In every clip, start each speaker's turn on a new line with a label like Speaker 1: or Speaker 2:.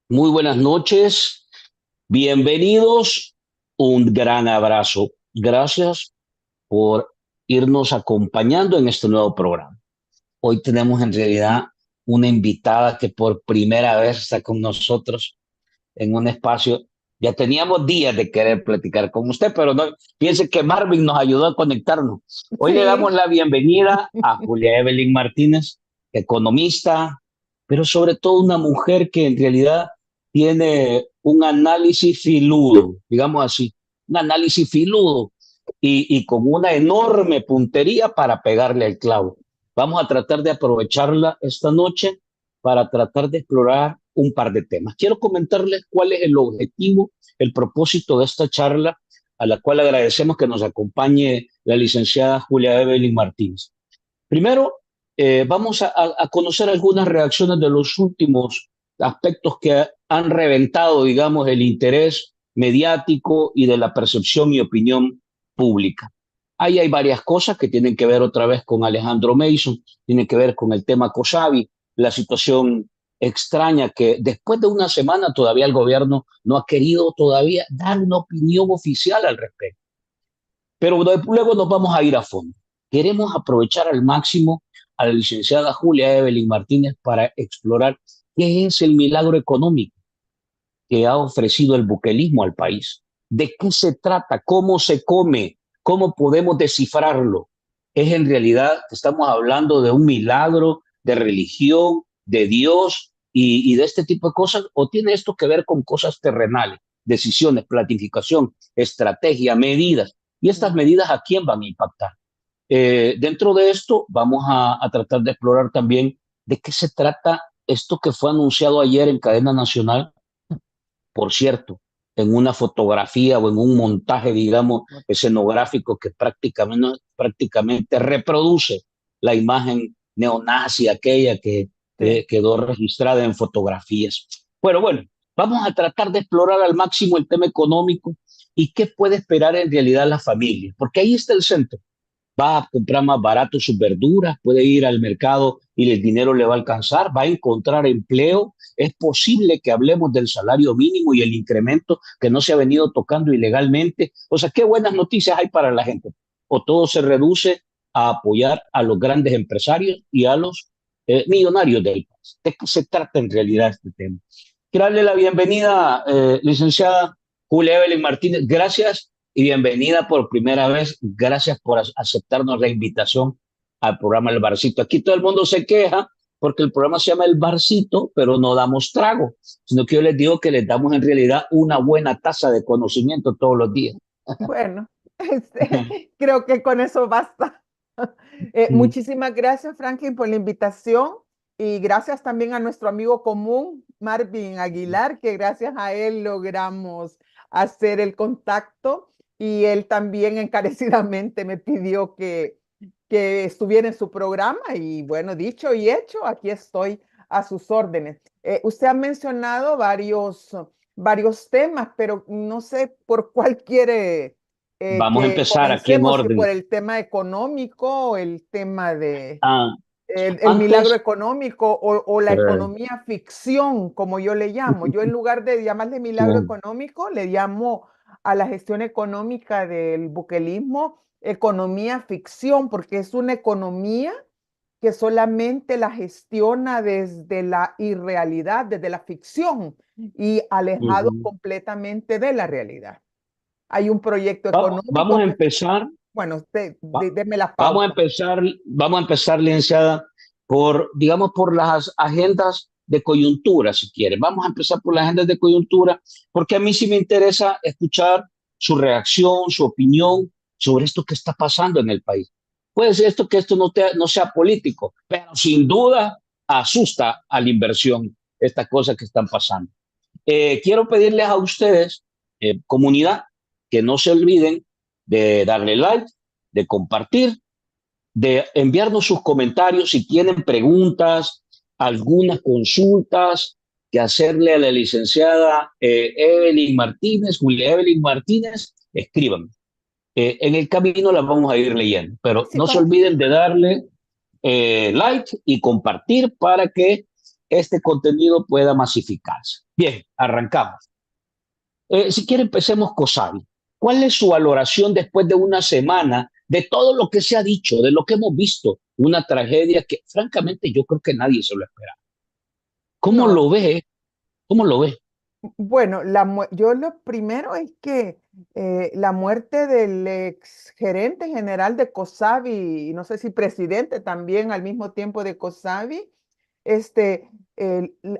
Speaker 1: Muy buenas noches, bienvenidos, un gran abrazo. Gracias por irnos acompañando en este nuevo programa. Hoy tenemos en realidad una invitada que por primera vez está con nosotros en un espacio. Ya teníamos días de querer platicar con usted, pero no piense que Marvin nos ayudó a conectarnos. Hoy le damos
Speaker 2: Sí,
Speaker 1: la bienvenida a Julia Evelyn Martínez, economista, pero sobre todo una mujer que en realidad tiene un análisis filudo, digamos así, un análisis filudo y con una enorme puntería para pegarle al clavo. Vamos a tratar de aprovecharla esta noche para tratar de explorar un par de temas. Quiero comentarles cuál es el objetivo, el propósito de esta charla, a la cual agradecemos que nos acompañe la licenciada Julia Evelyn Martínez. Primero, vamos a conocer algunas reacciones de los últimos aspectos que han reventado, digamos, el interés mediático y de la percepción y opinión pública. Ahí hay varias cosas que tienen que ver otra vez con Alejandro Mason, tienen que ver con el tema COSAVI, la situación extraña que después de una semana todavía el gobierno no ha querido todavía dar una opinión oficial al respecto. Pero luego nos vamos a ir a fondo. Queremos aprovechar al máximo a la licenciada Julia Evelyn Martínez para explorar qué es el milagro económico que ha ofrecido el buquelismo al país. ¿De qué se trata? ¿Cómo se come? ¿Cómo podemos descifrarlo? ¿Es en realidad que estamos hablando de un milagro de religión, de Dios y de este tipo de cosas? ¿O tiene esto que ver con cosas terrenales, decisiones, planificación, estrategia, medidas? ¿Y estas medidas a quién van a impactar? Dentro de esto vamos a tratar de explorar también de qué se trata esto que fue anunciado ayer en cadena nacional, por cierto, en una fotografía o en un montaje, digamos, escenográfico que prácticamente reproduce la imagen neonazi, aquella que
Speaker 2: sí.
Speaker 1: quedó registrada en fotografías. Bueno, vamos a tratar de explorar al máximo el tema económico y qué puede esperar en realidad la familia, porque ahí está el centro. Va a comprar más barato sus verduras, puede ir al mercado y el dinero le va a alcanzar, va a encontrar empleo. Es posible que hablemos del salario mínimo y el incremento que no se ha venido tocando ilegalmente. O sea, qué buenas noticias hay para la gente. O todo se reduce a apoyar a los grandes empresarios y a los millonarios del país. ¿De qué se trata en realidad este tema? Quiero darle la bienvenida, licenciada Julia Evelyn Martínez. Gracias y bienvenida por primera vez. Gracias por aceptarnos la invitación al programa El Barcito. Aquí todo el mundo se queja porque el programa se llama El Barcito, pero no damos trago, sino que yo les digo que les damos en realidad una buena taza de conocimiento todos los días.
Speaker 2: Bueno, creo que con eso basta. Muchísimas gracias, Franklin, por la invitación y gracias también a nuestro amigo común, Marvin Aguilar, que gracias a él logramos hacer el contacto y él también encarecidamente me pidió que estuviera en su programa y bueno, dicho y hecho, aquí estoy a sus órdenes. Usted ha mencionado varios temas, pero no sé por cuál quiere
Speaker 1: Vamos a
Speaker 2: que
Speaker 1: empezar aquí en
Speaker 2: comencemos, si
Speaker 1: orden.
Speaker 2: por el tema económico o el tema de
Speaker 1: Ah,
Speaker 2: el milagro
Speaker 1: antes,
Speaker 2: económico o la economía ficción, como yo le llamo. Yo en lugar de llamarle milagro económico, le llamo a la gestión económica del buquelismo economía ficción, porque es una economía que solamente la gestiona desde la irrealidad, desde la ficción y alejado completamente de la realidad. Hay un proyecto
Speaker 1: vamos
Speaker 2: económico
Speaker 1: a
Speaker 2: que,
Speaker 1: empezar.
Speaker 2: bueno, usted,
Speaker 1: Va-
Speaker 2: deme la
Speaker 1: Vamos a
Speaker 2: pauta.
Speaker 1: empezar, vamos a empezar, licenciada, por, digamos, por las agendas de coyuntura, si quiere. Vamos a empezar por las agendas de coyuntura, porque a mí sí me interesa escuchar su reacción, su opinión sobre esto que está pasando en el país. Puede ser esto que esto no sea político, pero sin duda asusta a la inversión estas cosas que están pasando. Quiero pedirles a ustedes, comunidad, que no se olviden de darle like, de compartir, de enviarnos sus comentarios si tienen preguntas, algunas consultas que hacerle a la licenciada Evelyn Martínez, Julia Evelyn Martínez, escriban. En el camino las vamos a ir leyendo, pero
Speaker 2: Sí,
Speaker 1: no se
Speaker 2: con,
Speaker 1: olviden de darle like y compartir para que este contenido pueda masificarse. Bien, arrancamos. Si quiere, empecemos con Xavi. ¿Cuál es su valoración después de una semana de todo lo que se ha dicho, de lo que hemos visto? Una tragedia que, francamente, yo creo que nadie se lo espera. ¿Cómo
Speaker 2: No,
Speaker 1: lo ve? ¿Cómo lo ve?
Speaker 2: bueno, yo lo primero es que la muerte del ex gerente general de COSAVI, y no sé si presidente también al mismo tiempo de COSAVI, este,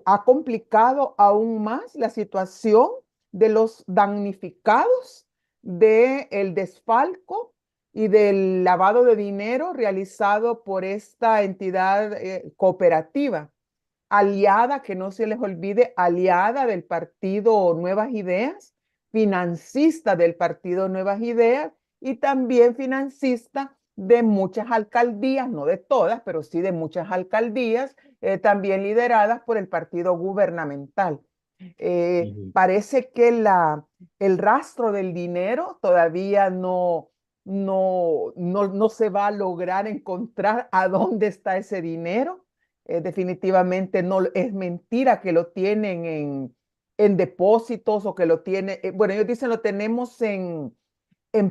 Speaker 2: ha complicado aún más la situación de los damnificados del desfalco y del lavado de dinero realizado por esta entidad cooperativa aliada, que no se les olvide, aliada del partido Nuevas Ideas, financista del partido Nuevas Ideas y también financista de muchas alcaldías, no de todas, pero sí de muchas alcaldías, también lideradas por el partido gubernamental. Parece que el rastro del dinero todavía no se va a lograr encontrar a dónde está ese dinero. Definitivamente no es mentira que lo tienen en depósitos o que lo tienen, bueno, ellos dicen lo tenemos en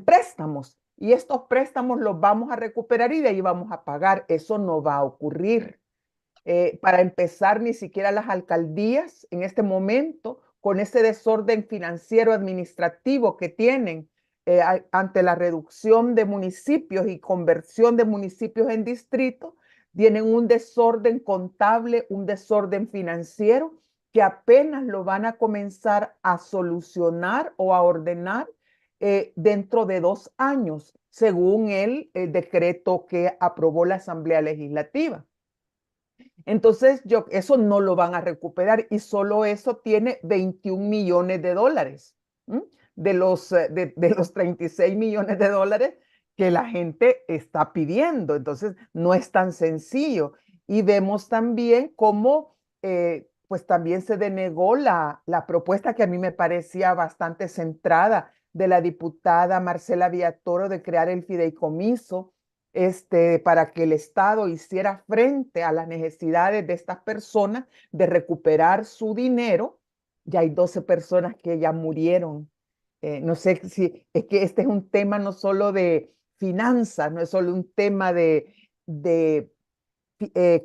Speaker 2: préstamos y estos préstamos los vamos a recuperar y de ahí vamos a pagar. Eso no va a ocurrir. Para empezar, ni siquiera las alcaldías en este momento, con ese desorden financiero administrativo que tienen ante la reducción de municipios y conversión de municipios en distritos, tienen un desorden contable, un desorden financiero que apenas lo van a comenzar a solucionar o a ordenar dentro de 2 años, según el decreto que aprobó la Asamblea Legislativa. Entonces, eso no lo van a recuperar y solo eso tiene 21 millones de dólares de los 36 millones de dólares que la gente está pidiendo. Entonces, no es tan sencillo. Y vemos también cómo, pues también se denegó la propuesta que a mí me parecía bastante centrada de la diputada Marcela Villatoro de crear el fideicomiso para que el Estado hiciera frente a las necesidades de estas personas de recuperar su dinero. Ya hay 12 personas que ya murieron. No sé si es que este es un tema no solo de finanzas, no es solo un tema de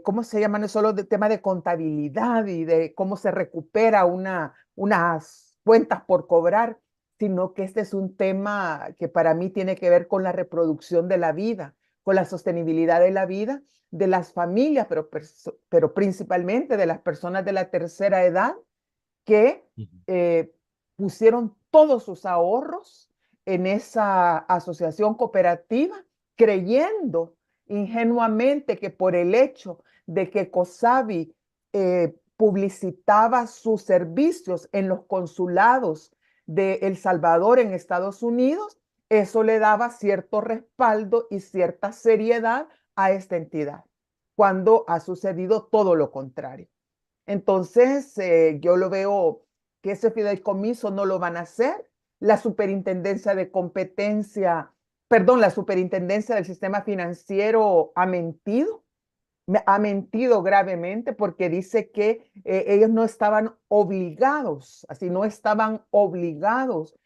Speaker 2: ¿cómo se llama? No es solo de tema de contabilidad y de cómo se recupera unas cuentas por cobrar, sino que este es un tema que para mí tiene que ver con la reproducción de la vida, con la sostenibilidad de la vida de las familias, pero principalmente de las personas de la tercera edad que eh, pusieron todos sus ahorros en esa asociación cooperativa, creyendo ingenuamente que por el hecho de que COSAVI publicitaba sus servicios en los consulados de El Salvador en Estados Unidos, eso le daba cierto respaldo y cierta seriedad a esta entidad, cuando ha sucedido todo lo contrario. Entonces, yo lo veo que ese fideicomiso no lo van a hacer. La superintendencia de competencia, perdón, la superintendencia del sistema financiero ha mentido gravemente porque dice que ellos no estaban obligados, así no estaban obligados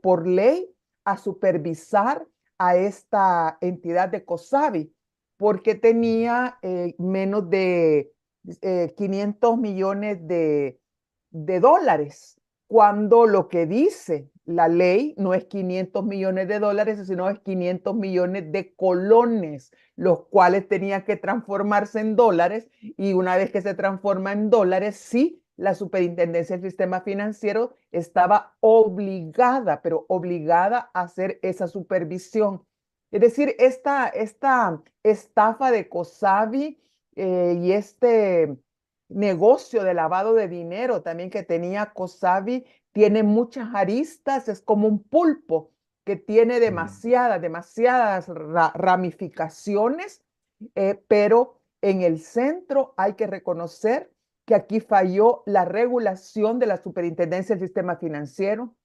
Speaker 2: por ley a supervisar a esta entidad de COSAVI porque tenía menos de 500 millones de dólares, cuando lo que dice la ley no es 500 millones de dólares, sino es 500 millones de colones, los cuales tenían que transformarse en dólares, y una vez que se transforma en dólares, sí, la superintendencia del sistema financiero estaba obligada, pero obligada a hacer esa supervisión. Es decir, esta estafa de COSAVI y este negocio de lavado de dinero también que tenía COSAVI tiene muchas aristas, es como un pulpo que tiene demasiadas ramificaciones, pero en el centro hay que reconocer que aquí falló la regulación de la Superintendencia del Sistema Financiero,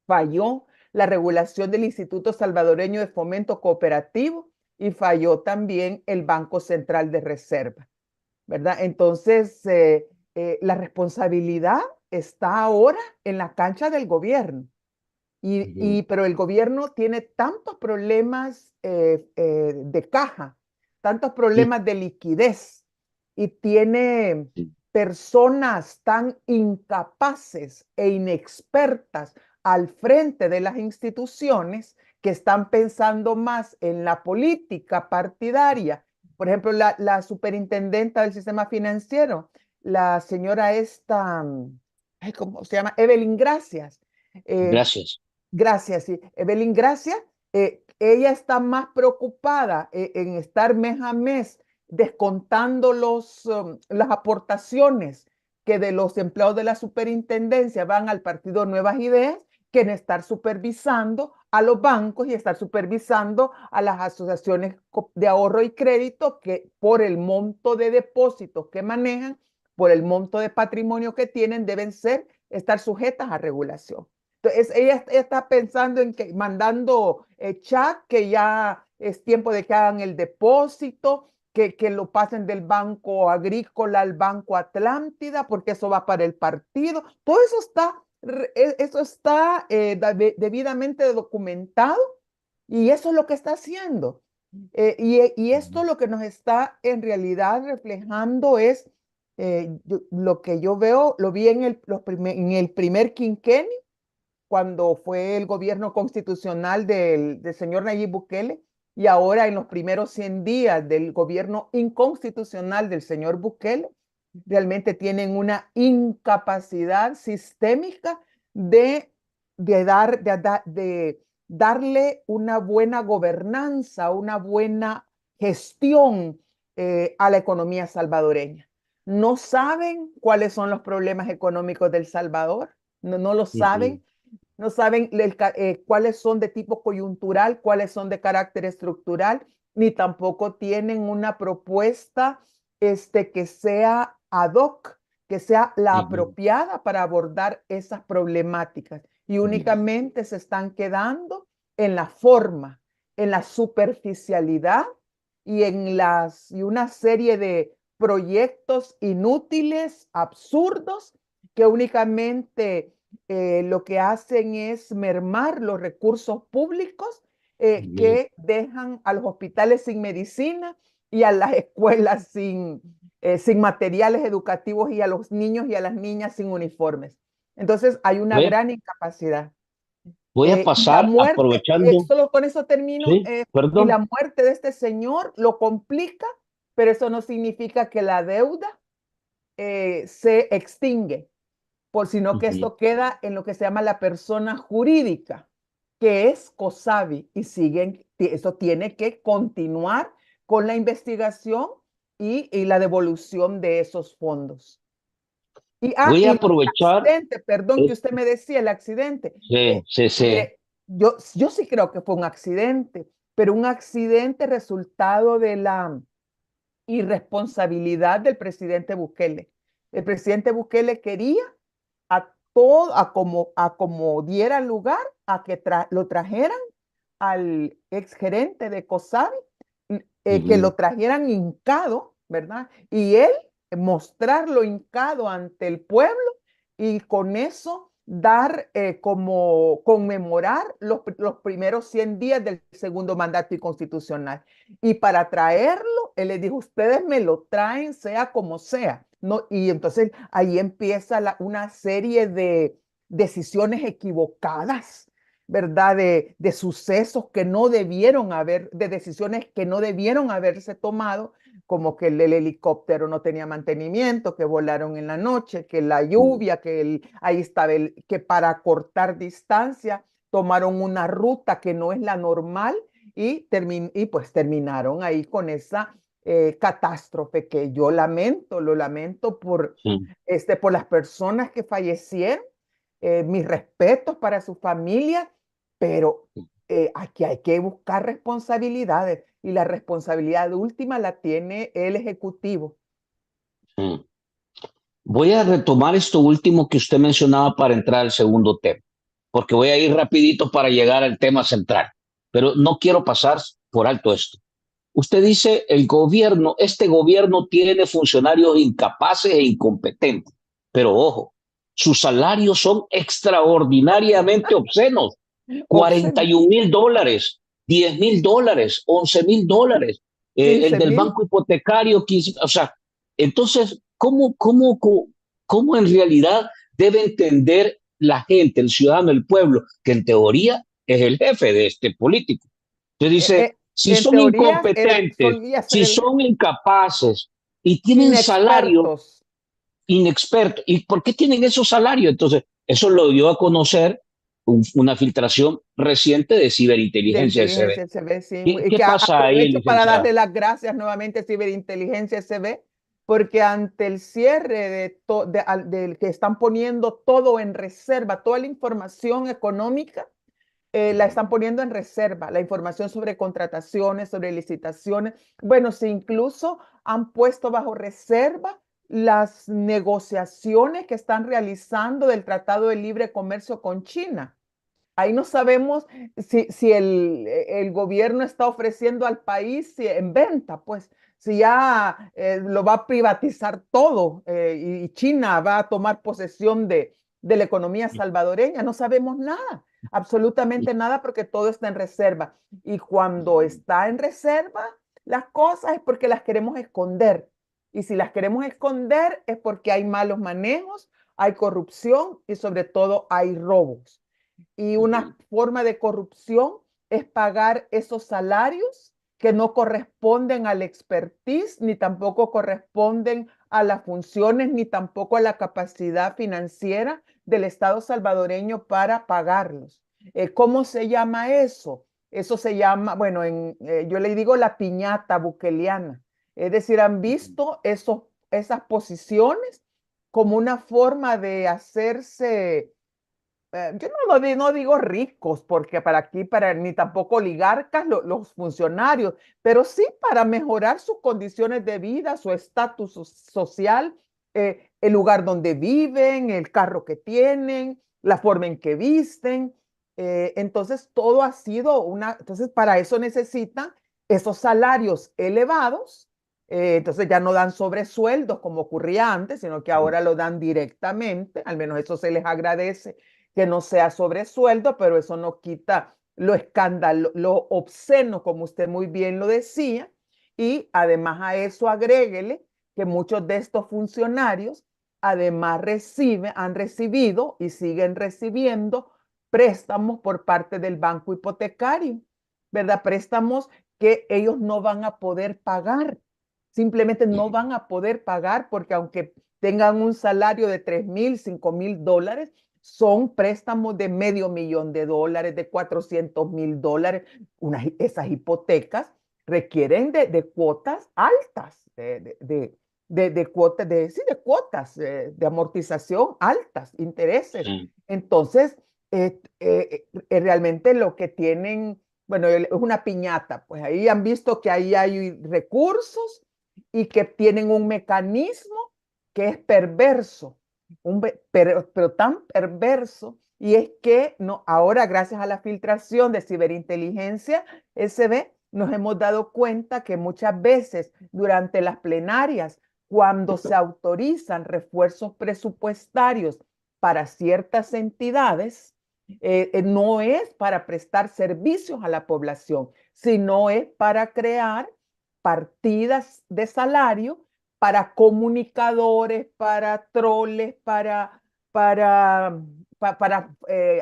Speaker 2: falló la regulación del Instituto Salvadoreño de Fomento Cooperativo y falló también el Banco Central de Reserva. ¿verdad? Entonces, la responsabilidad está ahora en la cancha del gobierno. Pero el gobierno tiene tantos problemas de caja, tantos
Speaker 1: Sí,
Speaker 2: problemas de liquidez y tiene
Speaker 1: sí,
Speaker 2: personas tan incapaces e inexpertas al frente de las instituciones que están pensando más en la política partidaria. Por ejemplo, la superintendenta del sistema financiero, la señora esta, ay, ¿cómo se llama? Evelyn Gracias. Eh,
Speaker 1: gracias.
Speaker 2: Gracias, sí. Evelyn, gracias. Ella está más preocupada en estar mes a mes descontando las aportaciones que de los empleados de la superintendencia van al partido Nuevas Ideas, que en estar supervisando a los bancos y estar supervisando a las asociaciones de ahorro y crédito que por el monto de depósitos que manejan, por el monto de patrimonio que tienen, deben estar sujetas a regulación. Entonces, ella está pensando en que mandando chat, que ya es tiempo de que hagan el depósito, que lo pasen del Banco Agrícola al Banco Atlántida, porque eso va para el partido. Todo eso está debidamente documentado y eso es lo que está haciendo. Y esto lo que nos está en realidad reflejando es lo que yo veo, lo vi en en el primer quinquenio cuando fue el gobierno constitucional del señor Nayib Bukele y ahora en los primeros 100 días del gobierno inconstitucional del señor Bukele, realmente tienen una incapacidad sistémica de, de darle una buena gobernanza, una buena gestión a la economía salvadoreña. No saben cuáles son los problemas económicos del Salvador, no lo
Speaker 1: Ujú,
Speaker 2: saben, no saben cuáles son de tipo coyuntural, cuáles son de carácter estructural, ni tampoco tienen una propuesta que sea ad hoc, que sea la
Speaker 1: ujú,
Speaker 2: apropiada para abordar esas problemáticas. Y
Speaker 1: ujú,
Speaker 2: únicamente se están quedando en la forma, en la superficialidad y una serie de proyectos inútiles, absurdos, que únicamente lo que hacen es mermar los recursos públicos
Speaker 1: ujú.
Speaker 2: que dejan a los hospitales sin medicina y a las escuelas sin materiales educativos y a los niños y a las niñas sin uniformes. Entonces hay una
Speaker 1: Voy,
Speaker 2: gran incapacidad.
Speaker 1: voy a
Speaker 2: Y la
Speaker 1: pasar
Speaker 2: muerte,
Speaker 1: aprovechando,
Speaker 2: solo con eso termino,
Speaker 1: sí,
Speaker 2: y la
Speaker 1: perdón.
Speaker 2: muerte de este señor lo complica, pero eso no significa que la deuda se extingue sino que
Speaker 1: Ujú,
Speaker 2: esto queda en lo que se llama la persona jurídica, que es COSABI, y eso tiene que continuar con la investigación y la devolución de esos fondos.
Speaker 1: voy a
Speaker 2: Y lo del
Speaker 1: aprovechar,
Speaker 2: accidente, perdón que
Speaker 1: eh,
Speaker 2: usted me decía, el accidente.
Speaker 1: sí, sí, sí.
Speaker 2: Mire, yo sí creo que fue un accidente, pero un accidente resultado de la irresponsabilidad del presidente Bukele. El presidente Bukele quería a como diera lugar a que lo trajeran al exgerente de COSABI, que
Speaker 1: Ujú,
Speaker 2: lo trajeran hincado, ¿verdad? Y él mostrarlo hincado ante el pueblo y con eso dar como conmemorar los primeros 100 días del segundo mandato inconstitucional. Y para traerlo, él le dijo, ustedes me lo traen sea como sea. ¿No? Y entonces ahí empieza una serie de decisiones equivocadas, ¿verdad? De sucesos que no debieron haber, de decisiones que no debieron haberse tomado, como que el helicóptero no tenía mantenimiento, que volaron en la noche, que la
Speaker 1: ujú.
Speaker 2: lluvia, ahí estaba que para cortar distancia tomaron una ruta que no es la normal y pues terminaron ahí con esa catástrofe que yo lamento, lo lamento
Speaker 1: Sí.
Speaker 2: por las personas que fallecieron, mis respetos para su familia, pero aquí hay que buscar responsabilidades y la responsabilidad última la tiene el Ejecutivo.
Speaker 1: Sí. Voy a retomar esto último que usted mencionaba para entrar al segundo tema, porque voy a ir rapidito para llegar al tema central, pero no quiero pasar por alto esto. usted dice el gobierno, este gobierno tiene funcionarios incapaces e incompetentes, pero ojo, sus salarios son extraordinariamente obscenos.
Speaker 2: Obsceno.
Speaker 1: 41.000 dólares, 10.000 dólares, 11.000 dólares, el
Speaker 2: 15
Speaker 1: del
Speaker 2: mil.
Speaker 1: banco hipotecario, 15, o sea, entonces, ¿cómo en realidad debe entender la gente, el ciudadano, el pueblo, que en teoría es el jefe de este político? Entonces dice, si
Speaker 2: En
Speaker 1: son
Speaker 2: teoría,
Speaker 1: incompetentes,
Speaker 2: solía ser
Speaker 1: si
Speaker 2: el
Speaker 1: son incapaces y tienen salario
Speaker 2: inexpertos.
Speaker 1: inexperto, ¿y por qué tienen esos salarios? Entonces, eso lo dio a conocer una filtración reciente de
Speaker 2: De
Speaker 1: ciberinteligencia SB.
Speaker 2: inteligencia SB, sí,
Speaker 1: ¿Qué,
Speaker 2: y
Speaker 1: qué
Speaker 2: que
Speaker 1: pasa ahí,
Speaker 2: aprovecho para
Speaker 1: licenciada?
Speaker 2: darle las gracias nuevamente a Ciberinteligencia SB, porque ante el cierre del que están poniendo todo en reserva, toda la información económica, la están poniendo en reserva, la información sobre contrataciones, sobre licitaciones. Bueno, si incluso han puesto bajo reserva las negociaciones que están realizando del Tratado de Libre Comercio con China. Ahí no sabemos si el gobierno está ofreciendo al país en venta, pues, si ya lo va a privatizar todo y China va a tomar posesión de la economía salvadoreña. No sabemos nada, absolutamente nada, porque todo está en reserva. Y cuando está en reserva, las cosas es porque las queremos esconder. Y si las queremos esconder es porque hay malos manejos, hay corrupción y sobre todo hay robos. Y una forma de corrupción es pagar esos salarios que no corresponden al expertise, ni tampoco corresponden a las funciones, ni tampoco a la capacidad financiera del Estado salvadoreño para pagarlos. ¿Cómo se llama eso? Eso se llama, bueno, yo le digo la piñata bukeliana. Es decir, han visto esas posiciones como una forma de hacerse yo no digo ricos, porque para aquí, ni tampoco oligarcas, los funcionarios, pero sí para mejorar sus condiciones de vida, su estatus social, el lugar donde viven, el carro que tienen, la forma en que visten. Entonces, todo ha sido entonces para eso necesitan esos salarios elevados. Entonces ya no dan sobresueldos como ocurría antes, sino que ahora lo dan directamente, al menos eso se les agradece que no sea sobresueldo, pero eso no quita lo escándalo, lo obsceno, como usted muy bien lo decía, y además a eso agréguele que muchos de estos funcionarios además han recibido y siguen recibiendo préstamos por parte del banco hipotecario, ¿verdad? Préstamos que ellos no van a poder pagar, simplemente no van a poder pagar porque aunque tengan un salario de 3,000, 5,000 dólares, son préstamos de $500,000, de $400,000. Esas hipotecas requieren de cuotas altas, de cuotas, sí, de cuotas de amortización altas, intereses.
Speaker 1: Sí.
Speaker 2: Entonces, realmente lo que tienen, bueno, es una piñata, pues ahí han visto que ahí hay recursos y que tienen un mecanismo que es perverso, pero tan perverso, y es que no, ahora gracias a la filtración de ciberinteligencia SB, nos hemos dado cuenta que muchas veces durante las plenarias, cuando se autorizan refuerzos presupuestarios para ciertas entidades, no es para prestar servicios a la población, sino es para crear partidas de salario para comunicadores, para troles, para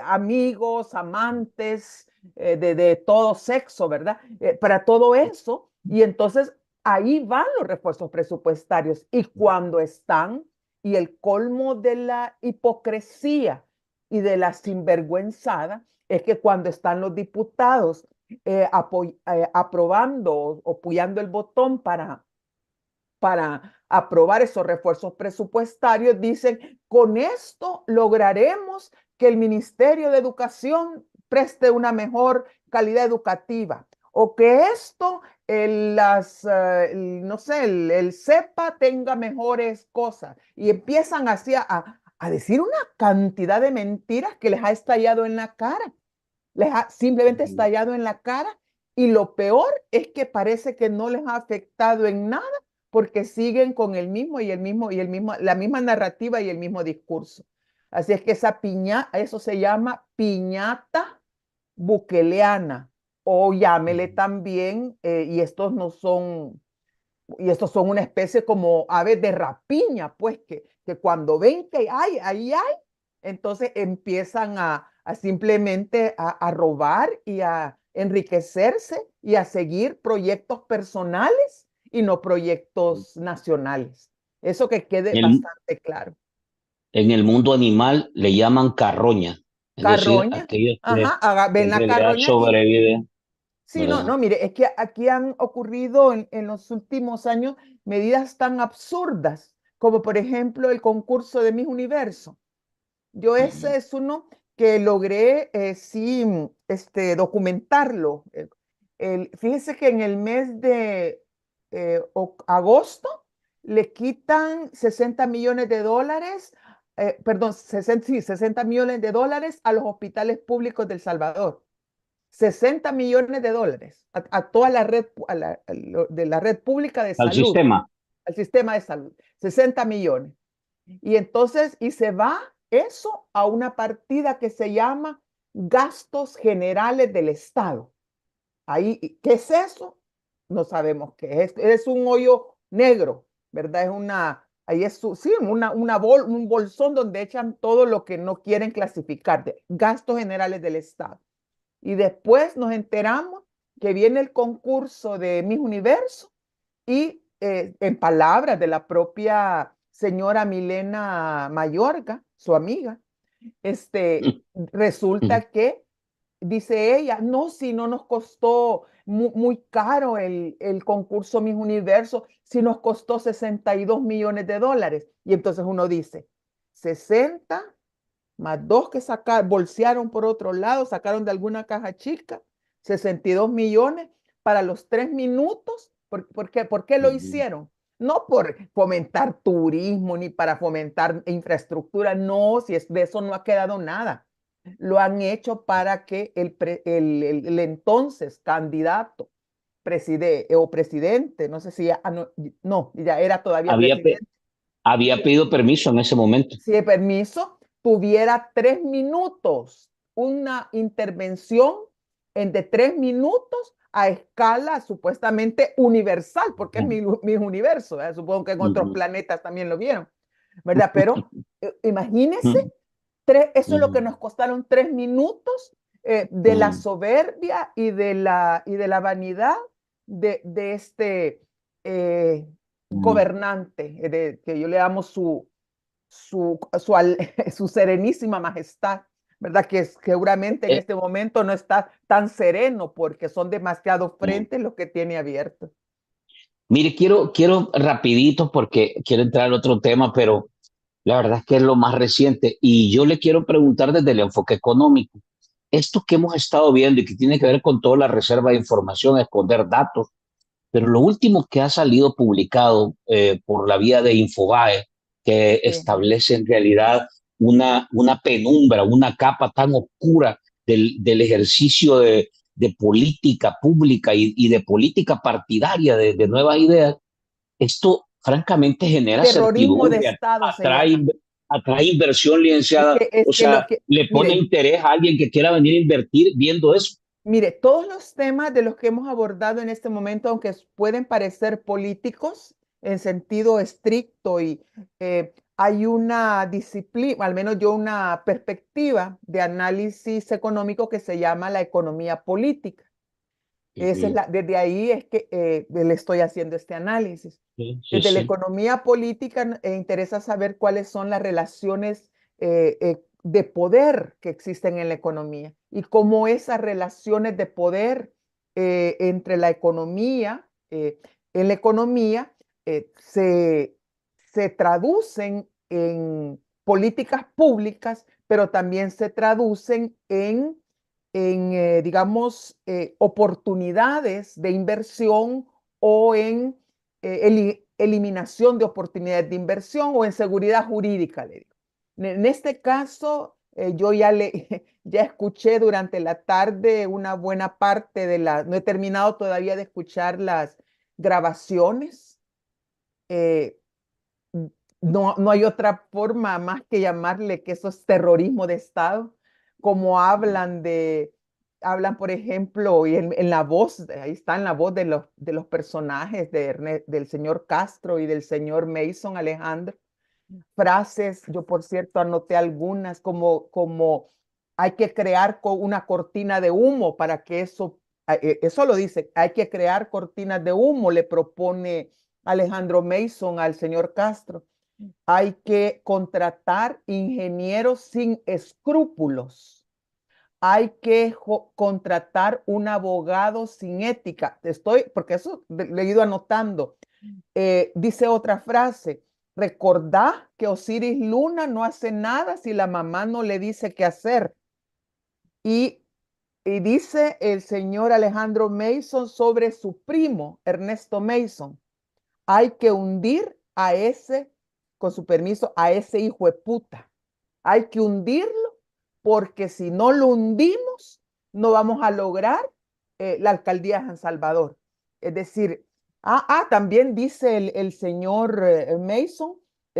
Speaker 2: amigos, amantes de todo sexo, ¿verdad? Para todo eso. Y entonces ahí van los refuerzos presupuestarios. Y cuando están, y el colmo de la hipocresía y de la sinvergüenzada, es que cuando están los diputados aprobando o apoyando el botón para aprobar esos refuerzos presupuestarios, dicen, con esto lograremos que el Ministerio de Educación preste una mejor calidad educativa o que esto, no sé, el CEPA tenga mejores cosas. Y empiezan así a decir una cantidad de mentiras que les ha estallado en la cara, les ha simplemente estallado en la cara Y lo peor es que parece que no les ha afectado en nada porque siguen con el mismo y el mismo y el mismo, la misma narrativa y el mismo discurso. Así es que esa eso se llama piñata bukeleana, o llámele también, y estos no son, y estos son una especie como aves de rapiña, pues que cuando ven que hay, ahí hay, entonces empiezan a simplemente a robar y a enriquecerse y a seguir proyectos personales y no proyectos nacionales. Eso que quede
Speaker 1: En,
Speaker 2: bastante claro.
Speaker 1: en el mundo animal le llaman carroña, es decir,
Speaker 2: Carroña,
Speaker 1: aquellos
Speaker 2: ajá,
Speaker 1: que
Speaker 2: ven
Speaker 1: en
Speaker 2: la
Speaker 1: realidad
Speaker 2: carroña y
Speaker 1: sobreviven,
Speaker 2: sí, no,
Speaker 1: ¿verdad?
Speaker 2: no, mire, es que aquí han ocurrido en los últimos años medidas tan absurdas como por ejemplo el concurso de Miss Universo. Yo
Speaker 1: Ujú,
Speaker 2: ese es uno que logré, sí, documentarlo. Fíjese que en el mes de agosto le quitan 60 millones de dólares, perdón, 60, sí, 60 millones de dólares a los hospitales públicos del Salvador. 60 millones de dólares a toda la red, de la red pública de
Speaker 1: al
Speaker 2: salud,
Speaker 1: sistema.
Speaker 2: al sistema de salud. 60 millones. Y entonces, y se va eso a una partida que se llama gastos generales del Estado. Ahí, ¿qué es eso? No sabemos qué es. Es un hoyo negro, ¿verdad? Es una, ahí es sí, un bolsón donde echan todo lo que no quieren clasificar, de gastos generales del Estado. Y después nos enteramos que viene el concurso de Miss Universo y en palabras de la propia señora Milena Mayorga, su amiga, resulta que dice ella, no, si no nos costó muy caro el concurso Miss Universo, si nos costó 62 millones de dólares. Y entonces uno dice, 60 más dos que sacar, bolsearon por otro lado, sacaron de alguna caja chica, 62 millones para los 3 minutos. ¿Por qué lo
Speaker 1: Ujú.
Speaker 2: hicieron? No por fomentar turismo ni para fomentar infraestructura, no, si es de eso no ha quedado nada. Lo han hecho para que el entonces candidato o presidente, no sé si ya, no, no, ya era todavía
Speaker 1: Había,
Speaker 2: presidente,
Speaker 1: había pedido permiso en ese momento.
Speaker 2: si de permiso, tuviera 3 minutos, una intervención de 3 minutos a escala supuestamente universal, porque es mi universo, ¿verdad? Supongo que en otros
Speaker 1: Ujú,
Speaker 2: planetas también lo vieron, ¿verdad? Pero imagínense,
Speaker 1: ujú,
Speaker 2: eso es lo que
Speaker 1: ujú,
Speaker 2: nos costaron 3 minutos de la
Speaker 1: ujú,
Speaker 2: soberbia y de la vanidad de este eh,
Speaker 1: ujú.
Speaker 2: gobernante, que yo le llamo su su serenísima majestad, ¿verdad? Que seguramente en
Speaker 1: Eh,
Speaker 2: este momento no está tan sereno porque son demasiados
Speaker 1: eh.
Speaker 2: frentes los que tiene abiertos.
Speaker 1: Mire, quiero rapidito porque quiero entrar a otro tema, pero la verdad es que es lo más reciente y yo le quiero preguntar desde el enfoque económico. Esto que hemos estado viendo y que tiene que ver con toda la reserva de información, esconder datos, pero lo último que ha salido publicado por la vía de Infobae, que
Speaker 2: Sí,
Speaker 1: establece en realidad una penumbra, una capa tan oscura del ejercicio de política pública y de política partidaria de nuevas ideas, esto francamente genera
Speaker 2: terrorismo de
Speaker 1: certidumbre,
Speaker 2: Estado se
Speaker 1: atrae,
Speaker 2: llama.
Speaker 1: atrae inversión licenciada,
Speaker 2: Es
Speaker 1: o
Speaker 2: que lo
Speaker 1: sea,
Speaker 2: que,
Speaker 1: le pone
Speaker 2: mire,
Speaker 1: interés a alguien que quiera venir a invertir viendo eso.
Speaker 2: Mire, todos los temas de los que hemos abordado en este momento, aunque pueden parecer políticos en sentido estricto y hay una disciplina, al menos yo una perspectiva de análisis económico que se llama la economía política.
Speaker 1: Ujú.
Speaker 2: Desde ahí es que le estoy haciendo este análisis.
Speaker 1: Sí, sí,
Speaker 2: Desde la
Speaker 1: sí.
Speaker 2: economía política interesa saber cuáles son las relaciones de poder que existen en la economía y cómo esas relaciones de poder entre la economía, en la economía, se traducen en políticas públicas, pero también se traducen en digamos, oportunidades de inversión o en eliminación de oportunidades de inversión o en seguridad jurídica, le digo. En este caso, Yo ya ya escuché durante la tarde una buena parte no he terminado todavía de escuchar las grabaciones. Eh, no hay otra forma más que llamarle que eso es terrorismo de Estado, como hablan, por ejemplo, y en la voz, ahí está en la voz de los personajes del señor Castro y del señor Mason Alejandro, frases, yo por cierto anoté algunas como hay que crear una cortina de humo para que eso lo dice, hay que crear cortinas de humo, le propone Alejandro Mason al señor Castro. Hay que contratar ingenieros sin escrúpulos. Hay que contratar un abogado sin ética. Porque eso lo he ido anotando. Dice otra frase, recordá que Osiris Luna no hace nada si la mamá no le dice qué hacer. Y, y dice el señor Alejandro Mason sobre su primo, Ernesto Mason, hay que hundir a ese, con su permiso, a ese hijo de puta. Hay que hundirlo porque si no lo hundimos, no vamos a lograr la alcaldía de San Salvador. Es decir, también dice el señor Mason,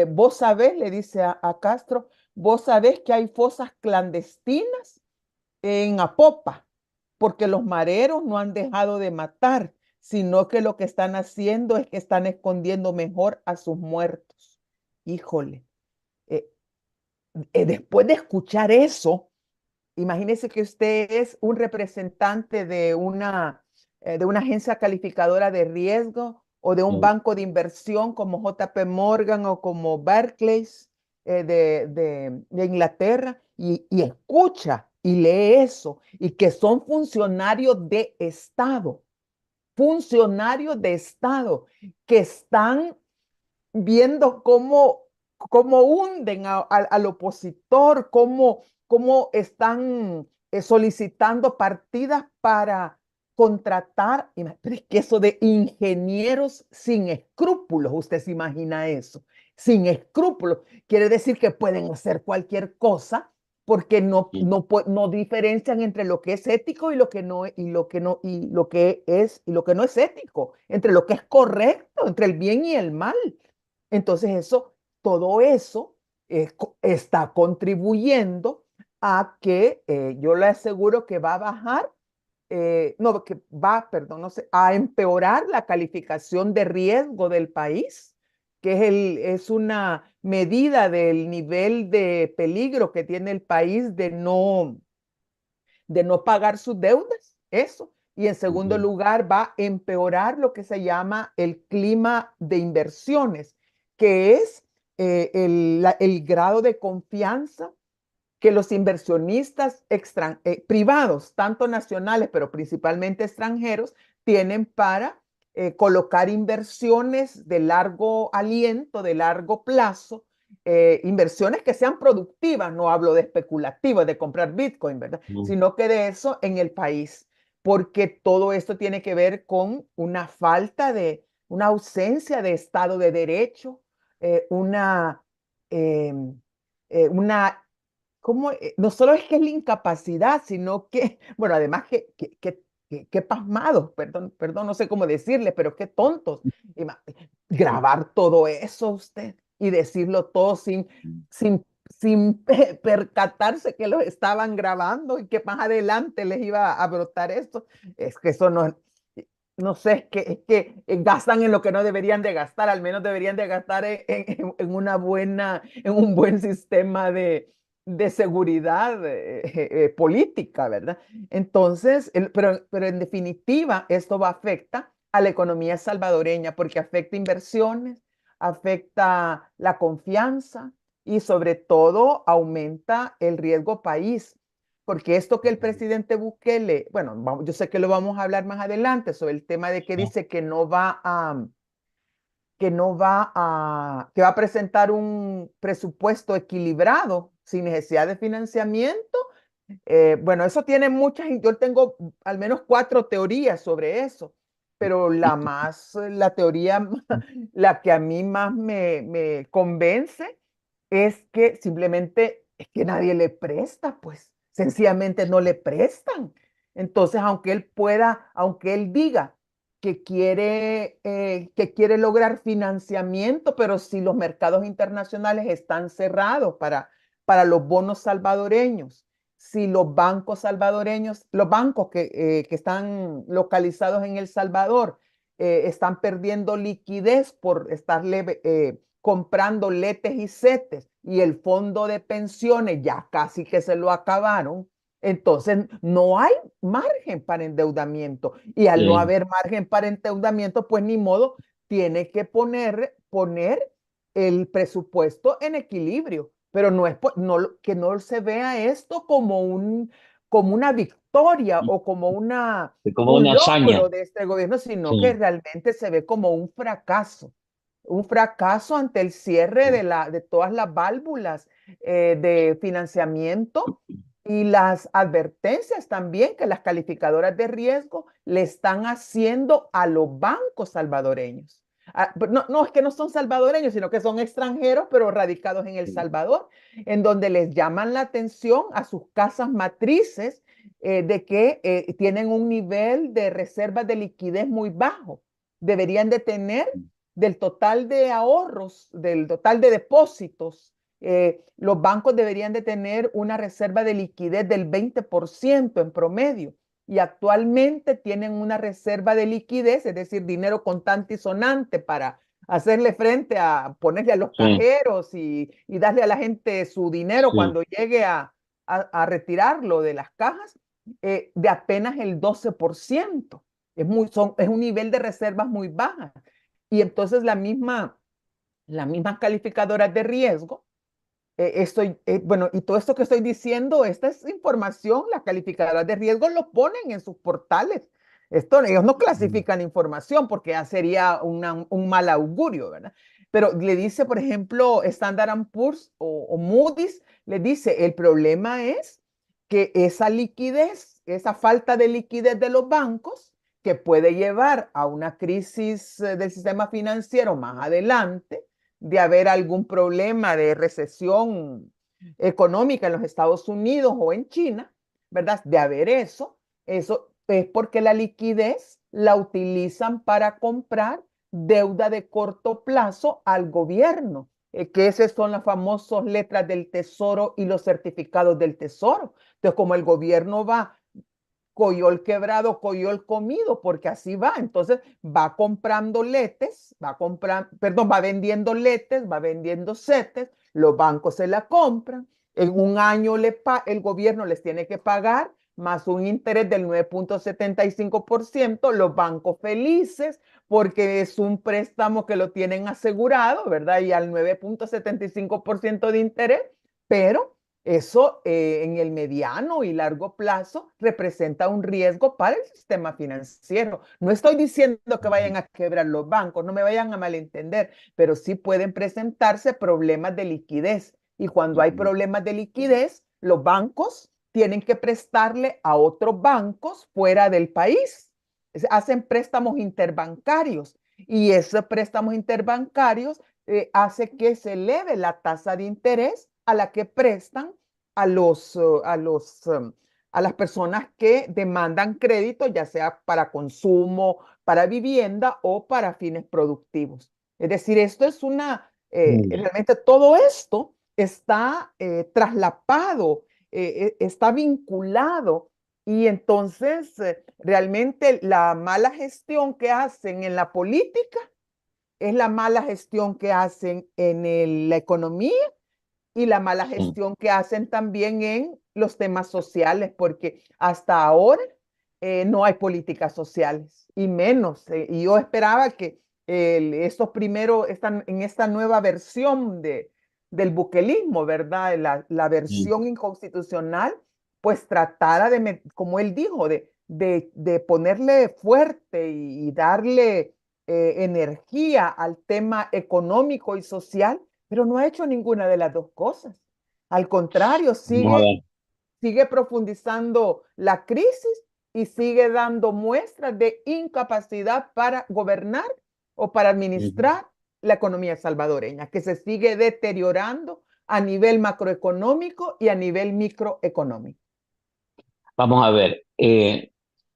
Speaker 2: vos sabés, le dice a Castro, vos sabés que hay fosas clandestinas en Apopa, porque los mareros no han dejado de matar, sino que lo que están haciendo es que están escondiendo mejor a sus muertos. Híjole, eh, después de escuchar eso, imagínese que usted es un representante de una agencia calificadora de riesgo o de un
Speaker 1: No,
Speaker 2: banco de inversión como JP Morgan o como Barclays de Inglaterra y escucha y lee eso y que son funcionarios de Estado que están viendo cómo hunden al opositor, cómo están solicitando partidas para contratar, pero es que eso de ingenieros sin escrúpulos, usted se imagina eso, sin escrúpulos, quiere decir que pueden hacer cualquier cosa porque no diferencian entre lo que es ético y lo que no, y lo que no, y lo que es, y lo que no es ético, entre lo que es correcto, entre el bien y el mal. Entonces todo eso está contribuyendo a que yo le aseguro que va a bajar, no, que va, perdón, no sé, a empeorar la calificación de riesgo del país, que es una medida del nivel de peligro que tiene el país de no pagar sus deudas, eso. Y en segundo
Speaker 1: ujú,
Speaker 2: lugar, va a empeorar lo que se llama el clima de inversiones, que es el grado de confianza que los inversionistas privados, tanto nacionales, pero principalmente extranjeros, tienen para colocar inversiones de largo aliento, de largo plazo, inversiones que sean productivas, no hablo de especulativas, de comprar Bitcoin, ¿verdad?
Speaker 1: no,
Speaker 2: Sino que de eso en el país, porque todo esto tiene que ver con una ausencia de Estado de Derecho, eh, una, eh, una cómo, no solo es que es la incapacidad, sino que, bueno, además que pasmados, perdón, no sé cómo decirle, pero qué tontos. Grabar todo eso usted y decirlo todo sin percatarse que los estaban grabando y que más adelante les iba a brotar esto. Es que eso no sé, es que gastan en lo que no deberían de gastar, al menos deberían de gastar en un buen sistema de seguridad política, ¿verdad? Entonces, pero en definitiva, esto va a afectar a la economía salvadoreña porque afecta inversiones, afecta la confianza y sobre todo aumenta el riesgo país. Porque esto que el presidente Bukele, bueno, yo sé que lo vamos a hablar más adelante sobre el tema de que
Speaker 1: no,
Speaker 2: dice que va a presentar un presupuesto equilibrado sin necesidad de financiamiento. Bueno, eso tiene yo tengo al menos 4 teorías sobre eso, pero la teoría, la que a mí más me convence es que simplemente es que nadie le presta, pues, sencillamente no le prestan. Entonces, aunque él diga que quiere lograr financiamiento, pero si los mercados internacionales están cerrados para los bonos salvadoreños, si los bancos salvadoreños, los bancos que están localizados en El Salvador, están perdiendo liquidez por estarle comprando letes y setes, y el fondo de pensiones ya casi que se lo acabaron, entonces no hay margen para endeudamiento. Y al no
Speaker 1: Sí,
Speaker 2: haber margen para endeudamiento, pues ni modo, tiene que poner el presupuesto en equilibrio. Pero no es que no se vea esto como una victoria o como
Speaker 1: como
Speaker 2: un
Speaker 1: una hazaña.
Speaker 2: logro de este gobierno, sino que
Speaker 1: Sí,
Speaker 2: realmente se ve como un fracaso ante el cierre
Speaker 1: sí,
Speaker 2: de todas las válvulas de financiamiento y las advertencias también que las calificadoras de riesgo le están haciendo a los bancos salvadoreños. No, no es que no son salvadoreños, sino que son extranjeros, pero radicados en El
Speaker 1: sí,
Speaker 2: Salvador, en donde les llaman la atención a sus casas matrices de que tienen un nivel de reservas de liquidez muy bajo. Deberían de tener del total de ahorros, del total de depósitos, los bancos deberían de tener una reserva de liquidez del 20% en promedio, y actualmente tienen una reserva de liquidez, es decir, dinero contante y sonante para hacerle frente a ponerle a los
Speaker 1: sí,
Speaker 2: cajeros y darle a la gente su dinero
Speaker 1: sí.
Speaker 2: cuando llegue a retirarlo de las cajas, de apenas el 12%. Es un nivel de reservas muy bajas. Y entonces las mismas calificadoras de riesgo, bueno, y todo esto que estoy diciendo, esta es información, las calificadoras de riesgo lo ponen en sus portales. Ellos no clasifican información porque ya sería un mal augurio, ¿verdad? Pero le dice, por ejemplo, Standard Poor's o Moody's, le dice, el problema es que esa liquidez, esa falta de liquidez de los bancos, que puede llevar a una crisis del sistema financiero más adelante, de haber algún problema de recesión económica en los Estados Unidos o en China, ¿verdad? De haber eso es porque la liquidez la utilizan para comprar deuda de corto plazo al gobierno, que esas son las famosas letras del tesoro y los certificados del tesoro. Entonces, como el gobierno va coyol quebrado, coyol comido, porque así va. Entonces va comprando letes, va vendiendo letes, va vendiendo setes, los bancos se la compran, en un año el gobierno les tiene que pagar más un interés del 9.75%, los bancos felices porque es un préstamo que lo tienen asegurado, ¿verdad? Y al 9.75% de interés, pero eso en el mediano y largo plazo representa un riesgo para el sistema financiero. No estoy diciendo que vayan a quebrar los bancos, no me vayan a malentender, pero sí pueden presentarse problemas de liquidez. Y cuando hay problemas de liquidez, los bancos tienen que prestarle a otros bancos fuera del país. Hacen préstamos interbancarios, y esos préstamos interbancarios hace que se eleve la tasa de interés a la que prestan a a las personas que demandan crédito, ya sea para consumo, para vivienda o para fines productivos. Es decir, esto es realmente todo esto está traslapado, está vinculado, y entonces realmente la mala gestión que hacen en la política es la mala gestión que hacen en la economía y la mala
Speaker 1: Sí.
Speaker 2: gestión que hacen también en los temas sociales, porque hasta ahora no hay políticas sociales, y menos. Y yo esperaba que estos primeros, en esta nueva versión del buquelismo, ¿verdad? La
Speaker 1: Sí.
Speaker 2: versión inconstitucional, pues tratara como él dijo, de ponerle fuerte y darle energía al tema económico y social, pero no ha hecho ninguna de las dos cosas. Al contrario,
Speaker 1: Vamos a ver.
Speaker 2: sigue profundizando la crisis y sigue dando muestras de incapacidad para gobernar o para
Speaker 1: Ujú.
Speaker 2: administrar la economía salvadoreña, que se sigue deteriorando a nivel macroeconómico y a nivel microeconómico.
Speaker 1: Vamos a ver,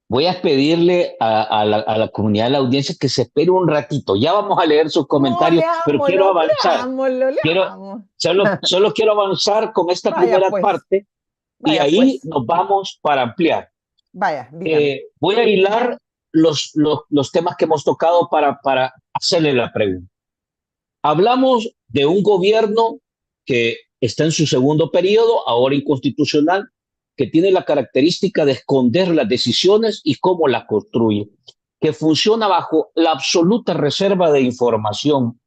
Speaker 1: voy a pedirle a la comunidad de la audiencia que se espere un ratito. Ya vamos a leer sus
Speaker 2: No,
Speaker 1: comentarios, pero quiero avanzar.
Speaker 2: leámoslo,
Speaker 1: Quiero,
Speaker 2: leamos.
Speaker 1: solo quiero avanzar con esta primera parte y
Speaker 2: Vaya
Speaker 1: ahí
Speaker 2: pues,
Speaker 1: nos vamos para ampliar.
Speaker 2: vaya, dígame.
Speaker 1: Voy a hilar los temas que hemos tocado para hacerle la pregunta. Hablamos de un gobierno que está en su segundo periodo, ahora inconstitucional, que tiene la característica de esconder las decisiones y cómo las construye, que funciona bajo la absoluta reserva de información,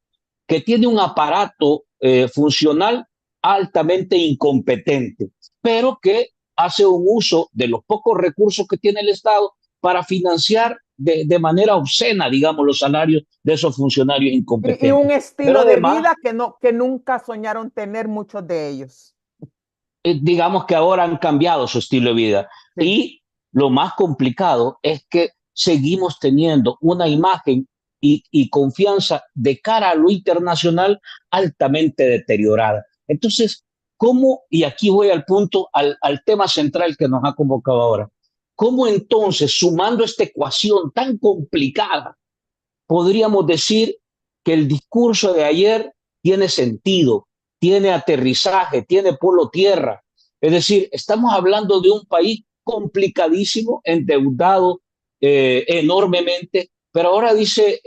Speaker 1: que tiene un aparato funcional altamente incompetente, pero que hace un uso de los pocos recursos que tiene el Estado para financiar manera obscena, digamos, los salarios de esos funcionarios
Speaker 2: Y un
Speaker 1: incompetentes. Pero
Speaker 2: estilo de
Speaker 1: además,
Speaker 2: vida que nunca soñaron tener muchos de ellos.
Speaker 1: digamos que ahora han cambiado su estilo de vida.
Speaker 2: Sí.
Speaker 1: Y lo más complicado es que seguimos teniendo una imagen y confianza de cara a lo internacional altamente deteriorada. Entonces, ¿cómo? Y aquí voy al punto, al tema central que nos ha convocado ahora. ¿Cómo entonces, sumando esta ecuación tan complicada, podríamos decir que el discurso de ayer tiene sentido, tiene aterrizaje, tiene polo tierra? Es decir, estamos hablando de un país complicadísimo, endeudado enormemente, pero ahora dice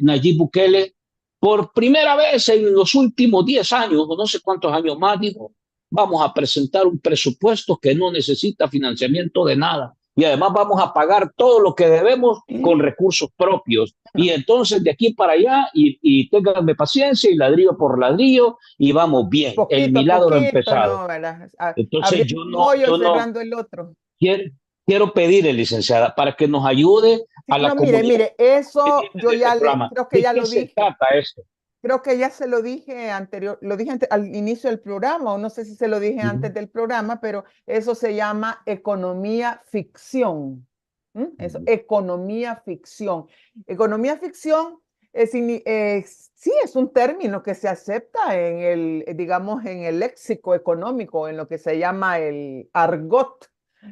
Speaker 1: Nayib Bukele, por primera vez en los últimos 10 años, o no sé cuántos años más, dijo, vamos a presentar un presupuesto que no necesita financiamiento de nada y además vamos a pagar todo lo que debemos con recursos propios. Y
Speaker 2: No,
Speaker 1: entonces de aquí para allá, y ténganme paciencia, y ladrillo por ladrillo, y vamos bien. El
Speaker 2: poquito a
Speaker 1: milagro ha
Speaker 2: poquito,
Speaker 1: empezado.
Speaker 2: ¿no? ¿Verdad?
Speaker 1: Entonces
Speaker 2: Abriendo un hoyo y
Speaker 1: yo no
Speaker 2: cerrando el otro.
Speaker 1: quiero, quiero pedirle, licenciada, para que nos ayude
Speaker 2: Sí,
Speaker 1: a la
Speaker 2: no, mire,
Speaker 1: comunidad
Speaker 2: mire, eso
Speaker 1: pendiente
Speaker 2: yo
Speaker 1: de este
Speaker 2: ya
Speaker 1: programa.
Speaker 2: creo que
Speaker 1: ¿De
Speaker 2: ya
Speaker 1: qué
Speaker 2: lo
Speaker 1: se
Speaker 2: dije.
Speaker 1: trata esto?
Speaker 2: Creo que ya se lo dije al inicio del programa, o no sé si se lo dije
Speaker 1: Uh -huh,
Speaker 2: antes del programa, pero eso se llama economía ficción. ¿Mm?
Speaker 1: uh
Speaker 2: Eso,
Speaker 1: -huh.
Speaker 2: economía ficción. Economía ficción sí es un término que se acepta en digamos, en el léxico económico, en lo que se llama el argot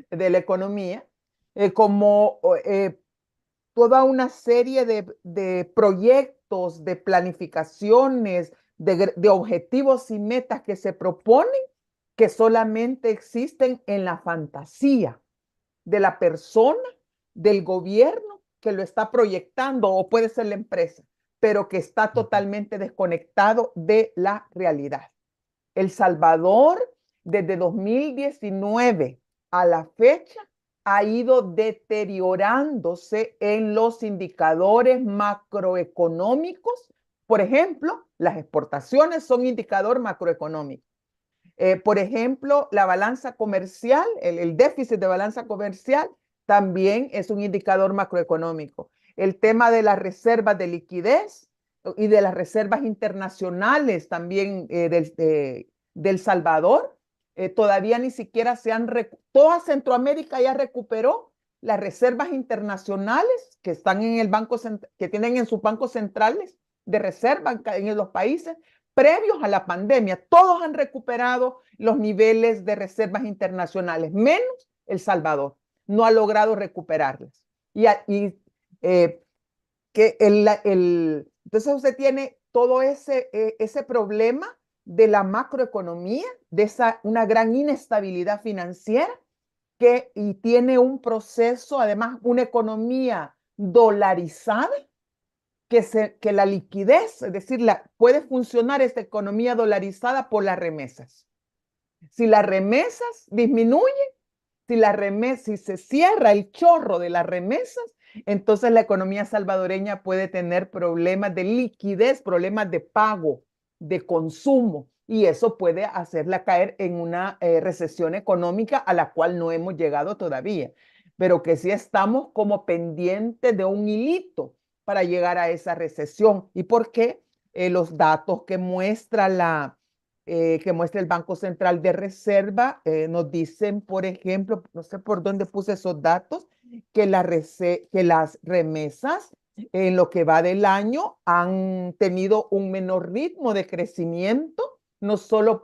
Speaker 2: de la economía, como toda una serie de proyectos, de planificaciones, de objetivos y metas que se proponen que solamente existen en la fantasía de la persona, del gobierno que lo está proyectando, o puede ser la empresa, pero que está totalmente desconectado de la realidad. El Salvador, desde 2019 a la fecha, ha ido deteriorándose en los indicadores macroeconómicos. Por ejemplo, las exportaciones son indicador macroeconómico. Por ejemplo, la balanza comercial, el déficit de balanza comercial también es un indicador macroeconómico. El tema de las reservas de liquidez y de las reservas internacionales también del Salvador, todavía ni siquiera toda Centroamérica ya recuperó las reservas internacionales que están en el banco, que tienen en sus bancos centrales de reserva en los países, previos a la pandemia. Todos han recuperado los niveles de reservas internacionales, menos El Salvador. No ha logrado recuperarlas. Eh, entonces usted tiene todo ese problema de la macroeconomía, de una gran inestabilidad financiera, y tiene un proceso, además, una economía dolarizada, que la liquidez, es decir, puede funcionar esta economía dolarizada por las remesas. Si las remesas disminuyen, si se cierra el chorro de las remesas, entonces la economía salvadoreña puede tener problemas de liquidez, problemas de pago, de consumo, y eso puede hacerla caer en una recesión económica a la cual no hemos llegado todavía, pero que sí estamos como pendientes de un hilito para llegar a esa recesión. ¿Y por qué? Los datos que muestra el Banco Central de Reserva, nos dicen, por ejemplo, no sé por dónde puse esos datos, que las remesas en lo que va del año han tenido un menor ritmo de crecimiento no solo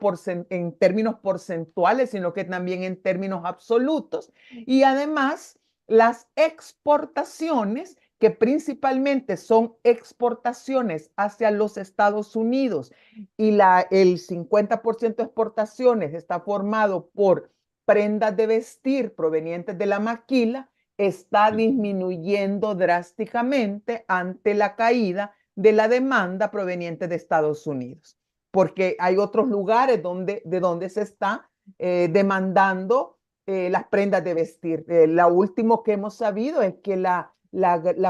Speaker 2: en términos porcentuales, sino que también en términos absolutos. Y además, las exportaciones, que principalmente son exportaciones hacia los Estados Unidos, y el 50% de exportaciones está formado por prendas de vestir provenientes de la maquila, está disminuyendo drásticamente ante la caída de la demanda proveniente de Estados Unidos, porque hay otros lugares de donde se está demandando las prendas de vestir. Lo último que hemos sabido es que la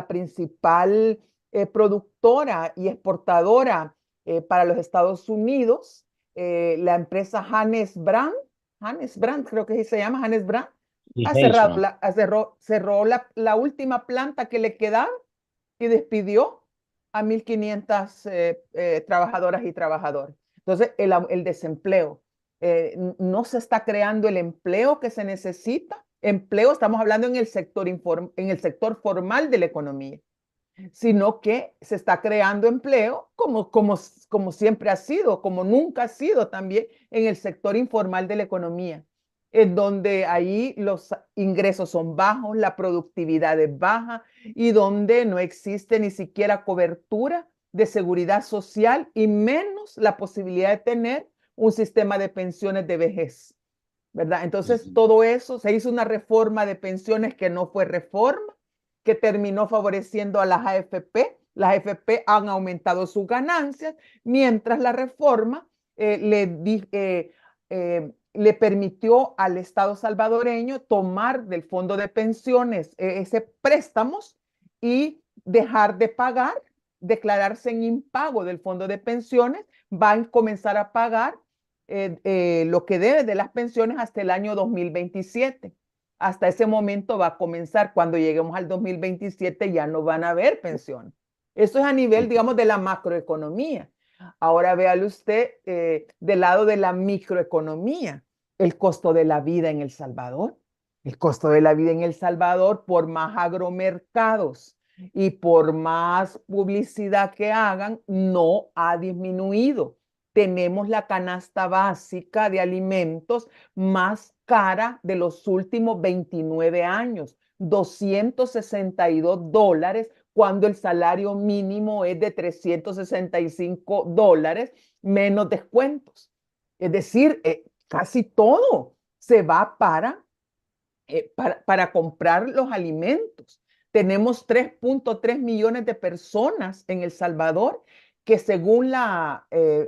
Speaker 2: principal productora y exportadora para los Estados Unidos, la empresa Hannes Brand, creo que se llama Hannes Brand,
Speaker 1: Y
Speaker 2: ha cerrado,
Speaker 1: Hazelman.
Speaker 2: cerró la última planta que le quedaba y despidió a 1.500 trabajadoras y trabajadores. Entonces, el desempleo, no se está creando el empleo que se necesita. Empleo, estamos hablando en el sector formal de la economía, sino que se está creando empleo como siempre ha sido, como nunca ha sido también en el sector informal de la economía, en donde ahí los ingresos son bajos, la productividad es baja y donde no existe ni siquiera cobertura de seguridad social y menos la posibilidad de tener un sistema de pensiones de vejez, ¿verdad? Entonces, todo eso, se hizo una reforma de pensiones que no fue reforma, que terminó favoreciendo a las AFP. Las AFP han aumentado sus ganancias, mientras la reforma le permitió al Estado salvadoreño tomar del fondo de pensiones ese préstamos y dejar de pagar, declararse en impago del fondo de pensiones, van a comenzar a pagar lo que debe de las pensiones hasta el año 2027. Hasta ese momento va a comenzar. Cuando lleguemos al 2027 ya no van a haber pensiones. Eso es a nivel, digamos, de la macroeconomía. Ahora véale usted del lado de la microeconomía, el costo de la vida en El Salvador. El costo de la vida en El Salvador, por más agromercados y por más publicidad que hagan, no ha disminuido. Tenemos la canasta básica de alimentos más cara de los últimos 29 años, $262, cuando el salario mínimo es de $365 menos descuentos. Es decir, casi todo se va para comprar los alimentos. Tenemos 3.3 millones de personas en El Salvador que, según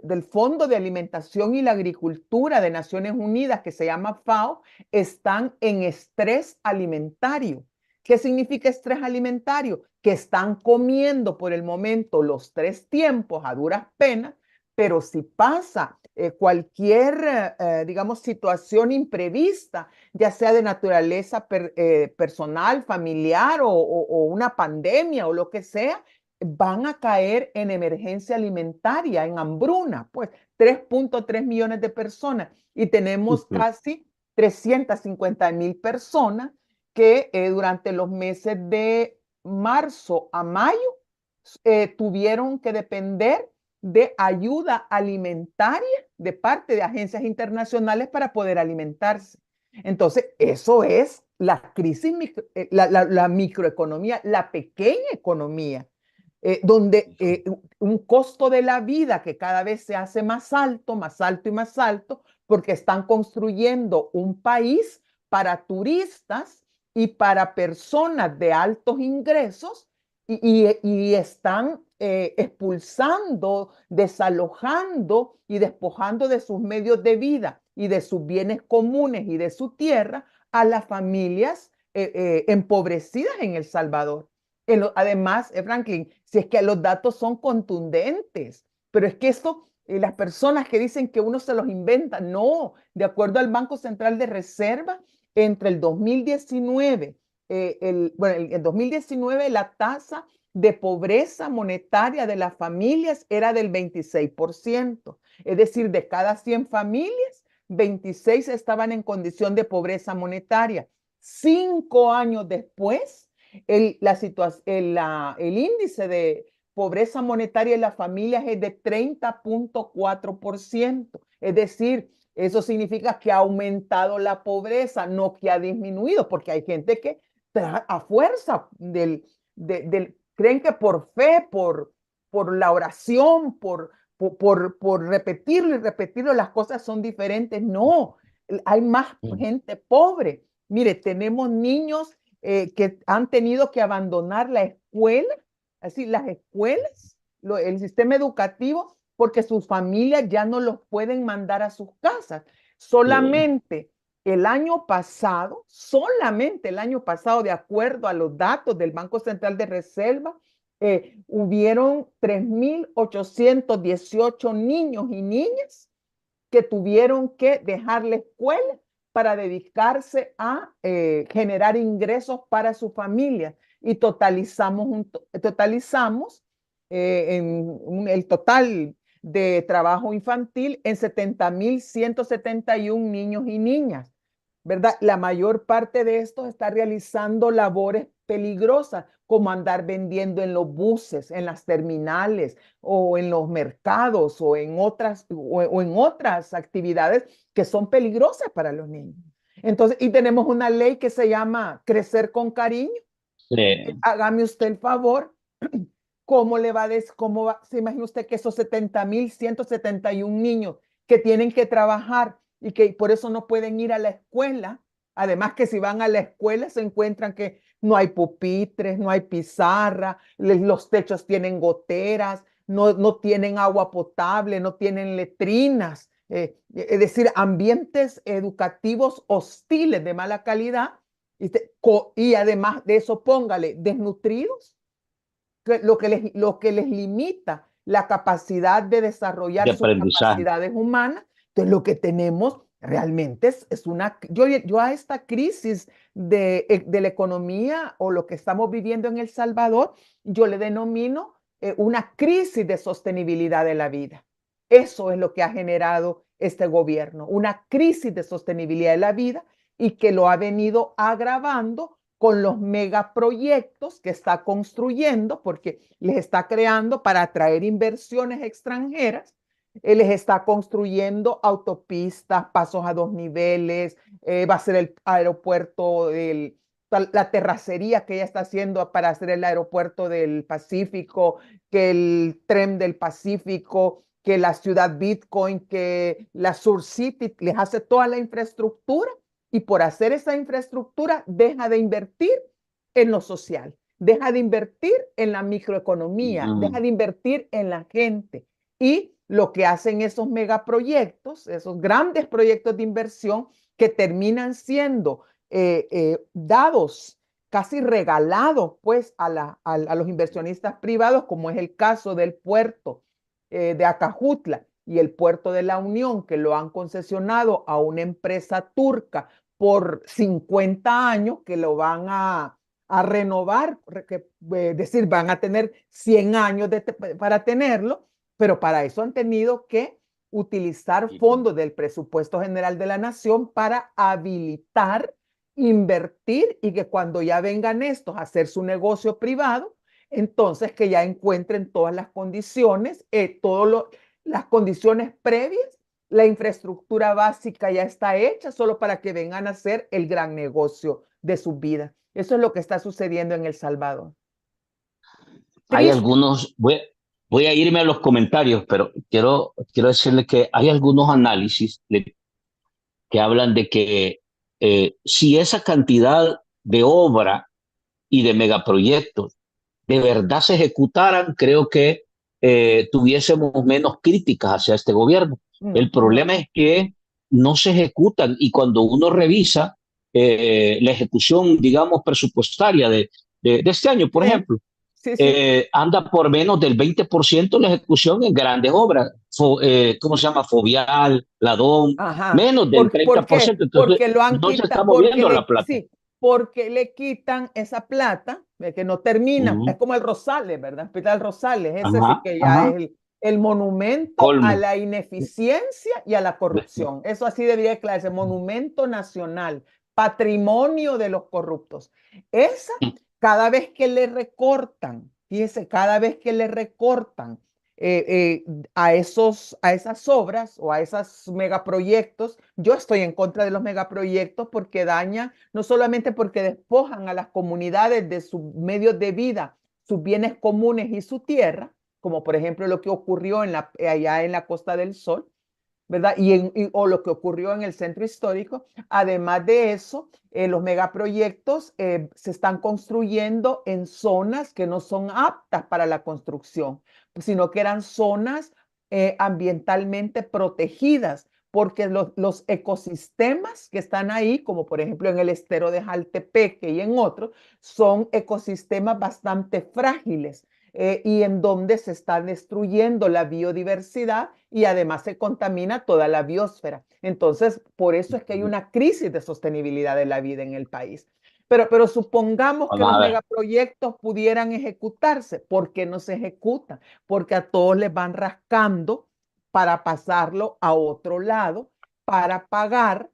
Speaker 2: del Fondo de Alimentación y la Agricultura de Naciones Unidas, que se llama FAO, están en estrés alimentario. ¿Qué significa estrés alimentario? Que están comiendo por el momento los 3 tiempos a duras penas, pero si pasa cualquier, digamos, situación imprevista, ya sea de naturaleza personal, familiar o una pandemia o lo que sea, van a caer en emergencia alimentaria, en hambruna, pues 3.3 millones de personas y tenemos casi 350,000 personas que durante los meses de marzo a mayo tuvieron que depender de ayuda alimentaria de parte de agencias internacionales para poder alimentarse. Entonces, eso es la crisis, la microeconomía, la pequeña economía, donde un costo de la vida que cada vez se hace más alto, más alto y más alto, porque están construyendo un país para turistas y para personas de altos ingresos y están expulsando, desalojando y despojando de sus medios de vida y de sus bienes comunes y de su tierra a las familias empobrecidas en El Salvador. Además, Franklin, si es que los datos son contundentes, pero es que esto, las personas que dicen que uno se los inventa, no, de acuerdo al Banco Central de Reserva, entre el 2019, el 2019 la tasa de pobreza monetaria de las familias era del 26%. Es decir, de cada 100 familias, 26 estaban en condición de pobreza monetaria. 5 años después, el índice de pobreza monetaria en las familias es de 30.4%. Es decir, eso significa que ha aumentado la pobreza, no que ha disminuido, porque hay gente que a fuerza creen que por fe, por la oración, por repetirlo y repetirlo, las cosas son diferentes. No, hay más gente pobre. Mire, tenemos niños que han tenido que abandonar la escuela, así las escuelas, el sistema educativo, porque sus familias ya no los pueden mandar a sus casas. Solamente solamente el año pasado, de acuerdo a los datos del Banco Central de Reserva, hubieron 3.818 niños y niñas que tuvieron que dejar la escuela para dedicarse a generar ingresos para su familia. Y totalizamos el total de trabajo infantil en 70.171 niños y niñas, ¿verdad? La mayor parte de estos está realizando labores peligrosas, como andar vendiendo en los buses, en las terminales o en los mercados o en otras actividades que son peligrosas para los niños. Entonces, y tenemos una ley que se llama Crecer con Cariño. Hágame usted el favor. ¿Cómo le va a decir, se imagina usted que esos 70.171 niños que tienen que trabajar y que por eso no pueden ir a la escuela? Además que si van a la escuela se encuentran que no hay pupitres, no hay pizarra, los techos tienen goteras, no tienen agua potable, no tienen letrinas, es decir, ambientes educativos hostiles de mala calidad. Y además de eso, póngale desnutridos, lo que les limita la capacidad de desarrollar
Speaker 1: de
Speaker 2: sus
Speaker 1: aprendizaje.
Speaker 2: capacidades humanas. Entonces, lo que tenemos realmente es yo a esta crisis de la economía o lo que estamos viviendo en El Salvador, yo le denomino una crisis de sostenibilidad de la vida. Eso es lo que ha generado este gobierno, una crisis de sostenibilidad de la vida, y que lo ha venido agravando con los megaproyectos que está construyendo, porque les está creando para atraer inversiones extranjeras. Les está construyendo autopistas, pasos a 2 niveles, va a ser el aeropuerto, la terracería que ella está haciendo para hacer el aeropuerto del Pacífico, que el tren del Pacífico, que la ciudad Bitcoin, que la Sur City, les hace toda la infraestructura, y por hacer esa infraestructura deja de invertir en lo social, deja de invertir en la microeconomía, deja de invertir en la gente. Y lo que hacen esos megaproyectos, esos grandes proyectos de inversión, que terminan siendo dados, casi regalados, pues, a los inversionistas privados, como es el caso del puerto de Acajutla y el puerto de la Unión, que lo han concesionado a una empresa turca por 50 años, que lo van a renovar, es decir, van a tener 100 años para tenerlo, pero para eso han tenido que utilizar fondos del presupuesto general de la nación para habilitar, invertir, y que cuando ya vengan estos a hacer su negocio privado, entonces que ya encuentren todas las condiciones, las condiciones previas, la infraestructura básica ya está hecha solo para que vengan a hacer el gran negocio de su vida. Eso es lo que está sucediendo en El Salvador.
Speaker 1: Hay
Speaker 2: Triste.
Speaker 1: algunos, voy a irme a los comentarios, pero quiero decirle que hay algunos análisis que hablan de que si esa cantidad de obra y de megaproyectos de verdad se ejecutaran, creo que tuviésemos menos críticas hacia este gobierno. El problema es que no se ejecutan, y cuando uno revisa la ejecución, digamos, presupuestaria de este año, por ejemplo,
Speaker 2: Sí.
Speaker 1: anda por menos del 20% la ejecución en grandes obras. ¿Cómo se llama? Fovial, Ladón,
Speaker 2: Ajá.
Speaker 1: menos del
Speaker 2: ¿Por qué?
Speaker 1: 30%. Entonces,
Speaker 2: Porque lo han
Speaker 1: no se está
Speaker 2: quitado,
Speaker 1: moviendo la plata.
Speaker 2: sí, porque le quitan esa plata, que no termina. Es como el Rosales, ¿verdad? Hospital Rosales, ese sí
Speaker 1: Ajá,
Speaker 2: que ya
Speaker 1: ajá.
Speaker 2: es el monumento a
Speaker 1: Colmo.
Speaker 2: la ineficiencia y a la corrupción. Eso así debería declararse: monumento nacional, patrimonio de los corruptos. Esa, cada vez que le recortan, fíjese, cada vez que le recortan a esas obras o a esos megaproyectos. Yo estoy en contra de los megaproyectos porque dañan, no solamente porque despojan a las comunidades de sus medios de vida, sus bienes comunes y su tierra, como por ejemplo lo que ocurrió allá en la Costa del Sol, ¿verdad? O lo que ocurrió en el centro histórico. Además de eso, los megaproyectos se están construyendo en zonas que no son aptas para la construcción, sino que eran zonas ambientalmente protegidas, porque los ecosistemas que están ahí, como por ejemplo en el estero de Jaltepeque y en otros, son ecosistemas bastante frágiles y en donde se está destruyendo la biodiversidad y además se contamina toda la biosfera. Entonces, por eso es que hay una crisis de sostenibilidad de la vida en el país. Pero supongamos que
Speaker 1: Vamos
Speaker 2: los
Speaker 1: a ver.
Speaker 2: megaproyectos pudieran ejecutarse. ¿Por qué no se ejecutan? Porque a todos les van rascando para pasarlo a otro lado, para pagar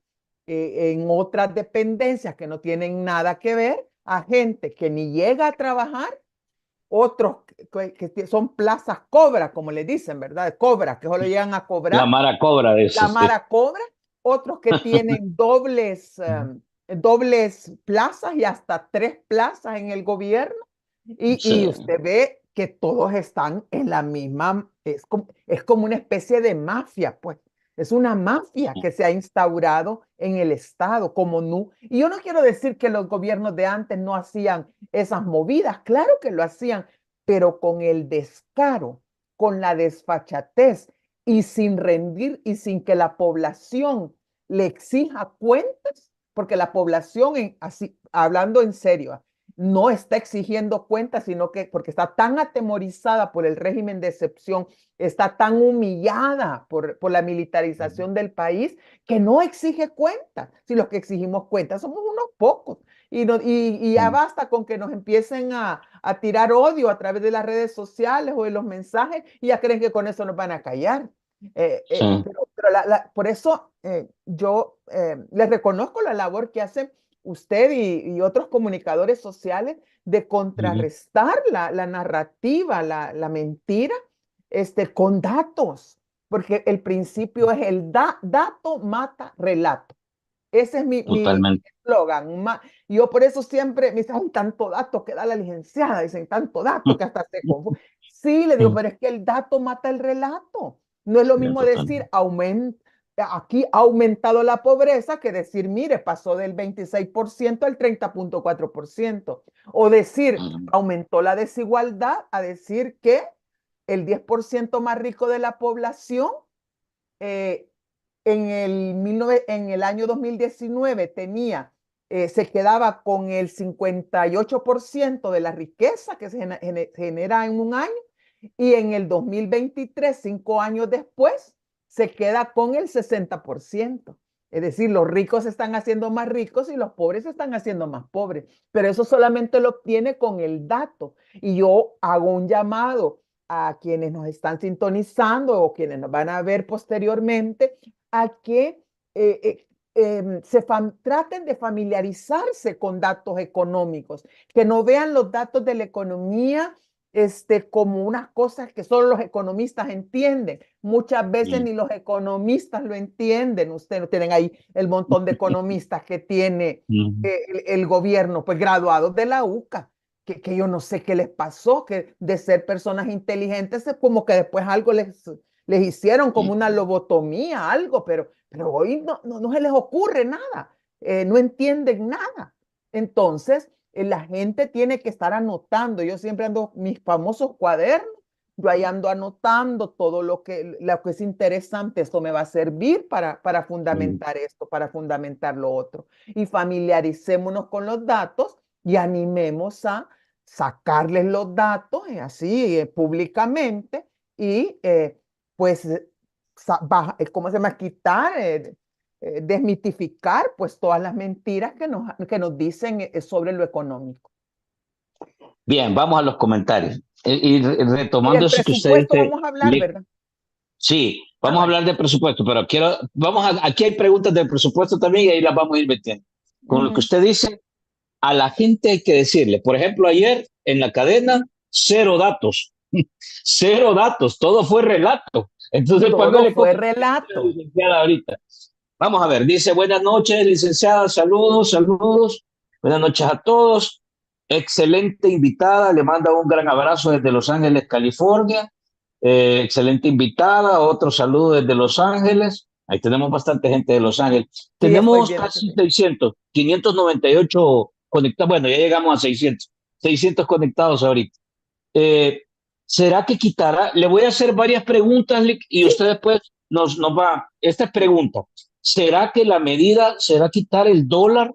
Speaker 2: en otras dependencias que no tienen nada que ver a gente que ni llega a trabajar, otros que son plazas cobra, como le dicen, ¿verdad? Cobra, que solo llegan a
Speaker 1: La
Speaker 2: cobrar,
Speaker 1: Mara Cobra de
Speaker 2: la
Speaker 1: ese, sí.
Speaker 2: Mara cobra, otros que tienen dobles plazas y hasta 3 plazas en el gobierno,
Speaker 1: Sí.
Speaker 2: y usted ve que todos están en la misma, es como una especie de mafia, pues. Es una mafia que se ha instaurado en el Estado, como no. Y yo no quiero decir que los gobiernos de antes no hacían esas movidas, claro que lo hacían, pero con el descaro, con la desfachatez y sin rendir y sin que la población le exija cuentas, porque la población, así, hablando en serio, no está exigiendo cuentas, sino que porque está tan atemorizada por el régimen de excepción, está tan humillada por la militarización del país, que no exige cuentas. Si los que exigimos cuentas somos unos pocos. Y ya basta con que nos empiecen a tirar odio a través de las redes sociales o de los mensajes y ya creen que con eso nos van a callar.
Speaker 1: Sí.
Speaker 2: Por eso yo les reconozco la labor que hacen usted y otros comunicadores sociales de contrarrestar la narrativa, la mentira, con datos, porque el principio es el dato mata relato. Ese es mi
Speaker 1: Totalmente.
Speaker 2: eslogan. Yo por eso siempre me dicen, tanto dato que da la licenciada, dicen tanto dato que hasta se confunde. Sí, le digo, pero es que el dato mata el relato. No es lo
Speaker 1: Sí,
Speaker 2: mismo decir,
Speaker 1: totalmente.
Speaker 2: aquí ha aumentado la pobreza que decir, mire, pasó del 26% al 30,4%. O decir, aumentó la desigualdad a decir que el 10% más rico de la población eh, en el año 2019 se quedaba con el 58% de la riqueza que se genera en un año, y en el 2023, 5 años después, se queda con el 60%. Es decir, los ricos se están haciendo más ricos y los pobres se están haciendo más pobres. Pero eso solamente lo obtiene con el dato. Y yo hago un llamado a quienes nos están sintonizando o quienes nos van a ver posteriormente a que traten de familiarizarse con datos económicos, que no vean los datos de la economía como unas cosas que solo los economistas entienden. Muchas veces ni los economistas lo entienden. Ustedes no tienen ahí el montón de economistas que tiene el gobierno, pues graduados de la UCA, que yo no sé qué les pasó, que de ser personas inteligentes, es como que después algo les hicieron como una lobotomía, algo, pero hoy no se les ocurre nada, no entienden nada. Entonces, la gente tiene que estar anotando. Yo siempre ando mis famosos cuadernos, yo ahí ando anotando todo lo que es interesante. Esto me va a servir para fundamentar esto, para fundamentar lo otro. Y familiaricémonos con los datos y animemos a sacarles los datos así públicamente y pues, ¿cómo se llama? Quitar, desmitificar pues todas las mentiras que nos dicen sobre lo económico.
Speaker 1: Bien, vamos a los comentarios. Y
Speaker 2: Y
Speaker 1: retomando
Speaker 2: del
Speaker 1: eso que usted
Speaker 2: presupuesto
Speaker 1: dice,
Speaker 2: vamos a hablar, ¿verdad?
Speaker 1: sí,
Speaker 2: Ah,
Speaker 1: vamos a
Speaker 2: vaya.
Speaker 1: hablar de presupuesto, pero aquí hay preguntas del presupuesto también y ahí las vamos a ir metiendo. Con lo que
Speaker 2: Ujú.
Speaker 1: usted dice, a la gente hay que decirle, por ejemplo, ayer en la cadena, cero datos. Cero datos, todo fue relato. Entonces,
Speaker 2: Todo
Speaker 1: póngale
Speaker 2: fue
Speaker 1: contexto a la
Speaker 2: relato.
Speaker 1: licenciada ahorita. Vamos a ver, dice buenas noches, licenciada, saludos, saludos. Buenas noches a todos. Excelente invitada, le manda un gran abrazo desde Los Ángeles, California. Excelente invitada, otro saludo desde Los Ángeles. Ahí tenemos bastante gente de Los Ángeles.
Speaker 2: Sí, estoy
Speaker 1: Tenemos
Speaker 2: viendo que
Speaker 1: casi
Speaker 2: sí.
Speaker 1: 600, 598 conectados. Bueno, ya llegamos a 600 conectados ahorita. Eh, ¿Será que quitará? Le voy a hacer varias preguntas y
Speaker 2: Sí,
Speaker 1: usted después nos va. Esta es pregunta. ¿Será que la medida será quitar el dólar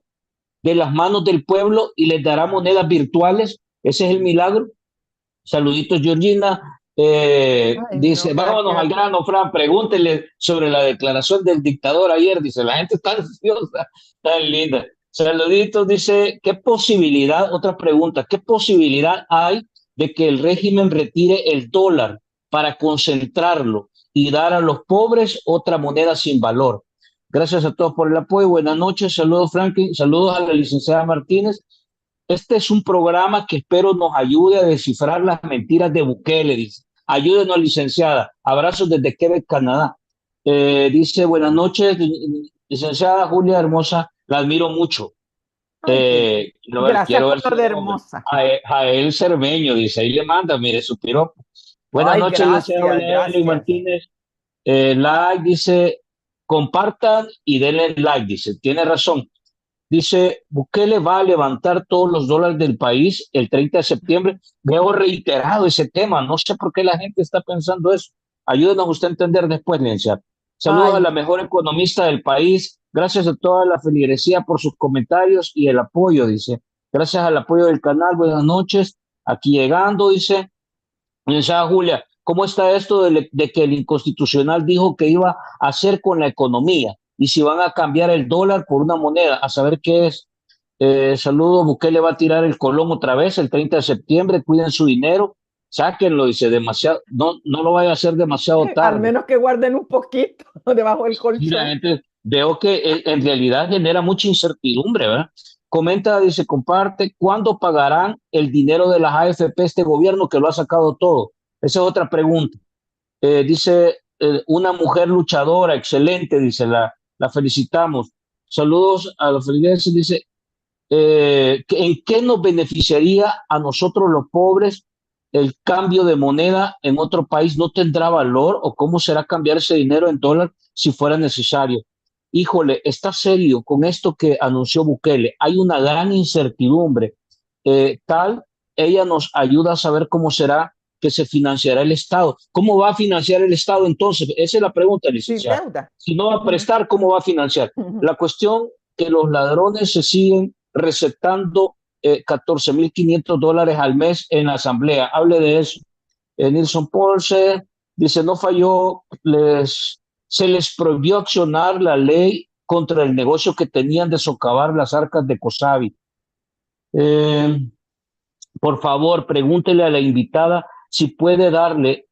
Speaker 1: de las manos del pueblo y les dará monedas virtuales? ¿Ese es el milagro? Saluditos, Georgina.
Speaker 2: ay, no,
Speaker 1: Dice,
Speaker 2: para
Speaker 1: vámonos
Speaker 2: qué.
Speaker 1: al grano, Fran, pregúntele sobre la declaración del dictador ayer. Dice, la gente está ansiosa, tan linda. Saluditos, dice, ¿qué posibilidad, otra pregunta, qué posibilidad hay de que el régimen retire el dólar para concentrarlo y dar a los pobres otra moneda sin valor? Gracias a todos por el apoyo. Buenas noches. Saludos, Franklin. Saludos a la licenciada Martínez. Este es un programa que espero nos ayude a descifrar las mentiras de Bukele, dice. Ayúdenos, licenciada. Abrazos desde Quebec, Canadá. Dice, buenas noches, licenciada Julia Hermosa, la admiro mucho.
Speaker 2: Ay, qué lindo. Gracias
Speaker 1: Quiero
Speaker 2: por
Speaker 1: ver
Speaker 2: lo
Speaker 1: su
Speaker 2: de
Speaker 1: nombre.
Speaker 2: hermosa.
Speaker 1: Jael Cermeño, dice, ahí le manda, mire su piropo. Buenas
Speaker 2: Ay,
Speaker 1: noches, licenciada
Speaker 2: gracias,
Speaker 1: Julia Evelyn
Speaker 2: gracias.
Speaker 1: Martínez. Like, dice, compartan y denle like, dice, tiene razón. Dice, Bukele va a levantar todos los dólares del país el 30 de septiembre. Veo reiterado ese tema. No sé por qué la gente está pensando eso. Ayúdenos usted a entender después, licenciado. Saludos a la
Speaker 2: Ay,
Speaker 1: mejor economista del país. Gracias a toda la feligresía por sus comentarios y el apoyo, dice. Gracias al apoyo del canal. Buenas noches. Aquí llegando, dice. Licenciada Julia, ¿cómo está esto de que el inconstitucional dijo que iba a hacer con la economía? Y si van a cambiar el dólar por una moneda, a saber qué es. Saludos, Bukele va a tirar el colón otra vez el 30 de septiembre, cuiden su dinero, sáquenlo, dice, demasiado, no, no lo vaya a hacer demasiado
Speaker 2: al
Speaker 1: tarde.
Speaker 2: menos que guarden un poquito debajo del
Speaker 1: Y la
Speaker 2: colchón.
Speaker 1: gente, veo que en realidad genera mucha incertidumbre, ¿verdad? Comenta, dice, comparte, ¿cuándo pagarán el dinero de las AFP este gobierno que lo ha sacado todo? Esa es otra pregunta. Dice, una mujer luchadora, excelente, dice, la felicitamos. Saludos a los feligreses, dice, ¿en qué nos beneficiaría a nosotros los pobres el cambio de moneda en otro país? ¿No tendrá valor o cómo será cambiar ese dinero en dólar si fuera necesario? Híjole, está serio con esto que anunció Bukele. Hay una gran incertidumbre. Tal, ella nos ayuda a saber cómo será que se financiará el Estado. ¿Cómo va a financiar el Estado entonces? Esa es la pregunta,
Speaker 2: Sin
Speaker 1: licenciado.
Speaker 2: deuda.
Speaker 1: Si no va a
Speaker 2: Ujú,
Speaker 1: prestar, ¿cómo va a financiar?
Speaker 2: ujú.
Speaker 1: La cuestión que los ladrones se siguen recetando 14.500 dólares al mes en la asamblea. Hable de eso. Nilson Porce dice, no falló, se les prohibió accionar la ley contra el negocio que tenían de socavar las arcas de Cosavi. Eh, por favor, pregúntele a la invitada si puede darle,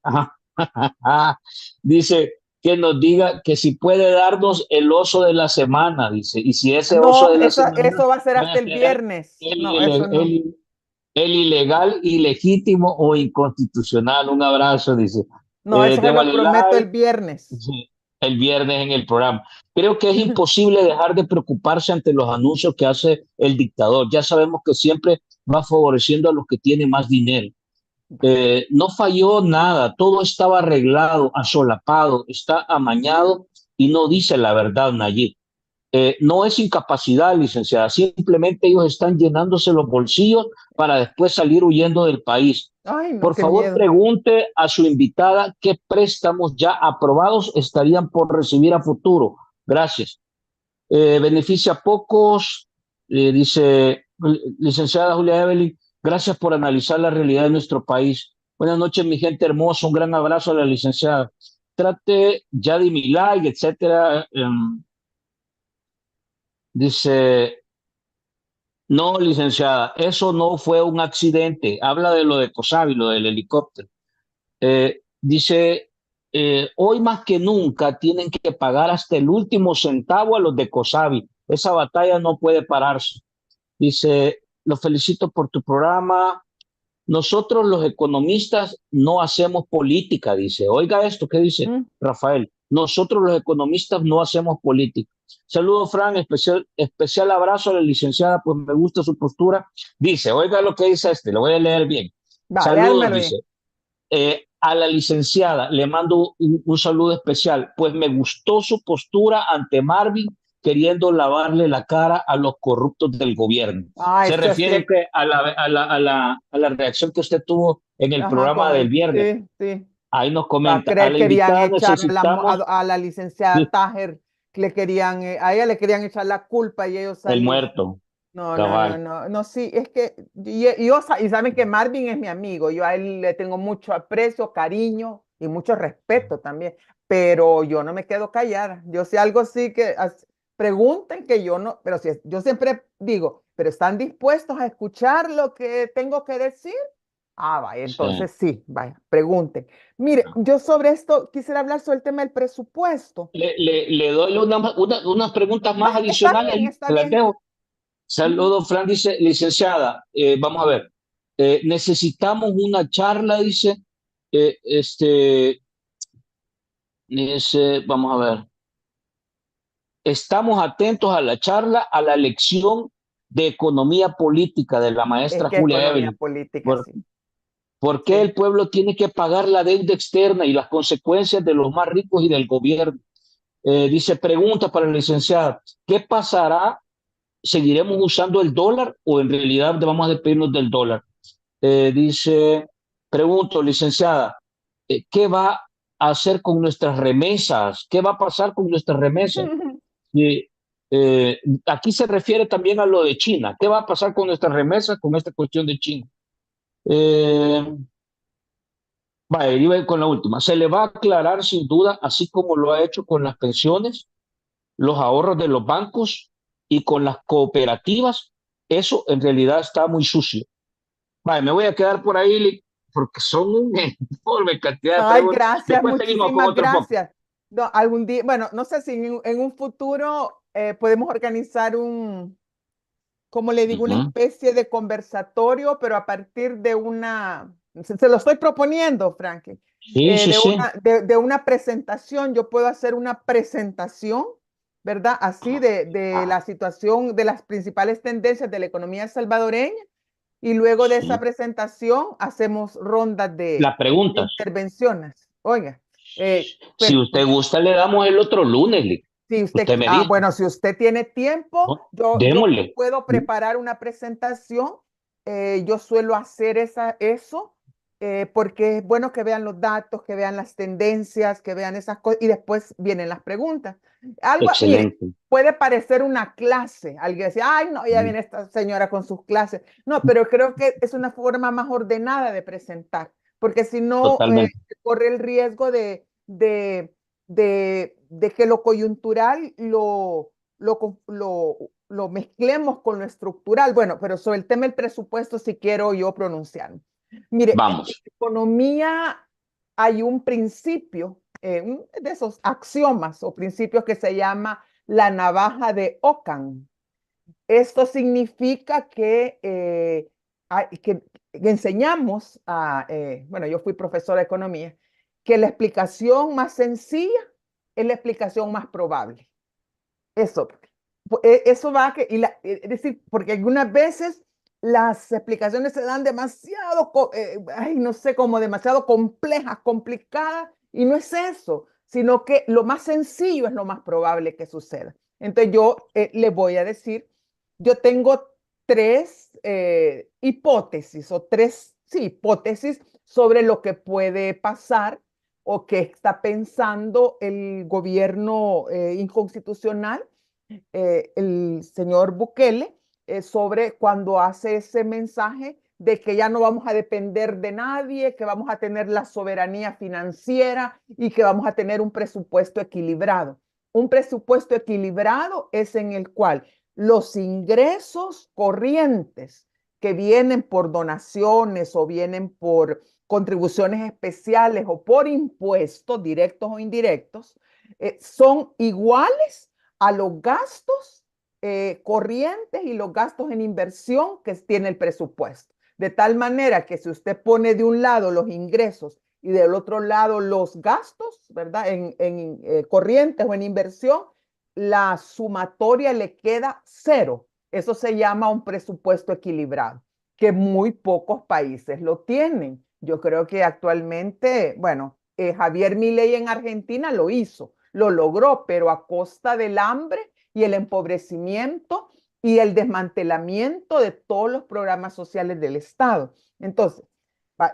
Speaker 1: dice que nos diga que si puede darnos el oso de la semana, dice, y si ese oso
Speaker 2: No,
Speaker 1: de la semana
Speaker 2: eso va a ser
Speaker 1: va
Speaker 2: hasta
Speaker 1: a
Speaker 2: el
Speaker 1: ser
Speaker 2: viernes.
Speaker 1: el,
Speaker 2: No, eso no.
Speaker 1: el ilegal, ilegítimo o inconstitucional. Un abrazo, dice.
Speaker 2: No, eso se lo
Speaker 1: Démosle
Speaker 2: prometo el
Speaker 1: like.
Speaker 2: viernes.
Speaker 1: Sí, el viernes en el programa. Creo que es imposible dejar de preocuparse ante los anuncios que hace el dictador. Ya sabemos que siempre va favoreciendo a los que tienen más dinero. No falló nada, todo estaba arreglado, asolapado, está amañado y no dice la verdad, Nayib. No es incapacidad, licenciada, simplemente ellos están llenándose los bolsillos para después salir huyendo del país.
Speaker 2: Ay, no,
Speaker 1: Por
Speaker 2: qué
Speaker 1: favor,
Speaker 2: miedo.
Speaker 1: pregunte a su invitada qué préstamos ya aprobados estarían por recibir a futuro. Gracias. Beneficia a pocos, dice licenciada Julia Evelyn, gracias por analizar la realidad de nuestro país. Buenas noches, mi gente hermosa, un gran abrazo a la licenciada. Trate ya de mi like, etcétera. Dice, no, licenciada, eso no fue un accidente. Habla de lo de Cosavi, lo del helicóptero. Dice, hoy más que nunca tienen que pagar hasta el último centavo a los de Cosavi. Esa batalla no puede pararse. Dice, lo felicito por tu programa. nosotros los economistas no hacemos política, dice. Oiga esto, ¿qué dice
Speaker 2: Mm,
Speaker 1: Rafael? Nosotros los economistas no hacemos política. Saludos, Fran, especial abrazo a la licenciada, pues me gusta su postura. Dice, oiga lo que dice este, lo voy a leer bien.
Speaker 2: Va,
Speaker 1: Saludos,
Speaker 2: léamelo bien.
Speaker 1: dice. A la licenciada le mando un saludo especial, pues me gustó su postura ante Marvin queriendo lavarle la cara a los corruptos del gobierno.
Speaker 2: Ah,
Speaker 1: Se
Speaker 2: eso
Speaker 1: refiere
Speaker 2: sí.
Speaker 1: que a la reacción que usted tuvo en el
Speaker 2: Ajá,
Speaker 1: programa
Speaker 2: con
Speaker 1: del
Speaker 2: el,
Speaker 1: viernes.
Speaker 2: sí, sí.
Speaker 1: Ahí nos
Speaker 2: Va a
Speaker 1: comenta, a
Speaker 2: creer,
Speaker 1: la
Speaker 2: querían
Speaker 1: invitada
Speaker 2: echar
Speaker 1: necesitamos
Speaker 2: a la licenciada Tajer, le querían, a ella le querían echar la culpa y ellos
Speaker 1: el
Speaker 2: salir.
Speaker 1: muerto,
Speaker 2: No, no, no,
Speaker 1: cabal.
Speaker 2: no, no, sí, es que y saben que Marvin es mi amigo, yo a él le tengo mucho aprecio, cariño y mucho respeto también, pero yo no me quedo callada, yo sé algo sí que pregunten que yo no, pero si yo siempre digo, pero están dispuestos a escuchar lo que tengo que decir. Ah, vaya,
Speaker 1: Sí.
Speaker 2: entonces sí, vaya, pregunten. Mire, yo sobre esto quisiera hablar sobre el tema del presupuesto.
Speaker 1: Le doy unas preguntas más
Speaker 2: Está
Speaker 1: adicionales,
Speaker 2: bien, está
Speaker 1: se las
Speaker 2: bien.
Speaker 1: dejo.
Speaker 2: Ujú.
Speaker 1: Saludos, Fran, dice, licenciada, vamos a ver, necesitamos una charla, dice, este, dice, vamos a ver, estamos atentos a la charla, a la lección de economía política de la
Speaker 2: Es
Speaker 1: maestra
Speaker 2: que
Speaker 1: Julia
Speaker 2: economía
Speaker 1: Evelyn.
Speaker 2: política,
Speaker 1: ¿Por,
Speaker 2: sí,
Speaker 1: por qué
Speaker 2: sí.
Speaker 1: el pueblo tiene que pagar la deuda externa y las consecuencias de los más ricos y del gobierno? Dice, pregunta para la licenciada, ¿qué pasará? ¿Seguiremos usando el dólar o en realidad vamos a despedirnos del dólar? Dice, pregunto, licenciada, ¿qué va a hacer con nuestras remesas? ¿Qué va a pasar con nuestras remesas? Y, aquí se refiere también a lo de China. ¿Qué va a pasar con nuestras remesas con esta cuestión de China? Eh, vaya, iba con la última. Se le va a aclarar sin duda, así como lo ha hecho con las pensiones, los ahorros de los bancos y con las cooperativas. Eso en realidad está muy sucio. Vale, me voy a quedar por ahí porque son una enorme cantidad de
Speaker 2: Ay,
Speaker 1: preguntas.
Speaker 2: gracias,
Speaker 1: Después seguimos con
Speaker 2: muchísimas
Speaker 1: otro foco.
Speaker 2: gracias. No, algún día, bueno, no sé si en un futuro podemos organizar como le digo, una
Speaker 1: Ujú.
Speaker 2: especie de conversatorio, pero a partir de se lo estoy proponiendo, Frankie,
Speaker 1: Sí, sí, sí.
Speaker 2: de una presentación. Yo puedo hacer una presentación, ¿verdad? Así de
Speaker 1: Ah,
Speaker 2: la situación, de las principales tendencias de la economía salvadoreña. Y luego de esa
Speaker 1: sí.
Speaker 2: presentación hacemos rondas
Speaker 1: Las
Speaker 2: de
Speaker 1: preguntas.
Speaker 2: intervenciones. Oiga,
Speaker 1: Si
Speaker 2: pues,
Speaker 1: usted gusta, le damos el otro lunes.
Speaker 2: si usted,
Speaker 1: Usted me dice,
Speaker 2: bueno, si usted tiene tiempo,
Speaker 1: ¿no?
Speaker 2: yo
Speaker 1: Démosle.
Speaker 2: puedo preparar una presentación. Yo suelo hacer eso porque es bueno que vean los datos, que vean las tendencias, que vean esas cosas y después vienen las preguntas. Algo, mire,
Speaker 1: Excelente.
Speaker 2: puede parecer una clase. Alguien dice, ay, no, ya viene esta señora con sus clases. No, pero creo que es una forma más ordenada de presentar, porque si no,
Speaker 1: Totalmente.
Speaker 2: corre el riesgo de que lo coyuntural lo mezclemos con lo estructural. Bueno, pero sobre el tema del presupuesto sí quiero yo pronunciar. Mire, en
Speaker 1: Vamos.
Speaker 2: economía hay un principio, de esos axiomas o principios que se llama la navaja de Ockham. Esto significa que enseñamos bueno, yo fui profesora de economía, que la explicación más sencilla es la explicación más probable. Eso, eso va a que, es decir, porque algunas veces las explicaciones se dan demasiado, ay, no sé, como demasiado complejas, complicadas, y no es eso, sino que lo más sencillo es lo más probable que suceda. Entonces yo le voy a decir, yo tengo tres hipótesis o tres, sí, hipótesis sobre lo que puede pasar o que está pensando el gobierno inconstitucional, el señor Bukele, sobre cuando hace ese mensaje de que ya no vamos a depender de nadie, que vamos a tener la soberanía financiera y que vamos a tener un presupuesto equilibrado. Un presupuesto equilibrado es en el cual los ingresos corrientes que vienen por donaciones o vienen por contribuciones especiales o por impuestos directos o indirectos, son iguales a los gastos corrientes y los gastos en inversión que tiene el presupuesto. De tal manera que si usted pone de un lado los ingresos y del otro lado los gastos, ¿verdad? En corrientes o en inversión, la sumatoria le queda cero. Eso se llama un presupuesto equilibrado, que muy pocos países lo tienen. Yo creo que actualmente, bueno, Javier Milei en Argentina lo hizo, lo logró, pero a costa del hambre y el empobrecimiento y el desmantelamiento de todos los programas sociales del Estado. Entonces,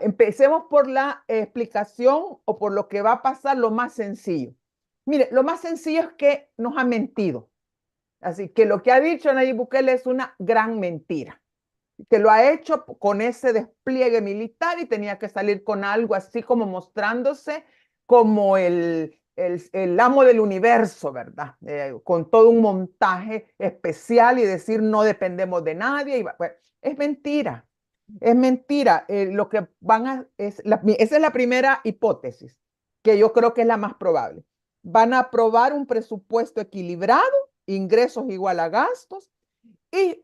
Speaker 2: empecemos por la explicación o por lo que va a pasar, lo más sencillo. Mire, lo más sencillo es que nos ha mentido. Así que lo que ha dicho Nayib Bukele es una gran mentira, que lo ha hecho con ese despliegue militar y tenía que salir con algo así como mostrándose como el amo del universo, ¿verdad? Con todo un montaje especial y decir no dependemos de nadie. Bueno, es mentira, es mentira. Lo que esa es la primera hipótesis, que yo creo que es la más probable. Van a aprobar un presupuesto equilibrado, ingresos igual a gastos, y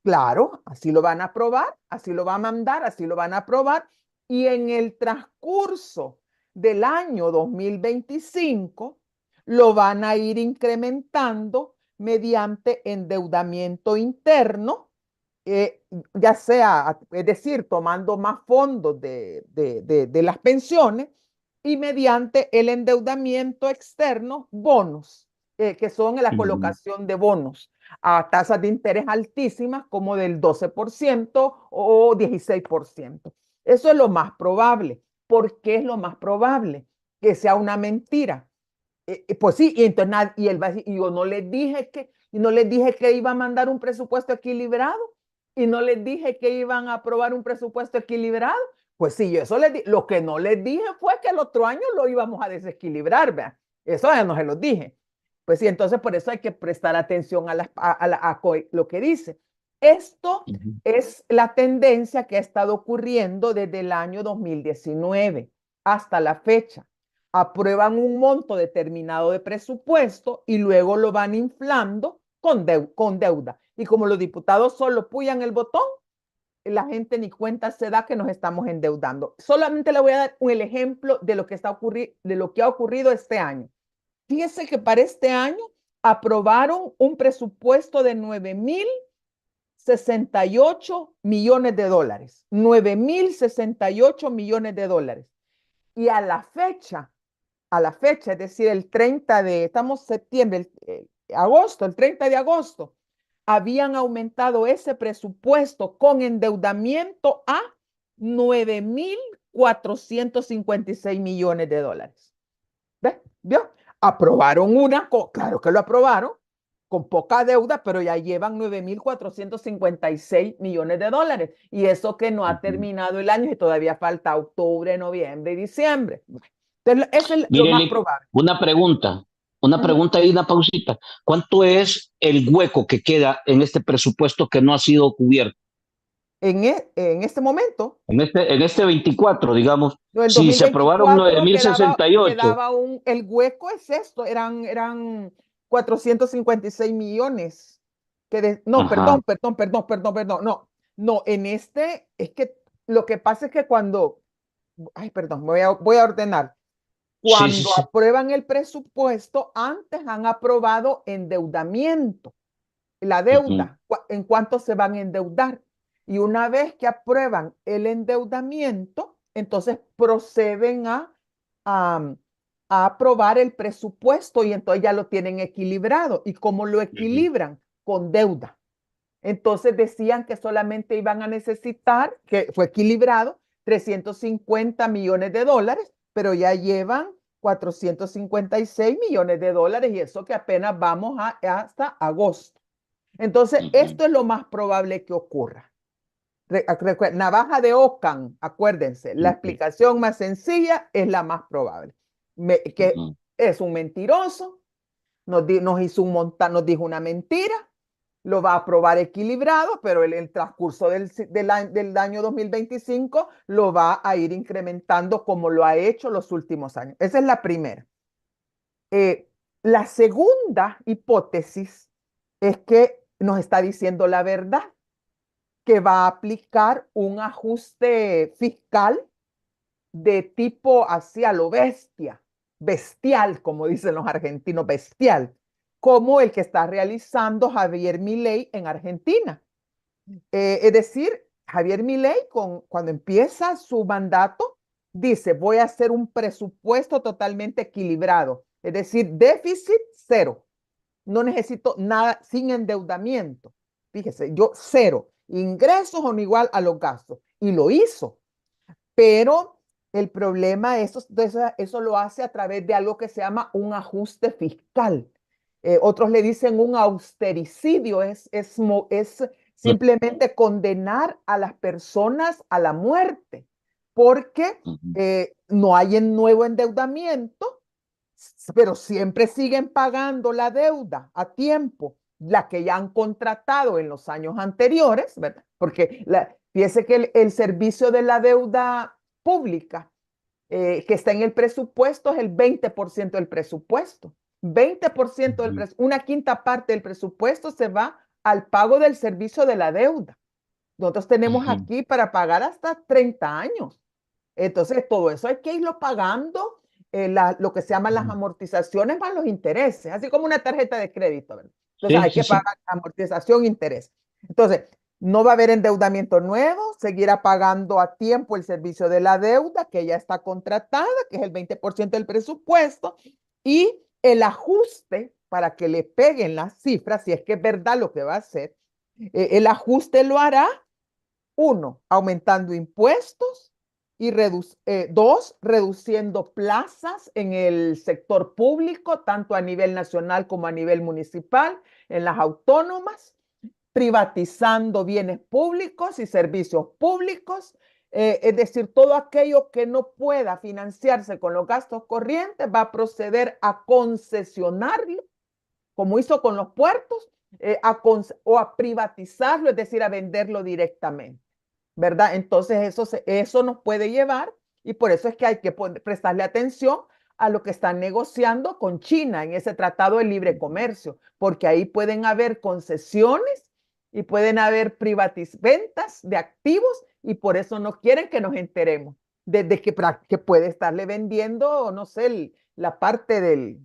Speaker 2: claro, así lo van a aprobar, así lo va a mandar, así lo van a aprobar. Y en el transcurso del año 2025 lo van a ir incrementando mediante endeudamiento interno, ya sea, es decir, tomando más fondos de las pensiones y mediante el endeudamiento externo, bonos, que son la colocación de bonos a tasas de interés altísimas como del 12% o 16%. Eso es lo más probable. ¿Por qué es lo más probable? Que sea una mentira. Pues sí, y entonces y él va a decir, y yo no les dije que, y no les dije que iba a mandar un presupuesto equilibrado, y no les dije que iban a aprobar un presupuesto equilibrado. Pues sí, yo eso les dije. Lo que no les dije fue que el otro año lo íbamos a desequilibrar, ¿verdad? Eso ya no se los dije. Pues sí, entonces por eso hay que prestar atención a lo que dice. Esto es la tendencia que ha estado ocurriendo desde el año 2019 hasta la fecha. Aprueban un monto determinado de presupuesto y luego lo van inflando con deuda. Y como los diputados solo puyan el botón, la gente ni cuenta se da que nos estamos endeudando. Solamente le voy a dar un ejemplo de lo que de lo que ha ocurrido este año. Fíjese que para este año aprobaron un presupuesto de 9,068 millones de dólares. 9,068 millones de dólares. Y a la fecha, es decir, estamos septiembre, agosto, el 30 de agosto, habían aumentado ese presupuesto con endeudamiento a 9,456 millones de dólares. ¿Ves? ¿Vio? Aprobaron claro que lo aprobaron, con poca deuda, pero ya llevan 9,456 millones de dólares. Y eso que no ha terminado el año y todavía falta octubre, noviembre y diciembre. Entonces, eso es lo más
Speaker 1: Mire,
Speaker 2: probable.
Speaker 1: una pregunta y una pausita. ¿Cuánto es el hueco que queda en este presupuesto que no ha sido cubierto?
Speaker 2: En este momento,
Speaker 1: En este 24, digamos,
Speaker 2: no, el
Speaker 1: si se aprobaron
Speaker 2: 2024
Speaker 1: 9,068.
Speaker 2: el hueco es esto, eran 456 millones. No,
Speaker 1: Ajá.
Speaker 2: perdón, no, es que lo que pasa es que perdón, voy a ordenar.
Speaker 1: Sí, sí,
Speaker 2: Cuando
Speaker 1: sí.
Speaker 2: aprueban el presupuesto, antes han aprobado endeudamiento, la
Speaker 1: Ujú,
Speaker 2: deuda, en cuánto se van a endeudar. Y una vez que aprueban el endeudamiento, entonces proceden a, a aprobar el presupuesto y entonces ya lo tienen equilibrado. ¿Y cómo lo
Speaker 1: ujú,
Speaker 2: equilibran? Con deuda. Entonces decían que solamente iban a necesitar, que fue equilibrado, 350 millones de dólares, pero ya llevan 456 millones de dólares y eso que apenas vamos hasta agosto. Entonces,
Speaker 1: ujú,
Speaker 2: esto es lo más probable que ocurra. Navaja de Ockham, acuérdense, la
Speaker 1: ujú,
Speaker 2: explicación más sencilla es la más probable. Que
Speaker 1: ujú,
Speaker 2: es un mentiroso, nos hizo nos dijo una mentira, lo va a aprobar equilibrado, pero el transcurso del año 2025 lo va a ir incrementando como lo ha hecho los últimos años. Esa es la primera. La segunda hipótesis es que nos está diciendo la verdad. que va a aplicar un ajuste fiscal de tipo hacia lo bestia, bestial, como dicen los argentinos, bestial, como el que está realizando Javier Milei en Argentina. Es decir, Javier Milei, cuando empieza su mandato, dice, voy a hacer un presupuesto totalmente equilibrado, es decir, déficit cero. No necesito nada sin endeudamiento. Fíjese, yo cero, ingresos son igual a los gastos. Y lo hizo. Pero el problema, eso lo hace a través de algo que se llama un ajuste fiscal. Otros le dicen un austericidio, es simplemente condenar a las personas a la muerte, porque no hay un nuevo endeudamiento, pero siempre siguen pagando la deuda a tiempo, la que ya han contratado en los años anteriores, ¿verdad? Porque fíjese que el servicio de la deuda pública que está en el presupuesto es el 20% del presupuesto. 20% del presupuesto, una quinta parte del presupuesto se va al pago del servicio de la deuda. Nosotros tenemos aquí para pagar hasta 30 años. Entonces, todo eso hay que irlo pagando, lo que se llaman las amortizaciones más los intereses, así como una tarjeta de crédito, ¿verdad? Entonces,
Speaker 1: Sí,
Speaker 2: hay
Speaker 1: sí,
Speaker 2: que
Speaker 1: sí.
Speaker 2: pagar amortización, interés. Entonces, no va a haber endeudamiento nuevo, seguirá pagando a tiempo el servicio de la deuda que ya está contratada, que es el 20% del presupuesto, y el ajuste para que le peguen las cifras, si es que es verdad lo que va a hacer, el ajuste lo hará, uno, aumentando impuestos y dos, reduciendo plazas en el sector público, tanto a nivel nacional como a nivel municipal, en las autónomas, privatizando bienes públicos y servicios públicos, es decir, todo aquello que no pueda financiarse con los gastos corrientes va a proceder a concesionarlo, como hizo con los puertos, o a privatizarlo, es decir, a venderlo directamente, ¿verdad? Entonces eso nos puede llevar, y por eso es que hay que prestarle atención a lo que están negociando con China en ese tratado de libre comercio, porque ahí pueden haber concesiones y pueden haber ventas de activos, y por eso no quieren que nos enteremos desde que puede estarle vendiendo, no sé, la parte del,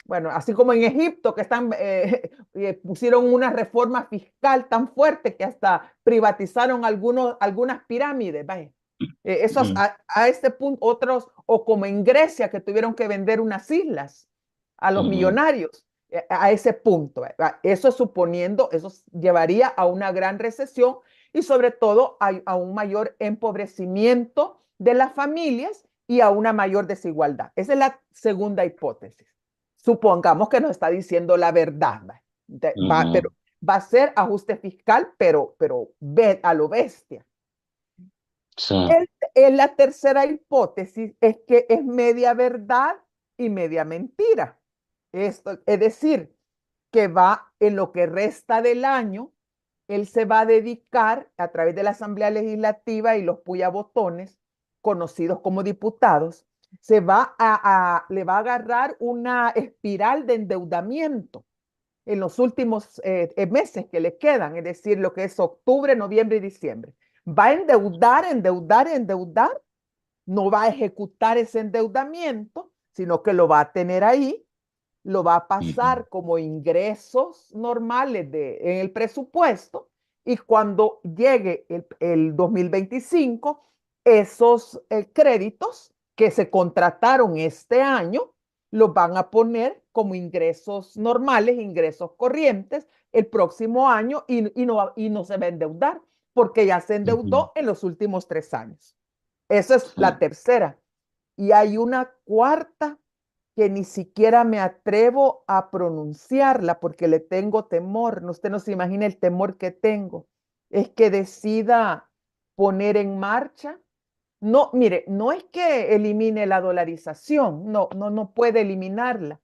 Speaker 2: bueno, así como en Egipto, que pusieron una reforma fiscal tan fuerte que hasta privatizaron algunas pirámides, vaya. Esos a este punto, otros, o como en Grecia, que tuvieron que vender unas islas a los millonarios, a ese punto. Eso suponiendo, eso llevaría a una gran recesión y sobre todo a un mayor empobrecimiento de las familias y a una mayor desigualdad. Esa es la segunda hipótesis. Supongamos que nos está diciendo la verdad, pero va a ser ajuste fiscal, pero a lo bestia.
Speaker 1: Sí.
Speaker 2: La tercera hipótesis es que es media verdad y media mentira. Esto, es decir, que va en lo que resta del año, él se va a dedicar a través de la Asamblea Legislativa y los puyabotones, conocidos como diputados, le va a agarrar una espiral de endeudamiento en los últimos meses que le quedan, es decir, lo que es octubre, noviembre y diciembre. Va a endeudar, endeudar, endeudar, no va a ejecutar ese endeudamiento, sino que lo va a tener ahí, lo va a pasar como ingresos normales en el presupuesto, y cuando llegue el 2025, esos créditos que se contrataron este año los van a poner como ingresos normales, ingresos corrientes el próximo año, y no se va a endeudar porque ya se endeudó en los últimos 3 años. Esa es la tercera. Y hay una cuarta que ni siquiera me atrevo a pronunciarla porque le tengo temor. Usted no se imagina el temor que tengo. Es que decida poner en marcha. No, mire, no es que elimine la dolarización, no puede eliminarla,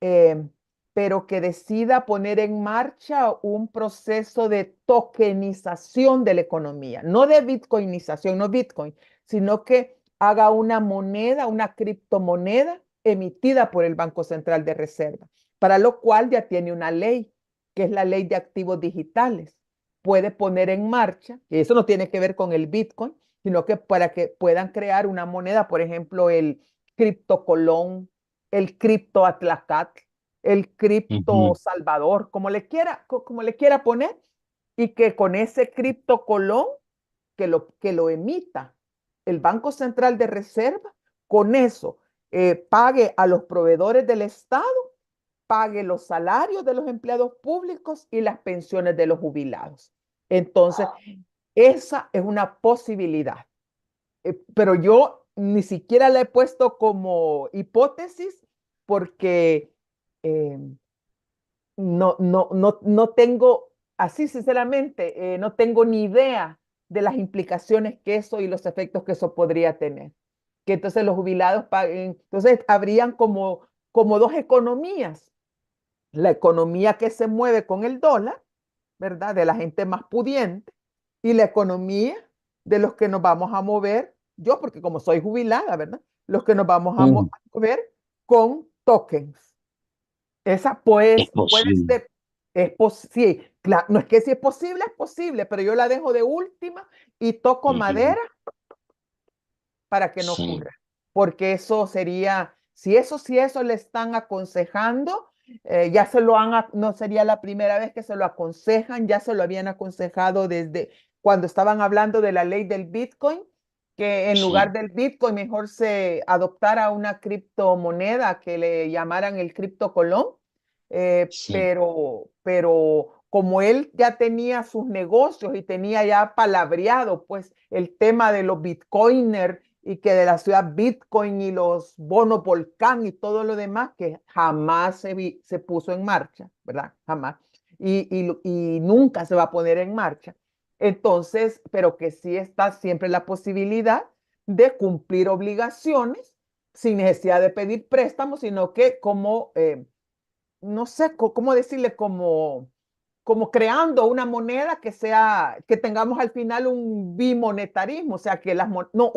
Speaker 2: eh, pero que decida poner en marcha un proceso de tokenización de la economía, no de bitcoinización, no Bitcoin, sino que haga una moneda, una criptomoneda emitida por el Banco Central de Reserva, para lo cual ya tiene una ley, que es la ley de activos digitales. puede poner en marcha, y eso no tiene que ver con el Bitcoin, sino que para que puedan crear una moneda, por ejemplo, el criptocolón, el criptoatlacatl, el cripto
Speaker 1: ujú.
Speaker 2: Salvador, como le quiera poner, y que con ese criptocolón que lo emita el Banco Central de Reserva, con eso pague a los proveedores del Estado, pague los salarios de los empleados públicos y las pensiones de los jubilados. Entonces, esa es una posibilidad. Pero yo ni siquiera la he puesto como hipótesis porque eh, no tengo, así sinceramente, no tengo ni idea de las implicaciones que eso y los efectos que eso podría tener. Que entonces los jubilados paguen, entonces habrían como dos economías. La economía que se mueve con el dólar, ¿verdad? De la gente más pudiente y la economía de los que nos vamos a mover, yo porque como soy jubilada, ¿verdad? Los que nos vamos a
Speaker 1: Mm,
Speaker 2: mover con tokens. Esa
Speaker 1: es
Speaker 2: puede
Speaker 1: posible.
Speaker 2: ser, sí, claro, no es que si es posible, pero yo la dejo de última y toco
Speaker 1: Ujú,
Speaker 2: madera para que no
Speaker 1: sí,
Speaker 2: ocurra, porque eso sería, si eso le están aconsejando, ya se lo no sería la primera vez que se lo aconsejan, ya se lo habían aconsejado desde cuando estaban hablando de la ley del Bitcoin, que en lugar
Speaker 1: sí,
Speaker 2: del Bitcoin mejor se adoptara una criptomoneda que le llamaran el criptocolón,
Speaker 1: sí.
Speaker 2: pero como él ya tenía sus negocios y tenía ya palabreado pues el tema de los bitcoiners y que de la ciudad Bitcoin y los bonos volcán y todo lo demás que jamás se puso en marcha, ¿verdad? Jamás. Y nunca se va a poner en marcha. Entonces, pero que sí está siempre la posibilidad de cumplir obligaciones sin necesidad de pedir préstamos, sino que como no sé cómo decirle, como creando una moneda que sea, que tengamos al final un bimonetarismo, o sea, que no,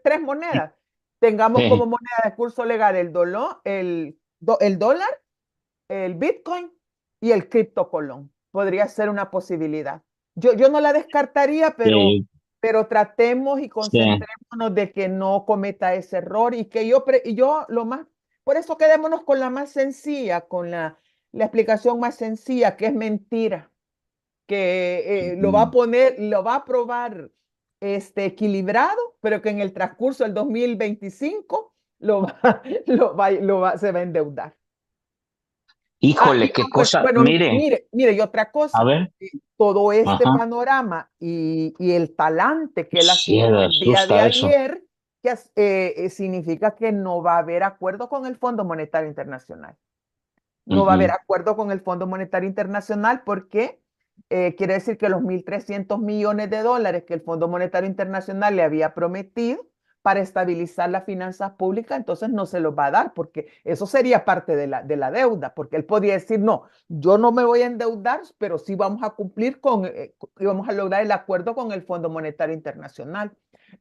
Speaker 2: tres monedas, tengamos como
Speaker 1: Sí.
Speaker 2: moneda de curso legal el dólar, el Bitcoin y el criptocolón. Podría ser una posibilidad. Yo no la descartaría,
Speaker 1: Sí,
Speaker 2: pero tratemos y
Speaker 1: sí.
Speaker 2: concentrémonos de que no cometa ese error y que yo lo más, por eso quedémonos con la más sencilla, con la explicación más sencilla, que es mentira, que
Speaker 1: Ujú.
Speaker 2: lo va a probar equilibrado, pero que en el transcurso del 2025 se va a endeudar. Y
Speaker 1: Híjole, qué cosa.
Speaker 2: bueno,
Speaker 1: Mire,
Speaker 2: mire, y otra
Speaker 1: a
Speaker 2: cosa,
Speaker 1: ver,
Speaker 2: todo este
Speaker 1: ajá.
Speaker 2: panorama y el talante que él
Speaker 1: Sí,
Speaker 2: asumió
Speaker 1: me
Speaker 2: el día de
Speaker 1: asusta eso.
Speaker 2: ayer, significa que no va a haber acuerdo con el Fondo Monetario Internacional. No va a haber
Speaker 1: Ujú,
Speaker 2: acuerdo con el Fondo Monetario Internacional porque quiere decir que los 1.300 millones de dólares que el Fondo Monetario Internacional le había prometido para estabilizar las finanzas públicas, entonces no se los va a dar porque eso sería parte de la deuda, porque él podría decir, no, yo no me voy a endeudar, pero sí vamos a cumplir y vamos a lograr el acuerdo con el Fondo Monetario Internacional.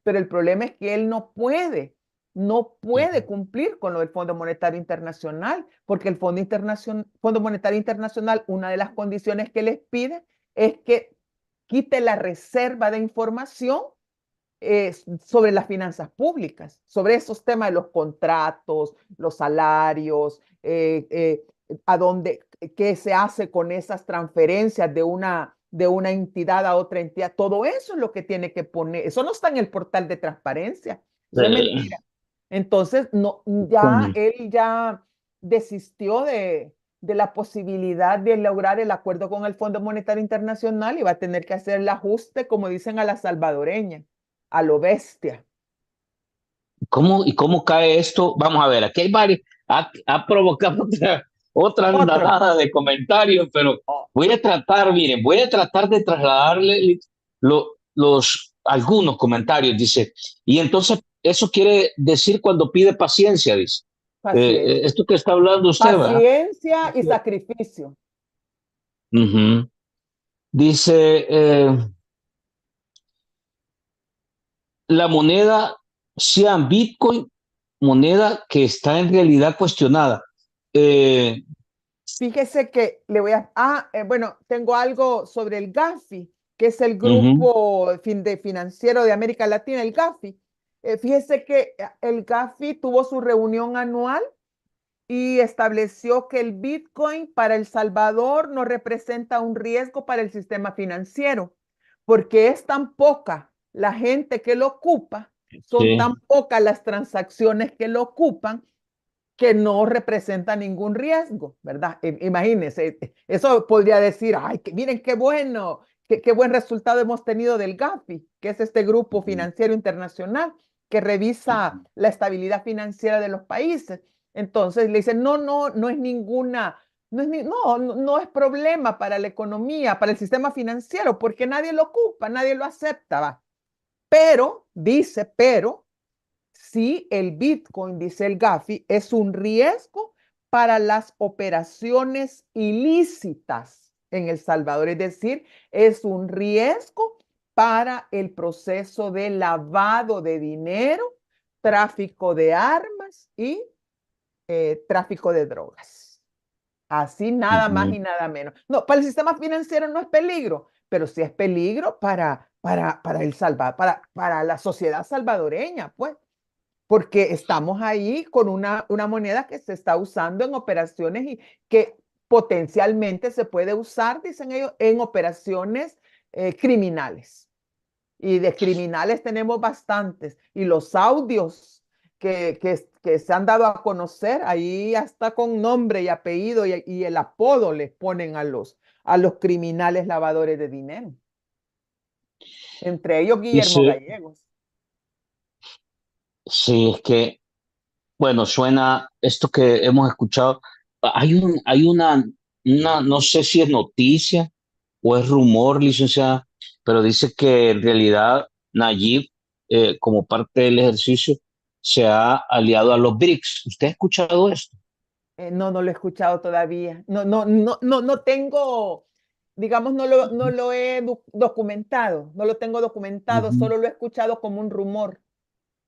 Speaker 2: Pero el problema es que él no puede
Speaker 1: ujú,
Speaker 2: cumplir con lo del Fondo Monetario Internacional, porque el Fondo Monetario Internacional, una de las condiciones que les pide es que quite la reserva de información sobre las finanzas públicas, sobre esos temas de los contratos, los salarios, a dónde, qué se hace con esas transferencias de una entidad a otra entidad. Todo eso es lo que tiene que poner. Eso no está en el portal de transparencia. Eso es mentira. Entonces, no,
Speaker 1: con-
Speaker 2: él ya desistió de la posibilidad de lograr el acuerdo con el Fondo Monetario Internacional y va a tener que hacer el ajuste, como dicen a la salvadoreña, a lo bestia.
Speaker 1: ¿Cómo cae esto? Vamos a ver, aquí hay varios. Ha provocado otra
Speaker 2: Otro.
Speaker 1: andanada de comentarios, pero
Speaker 2: Oh,
Speaker 1: voy a tratar, miren, voy a tratar de trasladarle algunos comentarios. Dice, y entonces eso quiere decir cuando pide paciencia, dice.
Speaker 2: paciencia.
Speaker 1: Esto que está hablando usted, ¿verdad?
Speaker 2: Paciencia y sacrificio.
Speaker 1: Ujú. Dice, la moneda sea Bitcoin, moneda que está en realidad cuestionada. Eh,
Speaker 2: Fíjese que bueno, tengo algo sobre el Gafi. que es el
Speaker 1: Ujú.
Speaker 2: grupo financiero de América Latina, el GAFI. Fíjese que el GAFI tuvo su reunión anual y estableció que el Bitcoin para El Salvador no representa un riesgo para el sistema financiero, porque es tan poca la gente que lo ocupa, son tan
Speaker 1: Sí.
Speaker 2: pocas las transacciones que lo ocupan, que no representa ningún riesgo, ¿verdad? Imagínense, eso podría decir, ay, miren qué bueno, qué buen resultado hemos tenido del GAFI, que es este grupo
Speaker 1: Ujú.
Speaker 2: financiero internacional que revisa
Speaker 1: Ujú.
Speaker 2: la estabilidad financiera de los países. Entonces le dicen, no es ninguna, no es problema para la economía, para el sistema financiero, porque nadie lo ocupa, nadie lo acepta, ¿va? Pero, dice, pero si el Bitcoin, dice el GAFI, es un riesgo para las operaciones ilícitas en El Salvador, es decir, es un riesgo para el proceso de lavado de dinero, tráfico de armas y tráfico de drogas. Así nada más
Speaker 1: Ujú.
Speaker 2: y nada menos. No, para el sistema financiero no es peligro, pero sí es peligro para El Salvador, para la sociedad salvadoreña, pues porque estamos ahí con una moneda que se está usando en operaciones y que potencialmente se puede usar, dicen ellos, en operaciones criminales. Y de criminales tenemos bastantes. Y los audios que se han dado a conocer, ahí hasta con nombre y apellido y el apodo les ponen a los criminales lavadores de dinero. Entre ellos
Speaker 1: Y
Speaker 2: Guillermo
Speaker 1: sí,
Speaker 2: Gallegos.
Speaker 1: sí, es que, bueno, suena esto que hemos escuchado. Hay una, no sé si es noticia o es rumor, licenciada, pero dice que en realidad Nayib, como parte del ejercicio, se ha aliado a los BRICS. ¿Usted ha escuchado esto?
Speaker 2: No lo he escuchado todavía. No tengo, digamos, no lo he documentado, no lo tengo documentado,
Speaker 1: Ujú.
Speaker 2: solo lo he escuchado como un rumor.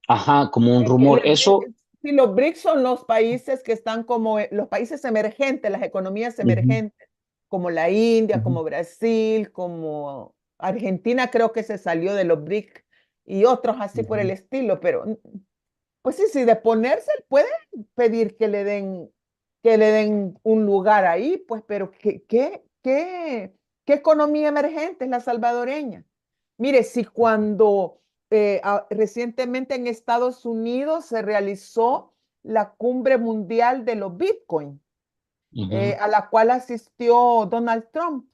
Speaker 1: Ajá, como un
Speaker 2: Que
Speaker 1: rumor. Eso.
Speaker 2: sí, los BRICS son los países que están como los países emergentes, las economías
Speaker 1: Ujú.
Speaker 2: emergentes, como la India,
Speaker 1: Ujú.
Speaker 2: como Brasil, como Argentina, creo que se salió de los BRICS y otros así por el
Speaker 1: Ujú.
Speaker 2: estilo, pero pues sí, sí, de ponerse, pueden pedir que le den un lugar ahí, pues, pero ¿qué economía emergente es la salvadoreña? Mire, si cuando recientemente en Estados Unidos se realizó la cumbre mundial de los Bitcoin,
Speaker 1: Ujú.
Speaker 2: a la cual asistió Donald Trump,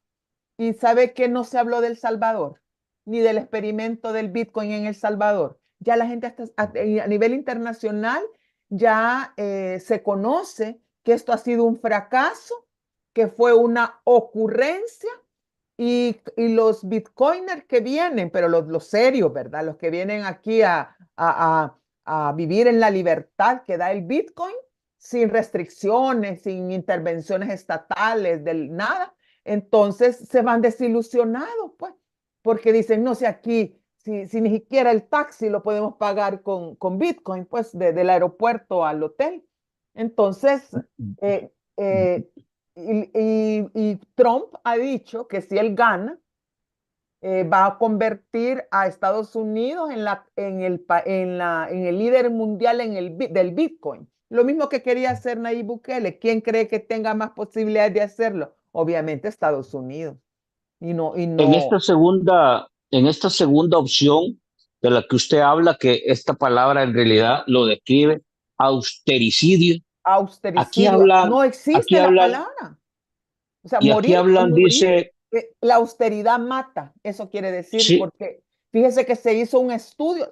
Speaker 2: y sabe que no se habló del Salvador, ni del experimento del Bitcoin en El Salvador. Ya la gente a nivel internacional ya se conoce que esto ha sido un fracaso, que fue una ocurrencia y los bitcoiners que vienen, pero los serios, ¿verdad? Los que vienen aquí a vivir en la libertad que da el Bitcoin, sin restricciones, sin intervenciones estatales, del nada, entonces se van desilusionados, pues, porque dicen, no sé, aquí, si ni siquiera el taxi lo podemos pagar con Bitcoin, pues, del aeropuerto al hotel. Entonces, eh, eh, y Trump ha dicho que si él gana, va a convertir a Estados Unidos en el líder mundial del Bitcoin. Lo mismo que quería hacer Nayib Bukele. ¿Quién cree que tenga más posibilidades de hacerlo? Obviamente Estados Unidos. Y no,
Speaker 1: En esta segunda opción de la que usted habla, que esta palabra en realidad lo describe, austericidio, aquí
Speaker 2: austericidio.
Speaker 1: hablan,
Speaker 2: No
Speaker 1: aquí
Speaker 2: existe la
Speaker 1: hablan,
Speaker 2: palabra. O sea,
Speaker 1: y aquí hablan,
Speaker 2: morir,
Speaker 1: dice,
Speaker 2: la austeridad mata, eso quiere decir,
Speaker 1: sí,
Speaker 2: porque fíjese que se hizo un estudio,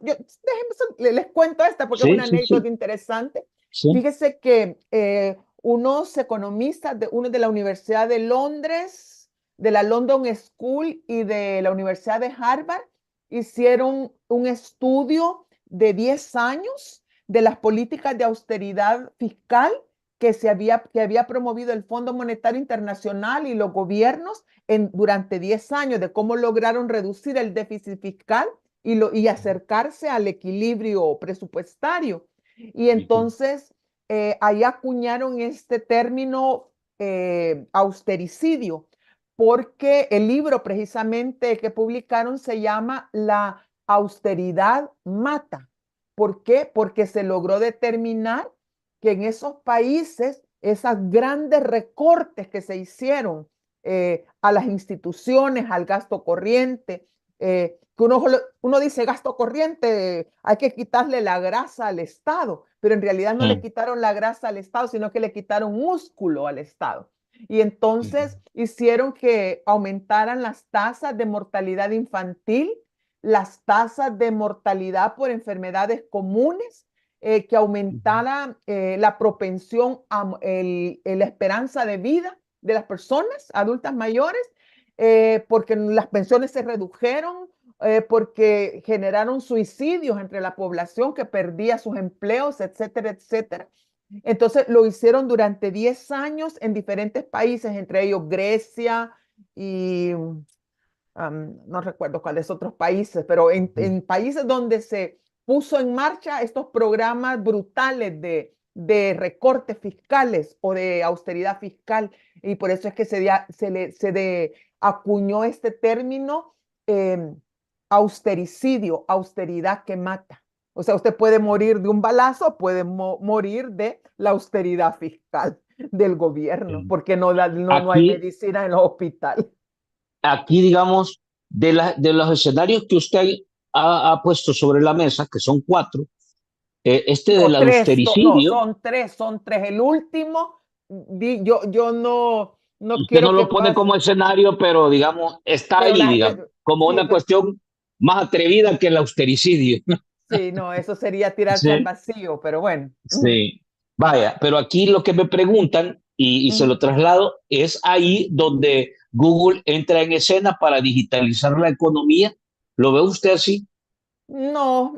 Speaker 2: les cuento esta porque es
Speaker 1: sí,
Speaker 2: una
Speaker 1: sí, sí,
Speaker 2: anécdota interesante.
Speaker 1: sí.
Speaker 2: Fíjese que unos economistas, uno de la Universidad de Londres, de la London School y de la Universidad de Harvard, hicieron un estudio de 10 años de las políticas de austeridad fiscal que había promovido el Fondo Monetario Internacional y los gobiernos durante 10 años, de cómo lograron reducir el déficit fiscal y acercarse al equilibrio presupuestario. Y
Speaker 1: Ujú.
Speaker 2: entonces ahí acuñaron este término austericidio, porque el libro precisamente que publicaron se llama La austeridad mata. ¿Por qué? Porque se logró determinar que en esos países, esos grandes recortes que se hicieron a las instituciones, al gasto corriente, que uno dice gasto corriente, hay que quitarle la grasa al Estado, pero en realidad no le
Speaker 1: Mm,
Speaker 2: quitaron la grasa al Estado, sino que le quitaron músculo al Estado. Y
Speaker 1: mm,
Speaker 2: entonces hicieron que aumentaran las tasas de mortalidad infantil, las tasas de mortalidad por enfermedades comunes, que
Speaker 1: mm.
Speaker 2: aumentara la propensión a la esperanza de vida de las personas adultas mayores, porque las pensiones se redujeron, porque generaron suicidios entre la población que perdía sus empleos, etcétera, etcétera. Entonces lo hicieron durante 10 años en diferentes países, entre ellos Grecia y no recuerdo cuáles otros países, pero en países donde se puso en marcha estos programas brutales de recortes fiscales o de austeridad fiscal. Y por eso es que se acuñó este término eh, austericidio, austeridad que mata. O sea, usted puede morir de un balazo, puede morir de la austeridad fiscal del gobierno,
Speaker 1: Mm.
Speaker 2: porque no hay
Speaker 1: Aquí,
Speaker 2: medicina en los hospitales.
Speaker 1: aquí, digamos, de los escenarios que usted ha puesto sobre la mesa, que son cuatro, este
Speaker 2: No,
Speaker 1: del
Speaker 2: tres, no,
Speaker 1: austericidio,
Speaker 2: son tres. El último, yo no
Speaker 1: usted
Speaker 2: quiero
Speaker 1: no
Speaker 2: que
Speaker 1: lo pone
Speaker 2: pase,
Speaker 1: como escenario, pero digamos, está
Speaker 2: pero
Speaker 1: ahí, digamos, como
Speaker 2: sí,
Speaker 1: una cuestión más atrevida que el austericidio.
Speaker 2: sí, no, eso sería tirarse al
Speaker 1: Sí,
Speaker 2: vacío, pero bueno.
Speaker 1: sí. Vaya, pero aquí lo que me preguntan, y se lo
Speaker 2: Ujú.
Speaker 1: traslado, es ahí donde Google entra en escena para digitalizar la economía. ¿Lo ve usted así?
Speaker 2: No,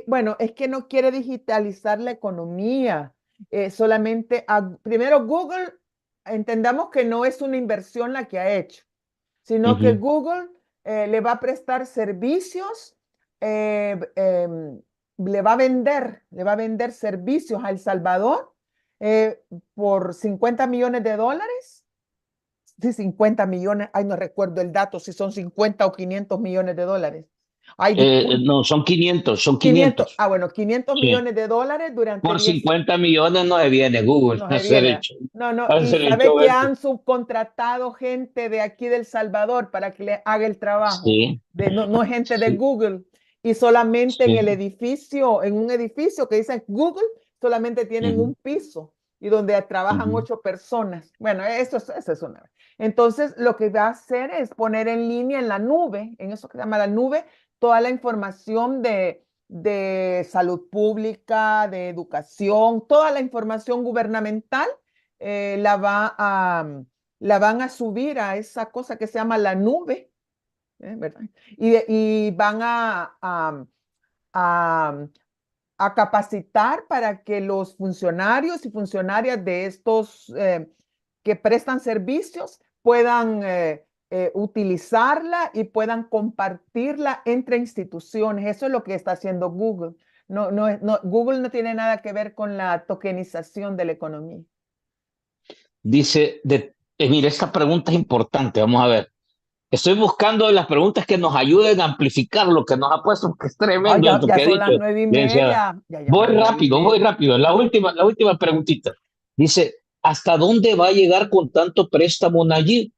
Speaker 2: bueno, es que no quiere digitalizar la economía, solamente, primero Google, entendamos que no es una inversión la que ha hecho, sino que
Speaker 1: Ujú.
Speaker 2: Google le va a prestar servicios, eh, em, le va a vender servicios a El Salvador eh, por 50 millones de dólares. Sí, 50 millones, ay, no recuerdo el dato, si son 50 o 500 millones de dólares. Ay, disculpe,
Speaker 1: No, son 500, son
Speaker 2: 500,
Speaker 1: 500.
Speaker 2: 500
Speaker 1: Sí.
Speaker 2: millones de dólares durante
Speaker 1: Por
Speaker 2: 10.
Speaker 1: 50 millones no se viene Google
Speaker 2: No
Speaker 1: a
Speaker 2: se
Speaker 1: hacer
Speaker 2: viene.
Speaker 1: hecho,
Speaker 2: No,
Speaker 1: a
Speaker 2: y
Speaker 1: hacer
Speaker 2: sabe
Speaker 1: hecho
Speaker 2: que
Speaker 1: esto.
Speaker 2: han subcontratado gente de aquí del Salvador para que le haga el trabajo,
Speaker 1: Sí,
Speaker 2: no gente de
Speaker 1: sí,
Speaker 2: Google, y solamente en el
Speaker 1: sí.
Speaker 2: edificio, en un edificio que dice Google, solamente tienen
Speaker 1: Ujú,
Speaker 2: un piso y donde trabajan
Speaker 1: ujú.
Speaker 2: 8 personas. Bueno, eso es una. Entonces, lo que va a hacer es poner en línea en la nube, en eso que se llama la nube, toda la información de salud pública, de educación, toda la información gubernamental eh, la, va a, la van a subir a esa cosa que se llama la nube, ¿verdad? Y van a, a capacitar para que los funcionarios y funcionarias de estos que prestan servicios puedan utilizarla y puedan compartirla entre instituciones. Eso es lo que está haciendo Google. Google no tiene nada que ver con la tokenización de la economía.
Speaker 1: Dice, mire, esta pregunta es importante, vamos a ver. Estoy buscando las preguntas que nos ayuden a amplificar lo que nos ha puesto, porque es
Speaker 2: Ay,
Speaker 1: tremendo
Speaker 2: ya,
Speaker 1: esto
Speaker 2: ya
Speaker 1: que he
Speaker 2: son
Speaker 1: dicho,
Speaker 2: las nueve y
Speaker 1: licenciada.
Speaker 2: media. Ya llevamos nueve y
Speaker 1: Voy
Speaker 2: media.
Speaker 1: rápido. La última preguntita. ¿Hasta dónde va a llegar con tanto préstamo Nayib?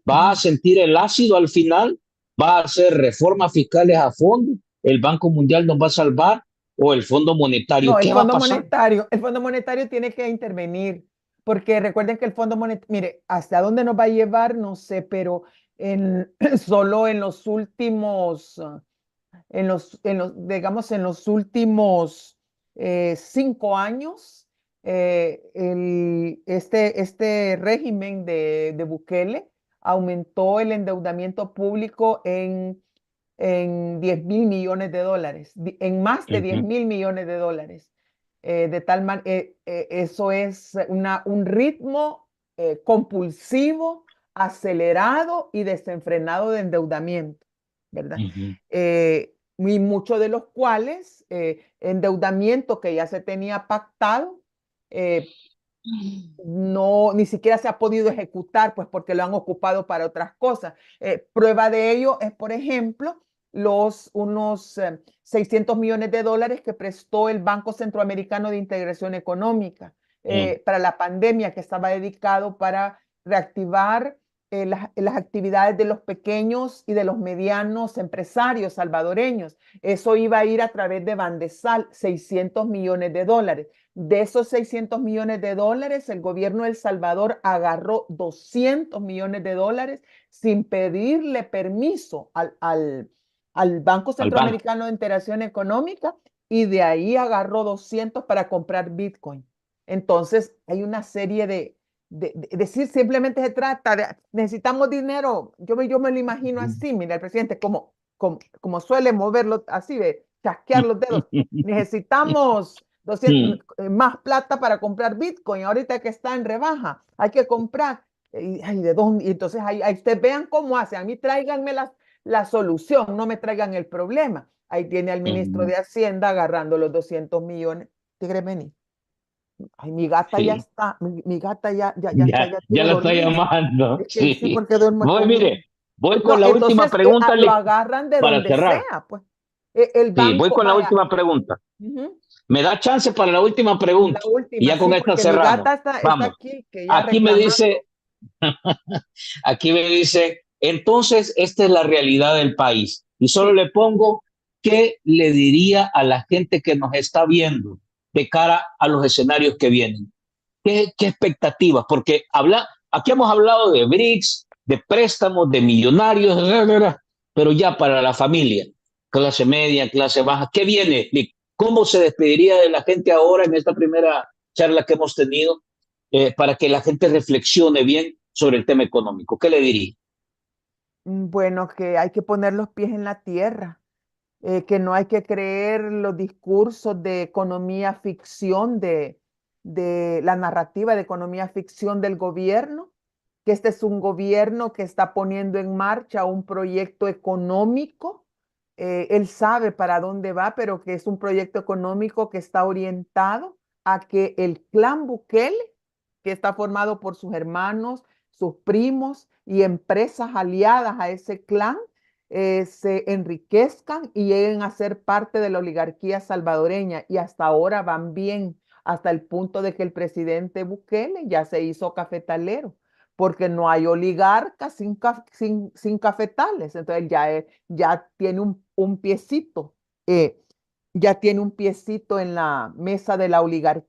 Speaker 1: ¿Va a sentir el ácido al final? ¿Va a hacer reformas fiscales a fondo? ¿El Banco Mundial nos va a salvar? ¿O el Fondo Monetario?
Speaker 2: No,
Speaker 1: ¿Qué va a pasar?
Speaker 2: El Fondo Monetario tiene que intervenir, porque recuerden que el Fondo Monetario, mire, hasta dónde nos va a llevar, no sé, pero solo en los últimos, digamos, en los últimos 5 años, este régimen de Bukele aumentó el endeudamiento público en 10 mil millones de dólares, en más de 10
Speaker 1: Ujú,
Speaker 2: mil millones de dólares. De tal manera, eso es un ritmo compulsivo, acelerado y desenfrenado de endeudamiento, ¿verdad?
Speaker 1: ujú.
Speaker 2: Y muchos de los cuales endeudamiento que ya se tenía pactado, no, ni siquiera se ha podido ejecutar, pues porque lo han ocupado para otras cosas. Prueba de ello es, por ejemplo, unos 600 millones de dólares que prestó el Banco Centroamericano de Integración Económica
Speaker 1: Mm,
Speaker 2: para la pandemia, que estaba dedicado para reactivar las actividades de los pequeños y de los medianos empresarios salvadoreños. Eso iba a ir a través de Bandesal, 600 millones de dólares. De esos 600 millones de dólares, el gobierno de El Salvador agarró 200 millones de dólares sin pedirle permiso al Banco
Speaker 1: al banco.
Speaker 2: Centroamericano de Integración Económica, y de ahí agarró 200 para comprar Bitcoin. Entonces, hay una serie decir, simplemente se trata de necesitamos dinero. Yo me lo imagino así, mira, el presidente como suele moverlo así, de chasquear los dedos. Necesitamos 200,
Speaker 1: Mm,
Speaker 2: más plata para comprar Bitcoin, ahorita que está en rebaja, hay que comprar. ¿De dónde? Y entonces ahí ustedes vean cómo hacen. A mí tráiganme la solución, no me traigan el problema. Ahí tiene al ministro
Speaker 1: mm,
Speaker 2: de Hacienda agarrando los 200 millones. Tigre, vení. Ay, mi gata ya
Speaker 1: sí,
Speaker 2: está, mi gata ya está, ya
Speaker 1: ya
Speaker 2: quiere
Speaker 1: la está
Speaker 2: dormir.
Speaker 1: llamando.
Speaker 2: Es que sí,
Speaker 1: Sí.
Speaker 2: porque duerme
Speaker 1: Voy,
Speaker 2: conmigo.
Speaker 1: mire, voy
Speaker 2: No,
Speaker 1: con la última
Speaker 2: entonces
Speaker 1: pregunta
Speaker 2: lo agarran de
Speaker 1: para
Speaker 2: donde
Speaker 1: cerrar.
Speaker 2: sea, pues. El
Speaker 1: Sí, voy
Speaker 2: banco,
Speaker 1: con la
Speaker 2: vaya,
Speaker 1: última pregunta.
Speaker 2: ujú,
Speaker 1: Me da chance para la última
Speaker 2: la
Speaker 1: pregunta y
Speaker 2: última,
Speaker 1: ya con
Speaker 2: sí,
Speaker 1: esta
Speaker 2: porque mi
Speaker 1: cerramos.
Speaker 2: gata está
Speaker 1: Vamos.
Speaker 2: aquí, que ya
Speaker 1: Aquí me
Speaker 2: reclamando.
Speaker 1: dice, aquí me dice, entonces esta es la realidad del país. Y solo
Speaker 2: Sí.
Speaker 1: le pongo, ¿qué le diría a la gente que nos está viendo de cara a los escenarios que vienen? ¿Qué expectativas? Porque aquí hemos hablado de BRICS, de préstamos, de millonarios, pero ya para la familia, clase media, clase baja, ¿qué viene? ¿Cómo se despediría de la gente ahora en esta primera charla que hemos tenido para que la gente reflexione bien sobre el tema económico? ¿Qué le diría?
Speaker 2: Bueno, que hay que poner los pies en la tierra, que no hay que creer los discursos de economía ficción, de la narrativa de economía ficción del gobierno, que este es un gobierno que está poniendo en marcha un proyecto económico. Él sabe para dónde va, pero que es un proyecto económico que está orientado a que el clan Bukele, que está formado por sus hermanos, sus primos y empresas aliadas a ese clan, se enriquezcan y lleguen a ser parte de la oligarquía salvadoreña. Y hasta ahora van bien, hasta el punto de que el presidente Bukele ya se hizo cafetalero, porque no hay oligarcas sin cafetales. Entonces ya tiene un piecito, eh, ya tiene un piecito en la mesa de la oligarquía.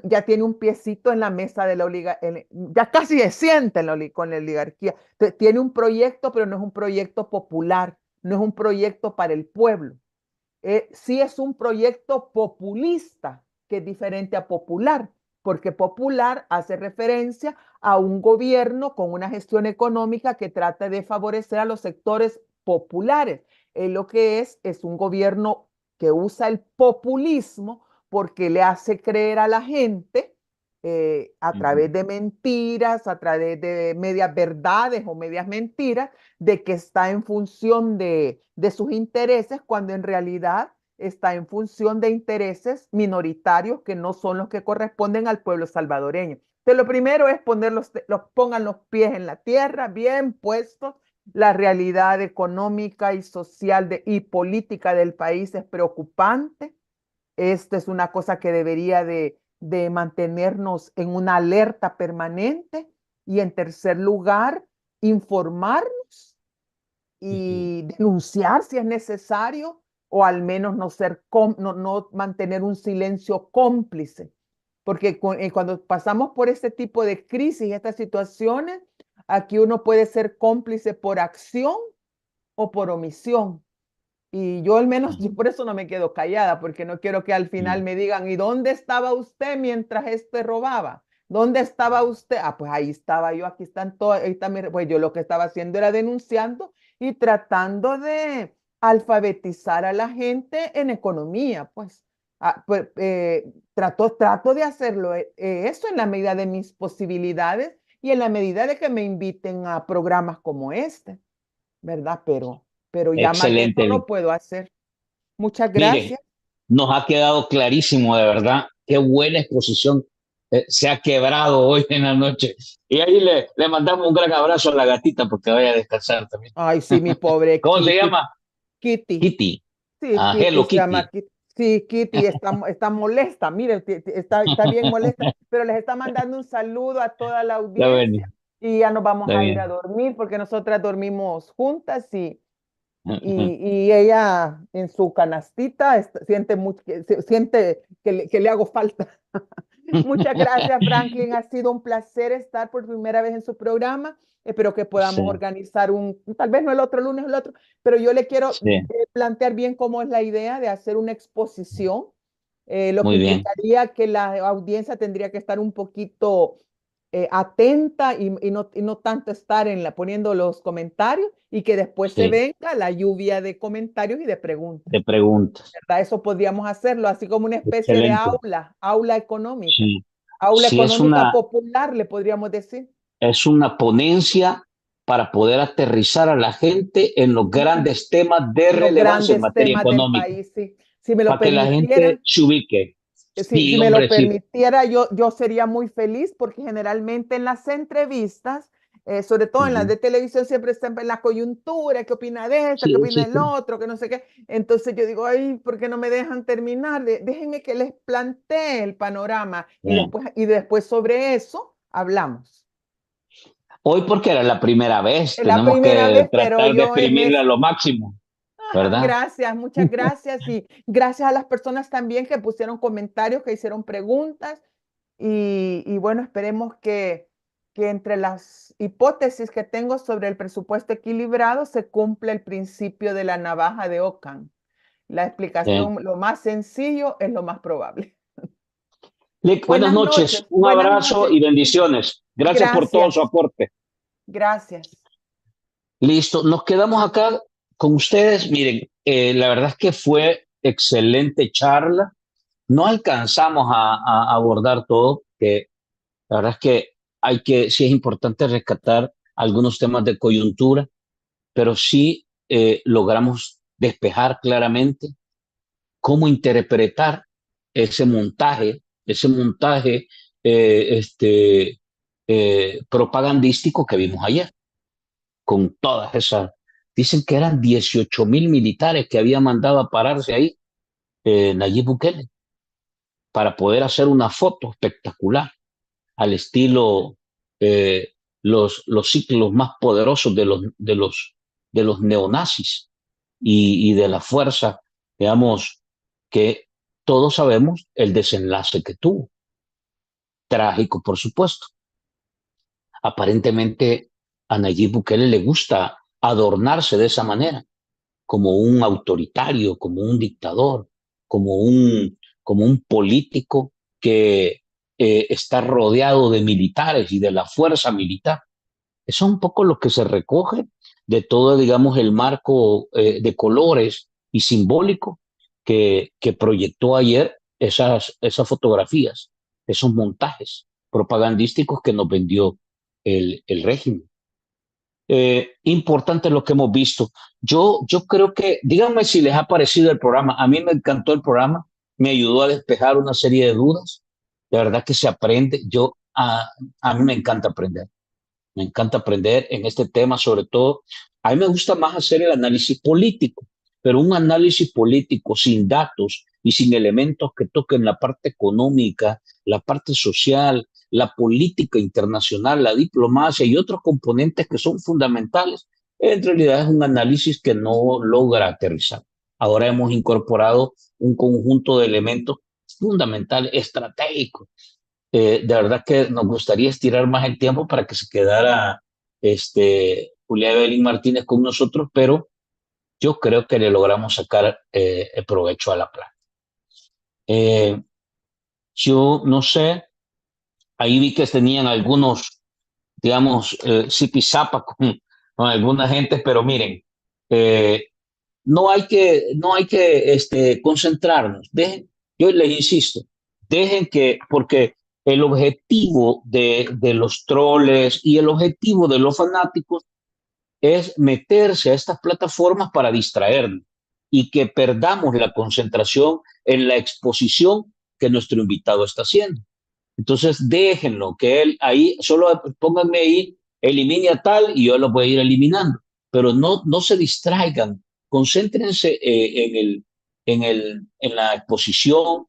Speaker 2: Ya tiene un piecito en la mesa de la oligarquía, ya casi se siente con la oligarquía. Entonces, tiene un proyecto, pero no es un proyecto popular, no es un proyecto para el pueblo. Sí es un proyecto populista, que es diferente a popular, porque popular hace referencia a un gobierno con una gestión económica que trata de favorecer a los sectores populares. Lo que es un gobierno que usa el populismo porque le hace creer a la gente a través de mentiras, a través de medias verdades o medias mentiras, de que está en función de sus intereses, cuando en realidad está en función de intereses minoritarios que no son los que corresponden al pueblo salvadoreño. Entonces, lo primero es pongan los pies en la tierra, bien puestos. La realidad económica y social y política del país es preocupante. Esto es una cosa que debería de mantenernos en una alerta permanente. Y en tercer lugar, informarnos y denunciar si es necesario, o al menos no mantener un silencio cómplice. Porque cuando pasamos por este tipo de crisis, estas situaciones, aquí uno puede ser cómplice por acción o por omisión. Y yo al menos, yo por eso no me quedo callada, porque no quiero que al final me digan, ¿y dónde estaba usted mientras este robaba? ¿Dónde estaba usted? Ah, pues ahí estaba yo, aquí están todas, ahí está pues yo lo que estaba haciendo era denunciando y tratando de alfabetizar a la gente en economía, pues. Pues trato de hacerlo, eso en la medida de mis posibilidades y en la medida de que me inviten a programas como este, ¿verdad? Pero ya más de eso
Speaker 1: Excelente,
Speaker 2: no
Speaker 1: Lick.
Speaker 2: puedo hacer. Muchas
Speaker 1: Mire,
Speaker 2: gracias.
Speaker 1: nos ha quedado clarísimo, de verdad, qué buena exposición se ha quebrado hoy en la noche. Y ahí le mandamos un gran abrazo a la gatita porque vaya a descansar también.
Speaker 2: Ay, sí, mi pobre
Speaker 1: ¿Cómo se
Speaker 2: Kitty.
Speaker 1: llama?
Speaker 2: Kitty.
Speaker 1: Kitty.
Speaker 2: Sí,
Speaker 1: Ah,
Speaker 2: Kitty
Speaker 1: Hello
Speaker 2: se llama
Speaker 1: Kitty.
Speaker 2: Kitty. Sí, Kitty está molesta, mire, está bien molesta, pero les está mandando un saludo a toda la
Speaker 1: Está
Speaker 2: audiencia
Speaker 1: bien,
Speaker 2: y ya nos vamos
Speaker 1: está
Speaker 2: a ir a
Speaker 1: bien.
Speaker 2: dormir porque nosotras dormimos juntas y ella en su canastita siente, siente que le hago falta. Muchas gracias, Franklin. Ha sido un placer estar por primera vez en su programa. Espero que
Speaker 1: Sí,
Speaker 2: podamos organizar tal vez no el otro lunes o el otro, pero yo le quiero
Speaker 1: sí,
Speaker 2: plantear bien cómo es la idea de hacer una exposición, lo que
Speaker 1: muy bien.
Speaker 2: implicaría que la audiencia tendría que estar un poquito atenta y no tanto estar poniendo los comentarios y que después se
Speaker 1: Sí,
Speaker 2: venga la lluvia de comentarios y de preguntas.
Speaker 1: de preguntas.
Speaker 2: ¿Verdad? Eso podríamos hacerlo, así como una especie de
Speaker 1: Excelente. Sí,
Speaker 2: aula
Speaker 1: sí
Speaker 2: económica popular, le podríamos decir.
Speaker 1: es una ponencia para poder aterrizar a la gente en los
Speaker 2: Ujú.
Speaker 1: grandes temas de
Speaker 2: Los
Speaker 1: relevancia en
Speaker 2: grandes
Speaker 1: materia
Speaker 2: temas del
Speaker 1: económica,
Speaker 2: país, sí. Si me lo
Speaker 1: para que la gente
Speaker 2: permitiera,
Speaker 1: se ubique.
Speaker 2: si
Speaker 1: Sí,
Speaker 2: me lo
Speaker 1: hombre, sí.
Speaker 2: permitiera, yo sería muy feliz porque generalmente en las entrevistas, sobre todo en las
Speaker 1: Ujú.
Speaker 2: de televisión, siempre está en la coyuntura, qué opina de esto,
Speaker 1: Sí,
Speaker 2: qué opina
Speaker 1: sí,
Speaker 2: del
Speaker 1: sí.
Speaker 2: otro, que no sé qué. Entonces yo digo, ay, ¿por qué no me dejan terminar? Déjenme que les plantee el panorama
Speaker 1: Bien.
Speaker 2: y después sobre eso hablamos.
Speaker 1: Hoy porque era la primera vez,
Speaker 2: Es la
Speaker 1: tenemos
Speaker 2: primera
Speaker 1: que
Speaker 2: vez, pero
Speaker 1: tratar de exprimirla a lo máximo, ¿verdad?
Speaker 2: gracias, muchas gracias y gracias a las personas también que pusieron comentarios, que hicieron preguntas y bueno, esperemos que entre las hipótesis que tengo sobre el presupuesto equilibrado se cumpla el principio de la navaja de Ockham. La
Speaker 1: Bien.
Speaker 2: explicación, lo más sencillo es lo más probable.
Speaker 1: Lick, buenas noches, un
Speaker 2: Buenas
Speaker 1: abrazo
Speaker 2: noches.
Speaker 1: y bendiciones. Gracias por todo su
Speaker 2: Gracias,
Speaker 1: aporte.
Speaker 2: gracias.
Speaker 1: Listo, nos quedamos acá con ustedes. Miren, la verdad es que fue excelente charla. No alcanzamos a abordar todo, que la verdad es que sí es importante rescatar algunos temas de coyuntura, pero sí logramos despejar claramente cómo interpretar ese montaje propagandístico que vimos ayer, con todas esas. Dicen que eran 18.000 militares que había mandado a pararse ahí Nayib Bukele para poder hacer una foto espectacular al estilo los ciclos más poderosos de los neonazis y de la fuerza, digamos, que todos sabemos el desenlace que tuvo. Trágico, por supuesto. Aparentemente a Nayib Bukele le gusta adornarse de esa manera, como un autoritario, como un dictador, como como un político que está rodeado de militares y de la fuerza militar. Eso es un poco lo que se recoge de todo, digamos, el marco de colores y simbólico que proyectó ayer esas fotografías, esos montajes propagandísticos que nos vendió el régimen. Importante lo que hemos visto. Yo creo que, díganme si les ha parecido el programa. A mí me encantó el programa, me ayudó a despejar una serie de dudas. De verdad que se aprende. A mí me encanta aprender en este tema, sobre todo. A mí me gusta más hacer el análisis político, pero un análisis político sin datos y sin elementos que toquen la parte económica, la parte social, la política internacional, la diplomacia y otros componentes que son fundamentales, en realidad es un análisis que no logra aterrizar. Ahora hemos incorporado un conjunto de elementos fundamentales, estratégicos, de verdad que nos gustaría estirar más el tiempo para que se quedara Julia Evelyn Martínez con nosotros, pero yo creo que le logramos sacar el provecho a la plata. Eh, yo no sé, ahí vi que tenían algunos, digamos, zapa con alguna gente, pero miren, eh, no hay que concentrarnos. Yo les insisto, dejen que, porque el objetivo de los troles y el objetivo de los fanáticos es meterse a estas plataformas para distraernos y que perdamos la concentración en la exposición que nuestro invitado está haciendo. Entonces, déjenlo, que él ahí, solo pónganme ahí, elimine a tal y yo lo voy a ir eliminando. Pero no se distraigan, concéntrense en la exposición,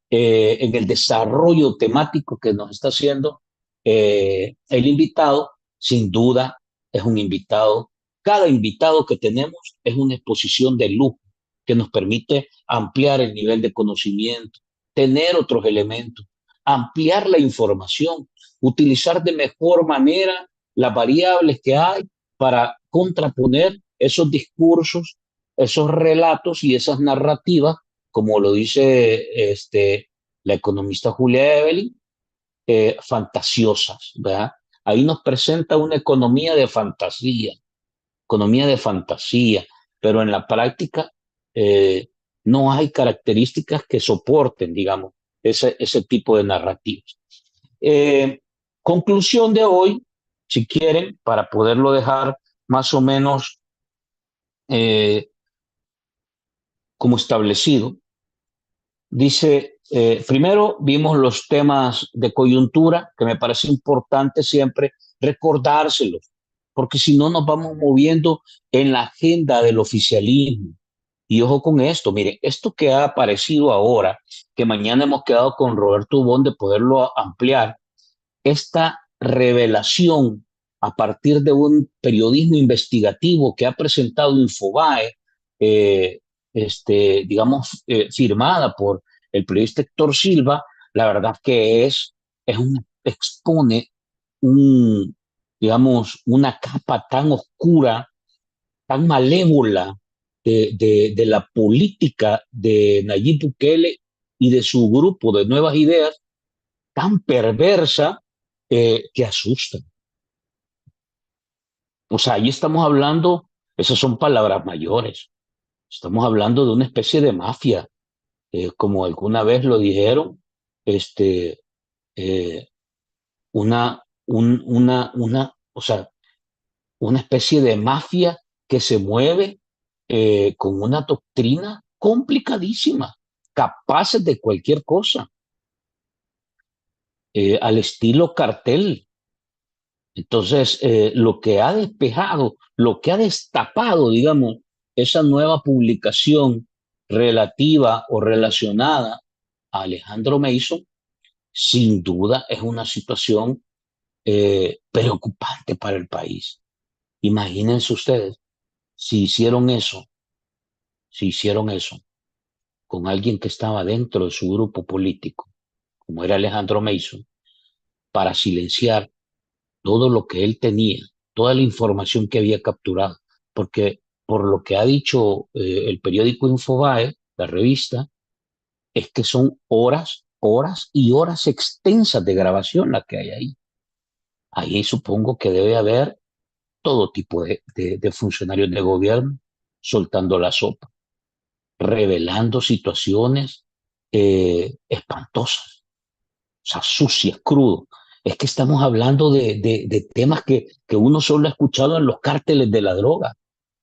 Speaker 1: en el desarrollo temático que nos está haciendo el invitado. Sin duda, es un invitado. Cada invitado que tenemos es una exposición de lujo que nos permite ampliar el nivel de conocimiento, tener otros elementos, ampliar la información, utilizar de mejor manera las variables que hay para contraponer esos discursos, esos relatos y esas narrativas, como lo dice la economista Julia Evelyn, fantasiosas, ¿verdad? Ahí nos presenta una economía de fantasía, pero en la práctica eh, no hay características que soporten, digamos, ese tipo de narrativas. Eh, Conclusión de hoy, si quieren, para poderlo dejar más o menos eh, como establecido, dice, primero vimos los temas de coyuntura, que me parece importante siempre recordárselos, porque si no nos vamos moviendo en la agenda del oficialismo. Y ojo con esto, mire, esto que ha aparecido ahora, que mañana hemos quedado con Roberto Ubón de poderlo ampliar, esta revelación a partir de un periodismo investigativo que ha presentado Infobae, eh, firmada por el periodista Héctor Silva, la verdad que expone un, una capa tan oscura, tan malévola de la política de Nayib Bukele y de su grupo de nuevas ideas, tan perversa que asusta. O sea, ahí estamos hablando, esas son palabras mayores, estamos hablando de una especie de mafia, como alguna vez lo dijeron, este, eh, o sea, una especie de mafia que se mueve con una doctrina complicadísima, capaces de cualquier cosa, al estilo cartel. Entonces, lo que ha despejado, lo que ha destapado, digamos, esa nueva publicación relativa o relacionada a Alejandro Mason, sin duda es una situación preocupante para el país. Imagínense ustedes, si hicieron eso, si hicieron eso con alguien que estaba dentro de su grupo político, como era Alejandro Mason, para silenciar todo lo que él tenía, toda la información que había capturado, porque por lo que ha dicho el periódico Infobae, la revista, es que son horas, horas y horas extensas de grabación las que hay ahí. Ahí supongo que debe haber todo tipo de funcionarios de gobierno soltando la sopa, revelando situaciones espantosas, o sea, sucias, crudo. Es que estamos hablando de temas que uno solo ha escuchado en los cárteles de la droga,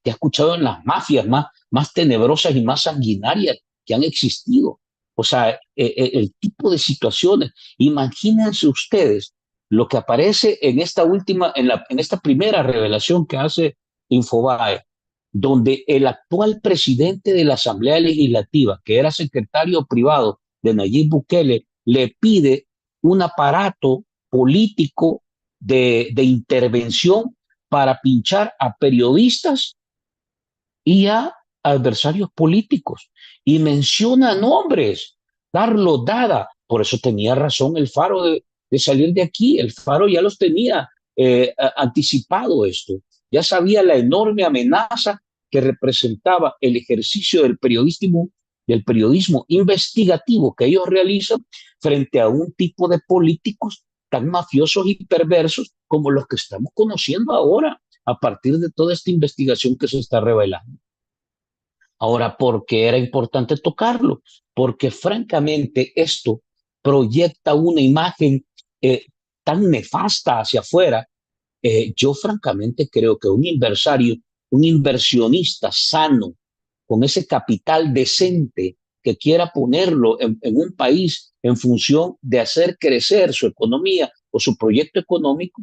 Speaker 1: que ha escuchado en las mafias más tenebrosas y más sanguinarias que han existido. O sea, el tipo de situaciones. Imagínense ustedes lo que aparece en esta última, en esta primera revelación que hace Infobae, donde el actual presidente de la Asamblea Legislativa, que era secretario privado de Nayib Bukele, le pide un aparato político de intervención para pinchar a periodistas y a adversarios políticos. Y menciona nombres, Carlos Dada, por eso tenía razón el Faro de salir de aquí, el Faro ya los tenía anticipado esto, ya sabía la enorme amenaza que representaba el ejercicio del periodismo investigativo que ellos realizan frente a un tipo de políticos tan mafiosos y perversos como los que estamos conociendo ahora a partir de toda esta investigación que se está revelando. Ahora, ¿por qué era importante tocarlo? Porque francamente esto proyecta una imagen tan nefasta hacia afuera. Yo francamente creo que un inversionista sano, con ese capital decente, que quiera ponerlo en un país en función de hacer crecer su economía o su proyecto económico,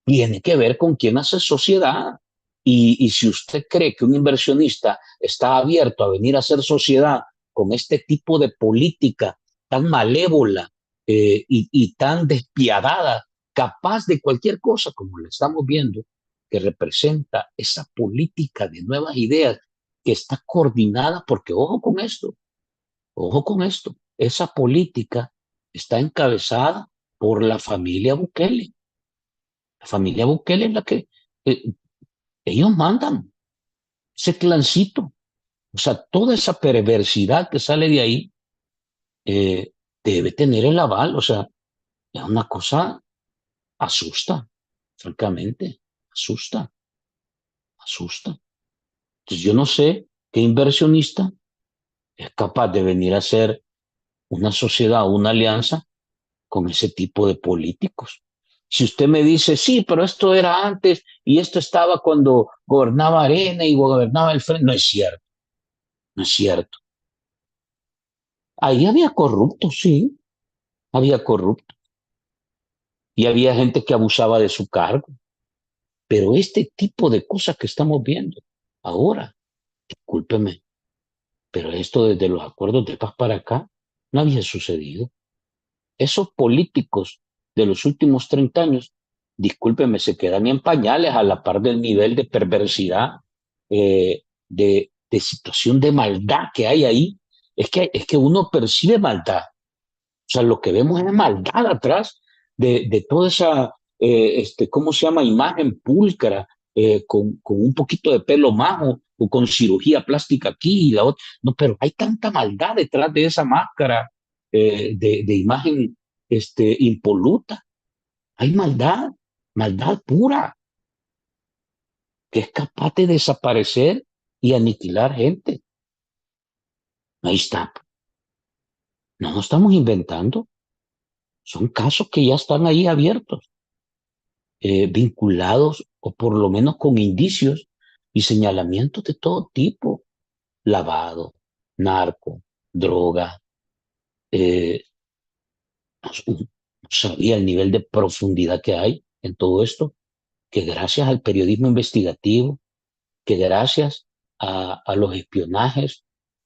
Speaker 1: tiene que ver con quién hace sociedad. Y si usted cree que un inversionista está abierto a venir a hacer sociedad con este tipo de política tan malévola y tan despiadada, capaz de cualquier cosa, como le estamos viendo, que representa esa política de nuevas ideas que está coordinada, porque ojo con esto, esa política está encabezada por la familia Bukele. La familia Bukele es la que eh, ellos mandan, ese clancito. O sea, toda esa perversidad que sale de ahí eh, debe tener el aval. O sea, es una cosa asusta, francamente, asusta, asusta. Entonces yo no sé qué inversionista es capaz de venir a hacer una sociedad o una alianza con ese tipo de políticos. Si usted me dice, sí, pero esto era antes y esto estaba cuando gobernaba Arena y gobernaba el Frente, no es cierto, no es cierto. Ahí había corruptos, sí, había corruptos y había gente que abusaba de su cargo, pero este tipo de cosas que estamos viendo ahora, discúlpeme, pero esto desde los acuerdos de paz para acá no había sucedido. Esos políticos de los últimos 30 años, discúlpeme, se quedan en pañales a la par del nivel de perversidad, de situación de maldad que hay ahí. Es que uno percibe maldad. O sea, lo que vemos es maldad atrás de toda esa, ¿cómo se llama? Imagen pulcra, con un poquito de pelo majo o con cirugía plástica aquí y la otra. No, pero hay tanta maldad detrás de esa máscara de imagen impoluta. Hay maldad, maldad pura, que es capaz de desaparecer y aniquilar gente. Ahí está. No nos estamos inventando. Son casos que ya están ahí abiertos. Vinculados o por lo menos con indicios y señalamientos de todo tipo, lavado, narco, droga. eh, no sabía el nivel de profundidad que hay en todo esto, que gracias al periodismo investigativo, que gracias a los espionajes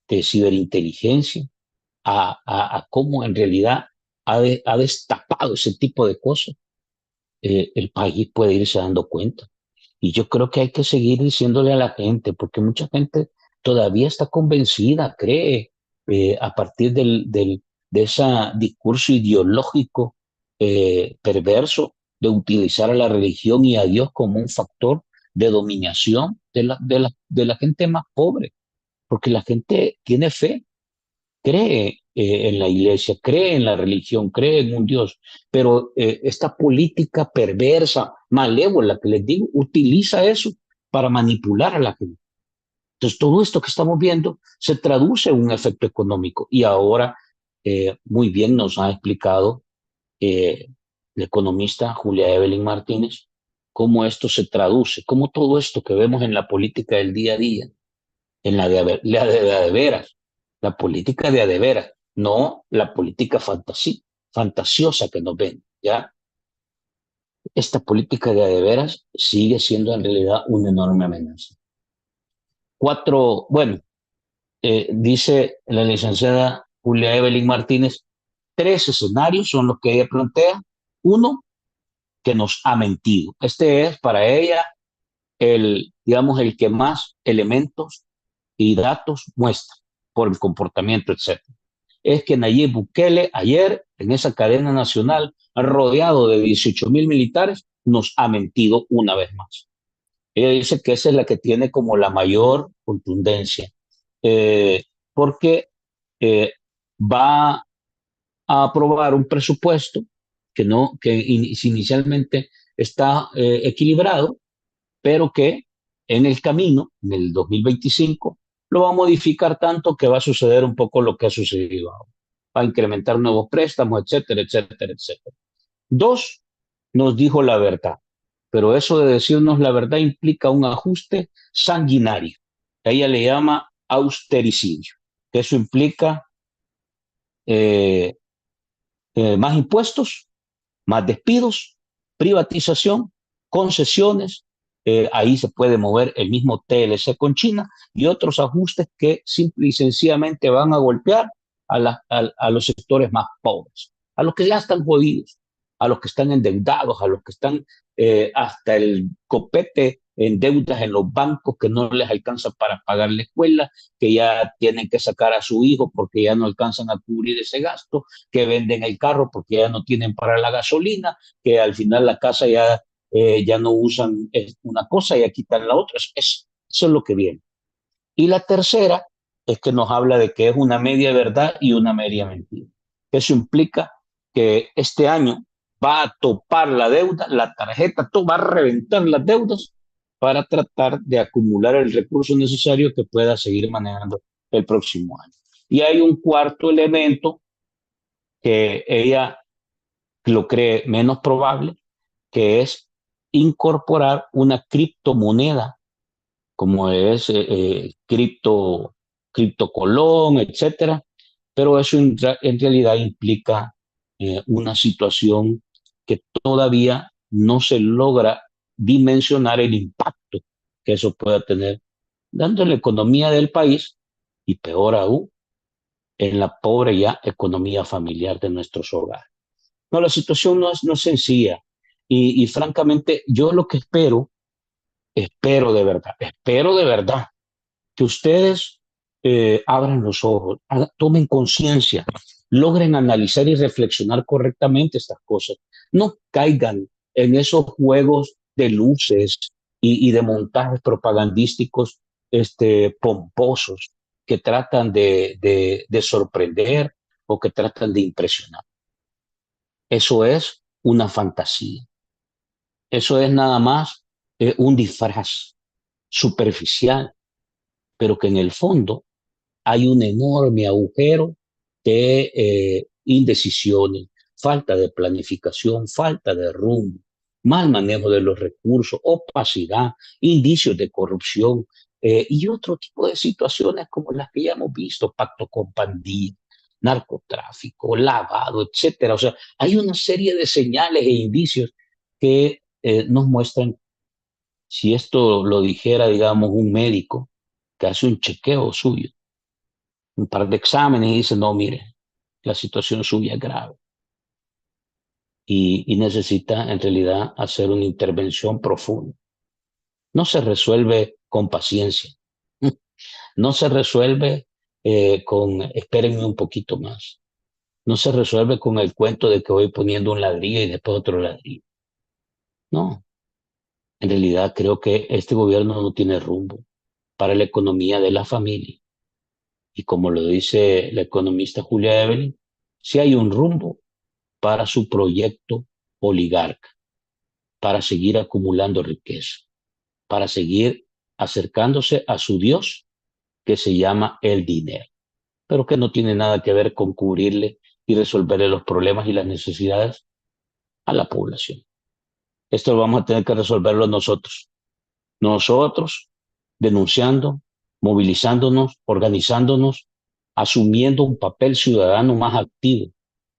Speaker 1: de ciberinteligencia, a cómo en realidad ha destapado ese tipo de cosas, el país puede irse dando cuenta. Y yo creo que hay que seguir diciéndole a la gente, porque mucha gente todavía está convencida, cree, a partir de ese discurso ideológico perverso de utilizar a la religión y a Dios como un factor de dominación de la gente más pobre, porque la gente tiene fe, cree en la iglesia, cree en la religión, cree en un Dios, pero esta política perversa, malévola que les digo, utiliza eso para manipular a la gente. Entonces, todo esto que estamos viendo se traduce en un efecto económico y ahora muy bien nos ha explicado eh, la economista Julia Evelyn Martínez cómo esto se traduce, cómo todo esto que vemos en la política del día a día en la de veras, la política de a de veras, no la política fantasiosa que nos ven, ¿ya? Esta política de a de veras sigue siendo en realidad una enorme amenaza. Bueno, dice la licenciada Julia Evelyn Martínez, 3 escenarios son los que ella plantea. Uno, que nos ha mentido. Este es para ella digamos, el que más elementos y datos muestra por el comportamiento, etcétera. Es que Nayib Bukele ayer en esa cadena nacional, rodeado de 18,000 militares, nos ha mentido una vez más. Ella dice que esa es la que tiene como la mayor contundencia, porque eh, va a aprobar un presupuesto que inicialmente está equilibrado, pero que en el camino, en el 2025, lo va a modificar tanto que va a suceder un poco lo que ha sucedido ahora. Va a incrementar nuevos préstamos, etcétera, etcétera, etcétera. Dos, nos dijo la verdad, pero eso de decirnos la verdad implica un ajuste sanguinario. A ella le llama austericidio. que eso implica eh, más impuestos, más despidos, privatización, concesiones. Ahí se puede mover el mismo TLC con China y otros ajustes que simple y sencillamente van a golpear a los sectores más pobres, a los que ya están jodidos, a los que están endeudados, a los que están hasta el copete en deudas en los bancos que no les alcanza para pagar la escuela, que ya tienen que sacar a su hijo porque ya no alcanzan a cubrir ese gasto, que venden el carro porque ya no tienen para la gasolina, que al final la casa ya no usan una cosa, ya quitan la otra. Eso es lo que viene. Y la tercera es que nos habla de que es una media verdad y una media mentira. Eso implica que este año va a topar la deuda, la tarjeta, todo va a reventar las deudas para tratar de acumular el recurso necesario que pueda seguir manejando el próximo año. Y hay un cuarto elemento que ella lo cree menos probable, que es incorporar una criptomoneda como es criptocolón, etcétera, pero eso en realidad implica una situación que todavía no se logra dimensionar el impacto que eso pueda tener, dando en la economía del país y peor aún, en la pobre ya economía familiar de nuestros hogares. No, la situación no es sencilla y francamente yo lo que espero de verdad que ustedes abran los ojos, tomen conciencia, logren analizar y reflexionar correctamente estas cosas. No caigan en esos juegos de luces y de montajes propagandísticos pomposos que tratan de sorprender o que tratan de impresionar. Eso es una fantasía. Eso es nada más un disfraz superficial, pero que en el fondo hay un enorme agujero de indecisiones, falta de planificación, falta de rumbo, mal manejo de los recursos, opacidad, indicios de corrupción y otro tipo de situaciones como las que ya hemos visto, pacto con pandillas, narcotráfico, lavado, etcétera. O sea, hay una serie de señales e indicios que nos muestran, si esto lo dijera, digamos, un médico que hace un chequeo suyo, un par de exámenes y dice, no, mire, la situación suya es grave y necesita en realidad hacer una intervención profunda. No se resuelve con paciencia, no se resuelve con espérenme un poquito más, no se resuelve con el cuento de que voy poniendo un ladrillo y después otro ladrillo. No, en realidad creo que este gobierno no tiene rumbo para la economía de la familia. Y como lo dice la economista Julia Evelyn, si hay un rumbo para su proyecto oligarca, para seguir acumulando riqueza, para seguir acercándose a su Dios que se llama el dinero, pero que no tiene nada que ver con cubrirle y resolverle los problemas y las necesidades a la población. Esto lo vamos a tener que resolverlo nosotros denunciando, movilizándonos, organizándonos, asumiendo un papel ciudadano más activo,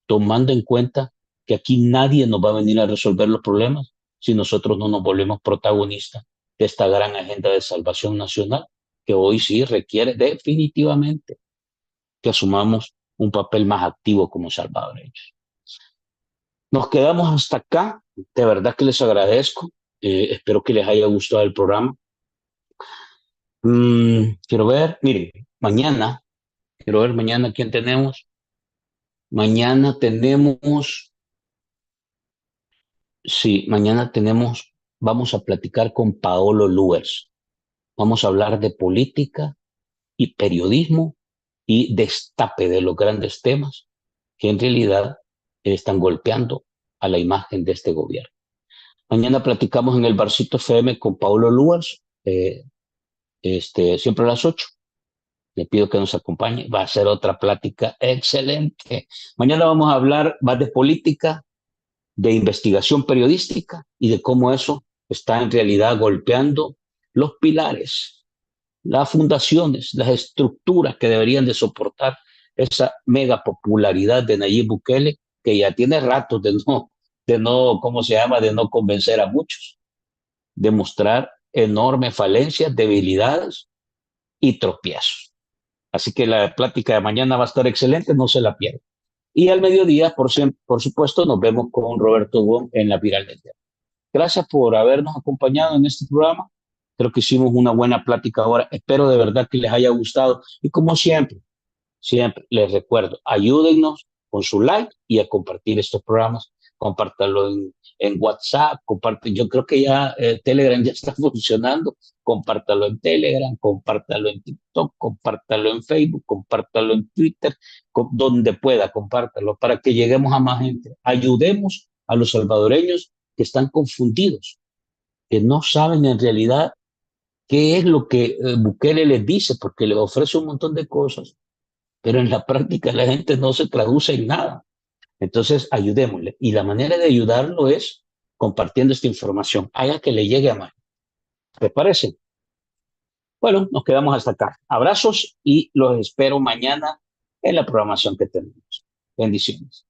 Speaker 1: tomando en cuenta que aquí nadie nos va a venir a resolver los problemas si nosotros no nos volvemos protagonistas de esta gran agenda de salvación nacional, que hoy sí requiere definitivamente que asumamos un papel más activo como salvadoreños. Nos quedamos hasta acá. De verdad que les agradezco. Espero que les haya gustado el programa. Quiero ver, miren, quiero ver mañana quién tenemos. Mañana tenemos, sí, mañana tenemos, vamos a platicar con Paolo Luers. Vamos a hablar de política y periodismo y destape de los grandes temas que en realidad están golpeando a la imagen de este gobierno. Mañana platicamos en el Barcito FM con Paolo Luers, siempre a las 8. Le pido que nos acompañe. Va a ser otra plática excelente. Mañana vamos a hablar más de política, de investigación periodística y de cómo eso está en realidad golpeando los pilares las fundaciones, las estructuras que deberían de soportar esa mega popularidad de Nayib Bukele, que ya tiene rato ¿cómo se llama?, de no convencer a muchos, de mostrar enormes falencias, debilidades y tropiezos. Así que la plática de mañana va a estar excelente, no se la pierdan. Y al mediodía, por supuesto, nos vemos con Roberto Wong en la Viral del Día. Gracias por habernos acompañado en este programa. Creo que hicimos una buena plática ahora. Espero de verdad que les haya gustado. Y como siempre, siempre les recuerdo, ayúdennos con su like y a compartir estos programas. Compártanlo en WhatsApp, comparten. Yo creo que ya Telegram ya está funcionando. Compártalo en Telegram, compártalo en TikTok, compártalo en Facebook, compártalo en Twitter, donde pueda, compártalo para que lleguemos a más gente. Ayudemos a los salvadoreños que están confundidos, que no saben en realidad qué es lo que Bukele les dice, porque les ofrece un montón de cosas, pero en la práctica la gente no se traduce en nada. Entonces, ayudémosle. Y la manera de ayudarlo es compartiendo esta información. Haga que le llegue a más. ¿Les parece? Bueno, nos quedamos hasta acá. Abrazos y los espero mañana en la programación que tenemos. Bendiciones.